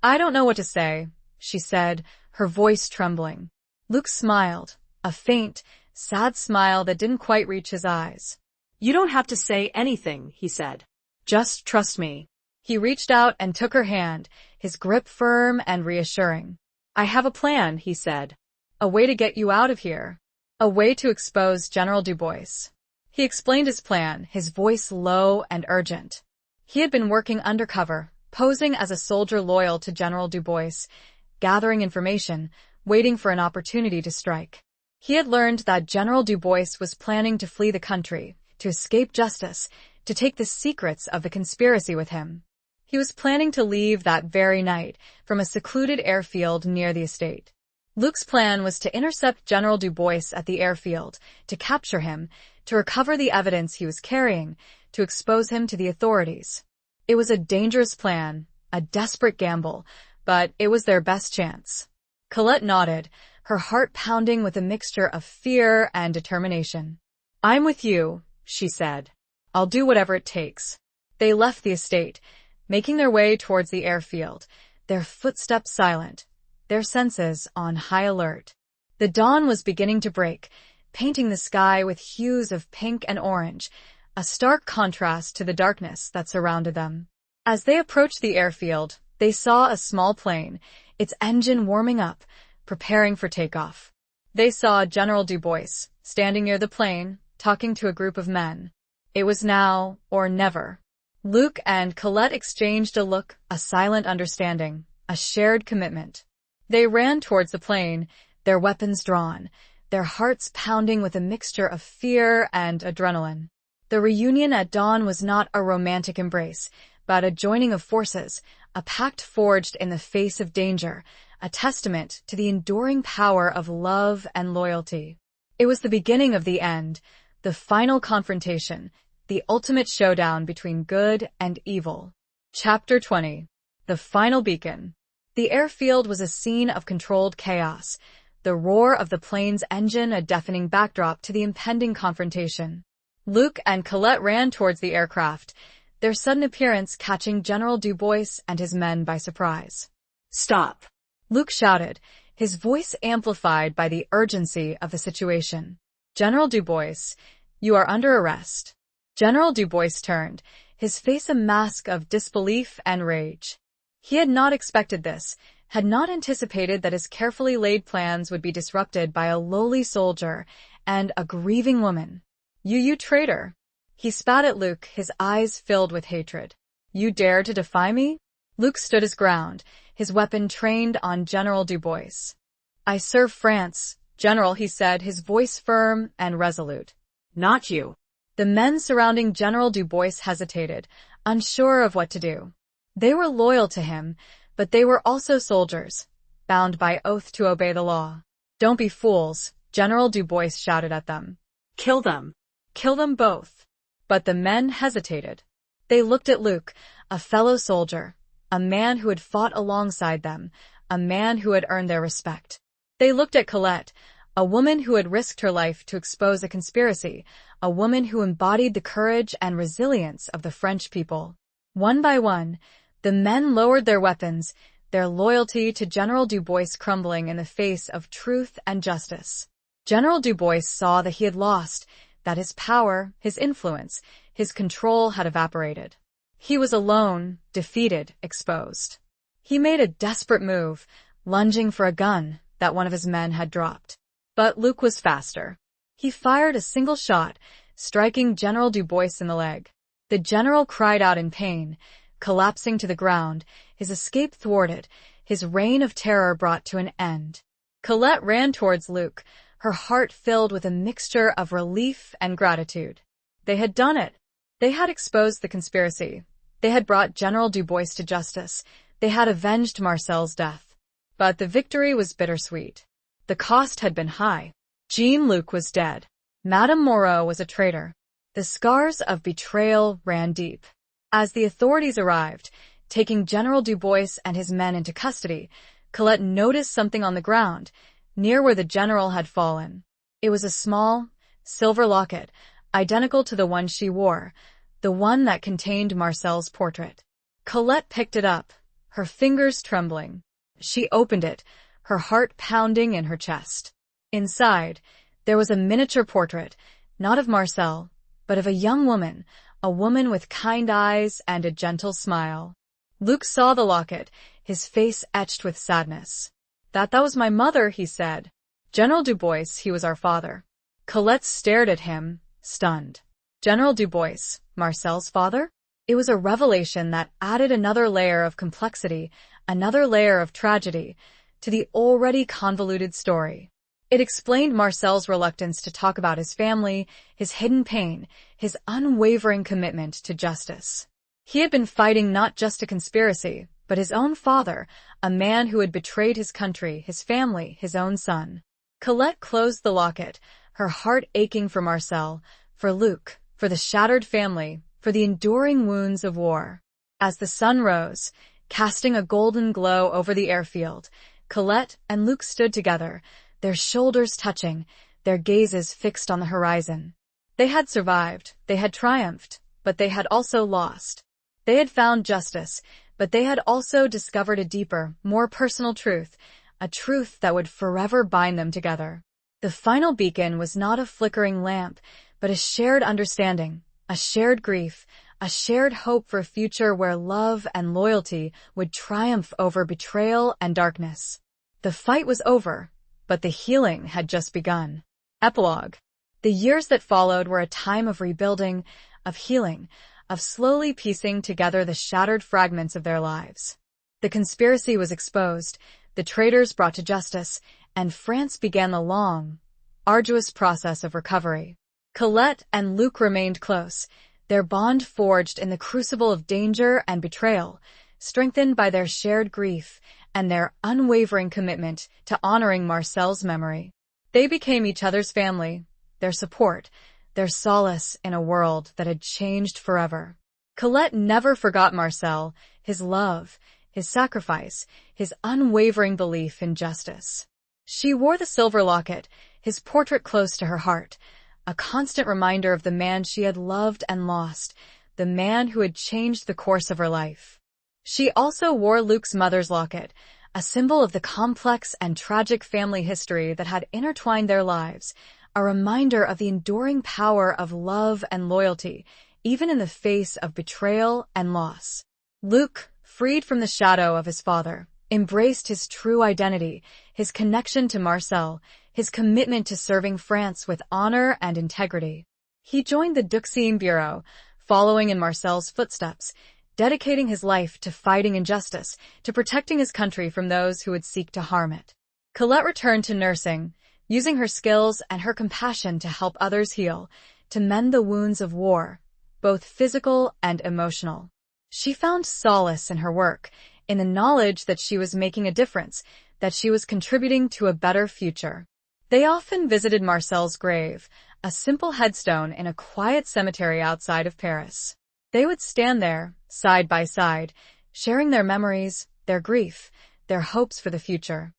Speaker 1: "I don't know what to say," she said, her voice trembling. Luc smiled, a faint, sad smile that didn't quite reach his eyes. "You don't have to say anything," he said. "Just trust me." He reached out and took her hand, his grip firm and reassuring. "I have a plan," he said. "A way to get you out of here. A way to expose General Dubois." He explained his plan, his voice low and urgent. He had been working undercover, posing as a soldier loyal to General Dubois, gathering information, waiting for an opportunity to strike. He had learned that General Dubois was planning to flee the country, to escape justice, to take the secrets of the conspiracy with him. He was planning to leave that very night from a secluded airfield near the estate. Luc's plan was to intercept General Dubois at the airfield, to capture him, to recover the evidence he was carrying, to expose him to the authorities. It was a dangerous plan, a desperate gamble, but it was their best chance. Colette nodded, her heart pounding with a mixture of fear and determination. "I'm with you,"
Speaker 2: she said. I'll do whatever it takes. They left the estate, making their way towards the airfield, their footsteps silent, their senses on high alert. The dawn was beginning to break, painting the sky with hues of pink and orange, a stark contrast to the darkness that surrounded them. As they approached the airfield, they saw a small plane, its engine warming up, preparing for takeoff. They saw General Du Bois, standing near the plane, talking to a group of men. It was now or never. Luke and Colette exchanged a look, a silent understanding, a shared commitment. They ran towards the plane, their weapons drawn, their hearts pounding with a mixture of fear and adrenaline. The reunion at dawn was not a romantic embrace, but a joining of forces, a pact forged in the face of danger, a testament to the enduring power of love and loyalty. It was the beginning of the end, the final confrontation, the ultimate showdown between good and evil. Chapter 20. The Final Beacon. The airfield was a scene of controlled chaos, the roar of the plane's engine a deafening backdrop to the impending confrontation. Luke and Colette ran towards the aircraft, their sudden appearance catching General Du Bois and his men by surprise.
Speaker 1: Stop!
Speaker 2: Luke shouted, his voice amplified by the urgency of the situation. General Du Bois, you are under arrest. General Du Bois turned, his face a mask of disbelief and rage. He had not expected this, had not anticipated that his carefully laid plans would be disrupted by a lowly soldier and a grieving woman. You traitor! He spat at Luke, his eyes filled with hatred. You dare to defy me? Luke stood his ground, his weapon trained on General Du Bois. I serve France, General, he said, his voice firm and resolute.
Speaker 1: Not you.
Speaker 2: The men surrounding General Du Bois hesitated, unsure of what to do. They were loyal to him, but they were also soldiers, bound by oath to obey the law. Don't be fools, General Du Bois shouted at them.
Speaker 1: Kill them.
Speaker 2: Kill them both. But the men hesitated. They looked at Luke, a fellow soldier, a man who had fought alongside them, a man who had earned their respect. They looked at Colette, a woman who had risked her life to expose a conspiracy, a woman who embodied the courage and resilience of the French people. One by one, the men lowered their weapons, their loyalty to General Du Bois crumbling in the face of truth and justice. General Du Bois saw that he had lost, that his power, his influence, his control had evaporated. He was alone, defeated, exposed. He made a desperate move, lunging for a gun that one of his men had dropped. But Luke was faster. He fired a single shot, striking General Du Bois in the leg. The general cried out in pain, collapsing to the ground, his escape thwarted, his reign of terror brought to an end. Colette ran towards Luke, her heart filled with a mixture of relief and gratitude. They had done it. They had exposed the conspiracy. They had brought General Du Bois to justice. They had avenged Marcel's death. But the victory was bittersweet. The cost had been high. Jean-Luc was dead. Madame Moreau was a traitor. The scars of betrayal ran deep. As the authorities arrived, taking General Du Bois and his men into custody, Colette noticed something on the ground, near where the general had fallen. It was a small, silver locket, identical to the one she wore, the one that contained Marcel's portrait. Colette picked it up, her fingers trembling. She opened it, her heart pounding in her chest. Inside, there was a miniature portrait, not of Marcel, but of a young woman, a woman with kind eyes and a gentle smile. Luke saw the locket, his face etched with sadness. That was my mother, he said. General Du Bois, he was our father. Colette stared at him, stunned. General Du Bois, Marcel's father? It was a revelation that added another layer of complexity, another layer of tragedy, to the already convoluted story. It explained Marcel's reluctance to talk about his family, his hidden pain, his unwavering commitment to justice. He had been fighting not just a conspiracy, but his own father, a man who had betrayed his country, his family, his own son. Colette closed the locket, her heart aching for Marcel, for Luke, for the shattered family, for the enduring wounds of war. As the sun rose, casting a golden glow over the airfield, Colette and Luke stood together, their shoulders touching, their gazes fixed on the horizon. They had survived, they had triumphed, but they had also lost. They had found justice, but they had also discovered a deeper, more personal truth, a truth that would forever bind them together. The final beacon was not a flickering lamp, but a shared understanding, a shared grief, a shared hope for a future where love and loyalty would triumph over betrayal and darkness. The fight was over, but the healing had just begun. Epilogue. The years that followed were a time of rebuilding, of healing, of slowly piecing together the shattered fragments of their lives. The conspiracy was exposed, the traitors brought to justice, and France began the long, arduous process of recovery. Colette and Luc remained close, their bond forged in the crucible of danger and betrayal, strengthened by their shared grief and their unwavering commitment to honoring Marcel's memory. They became each other's family, their support, their solace in a world that had changed forever. Colette never forgot Marcel, his love, his sacrifice, his unwavering belief in justice. She wore the silver locket, his portrait close to her heart, a constant reminder of the man she had loved and lost, the man who had changed the course of her life. She also wore Luc's mother's locket, a symbol of the complex and tragic family history that had intertwined their lives, a reminder of the enduring power of love and loyalty, even in the face of betrayal and loss. Luc, freed from the shadow of his father, embraced his true identity, his connection to Marcel, his commitment to serving France with honor and integrity. He joined the Duxine Bureau, following in Marcel's footsteps, dedicating his life to fighting injustice, to protecting his country from those who would seek to harm it. Colette returned to nursing, using her skills and her compassion to help others heal, to mend the wounds of war, both physical and emotional. She found solace in her work, in the knowledge that she was making a difference, that she was contributing to a better future. They often visited Marcel's grave, a simple headstone in a quiet cemetery outside of Paris. They would stand there, side by side, sharing their memories, their grief, their hopes for the future.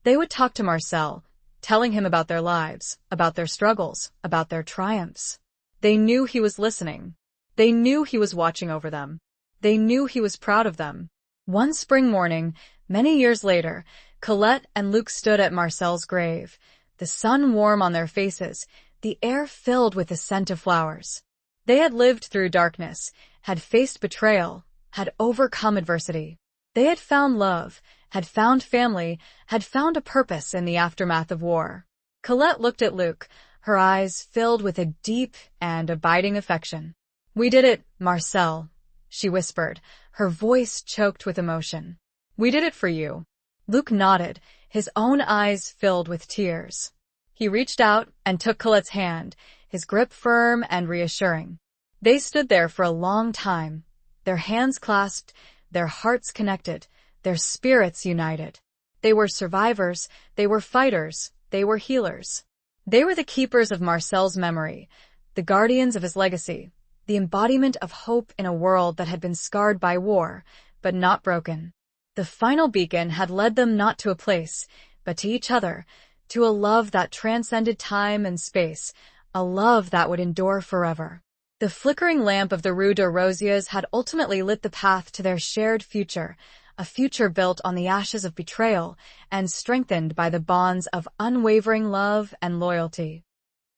Speaker 2: They would talk to Marcel, telling him about their lives, about their struggles, about their triumphs. They knew he was listening. They knew he was watching over them. They knew he was proud of them. One spring morning, many years later, Colette and Luc stood at Marcel's grave, the sun warm on their faces, the air filled with the scent of flowers. They had lived through darkness, had faced betrayal, had overcome adversity. They had found love, had found family, had found a purpose in the aftermath of war. Colette looked at Luc, her eyes filled with a deep and abiding affection. "We did it, Marcel," she whispered, her voice choked with emotion. "We did it for you." Luc nodded, his own eyes filled with tears. He reached out and took Colette's hand, his grip firm and reassuring. They stood there for a long time, their hands clasped, their hearts connected, their spirits united. They were survivors, they were fighters, they were healers. They were the keepers of Marcel's memory, the guardians of his legacy, the embodiment of hope in a world that had been scarred by war, but not broken. The final beacon had led them not to a place, but to each other, to a love that transcended time and space, a love that would endure forever. The flickering lamp of the Rue de Rosiers had ultimately lit the path to their shared future, a future built on the ashes of betrayal and strengthened by the bonds of unwavering love and loyalty.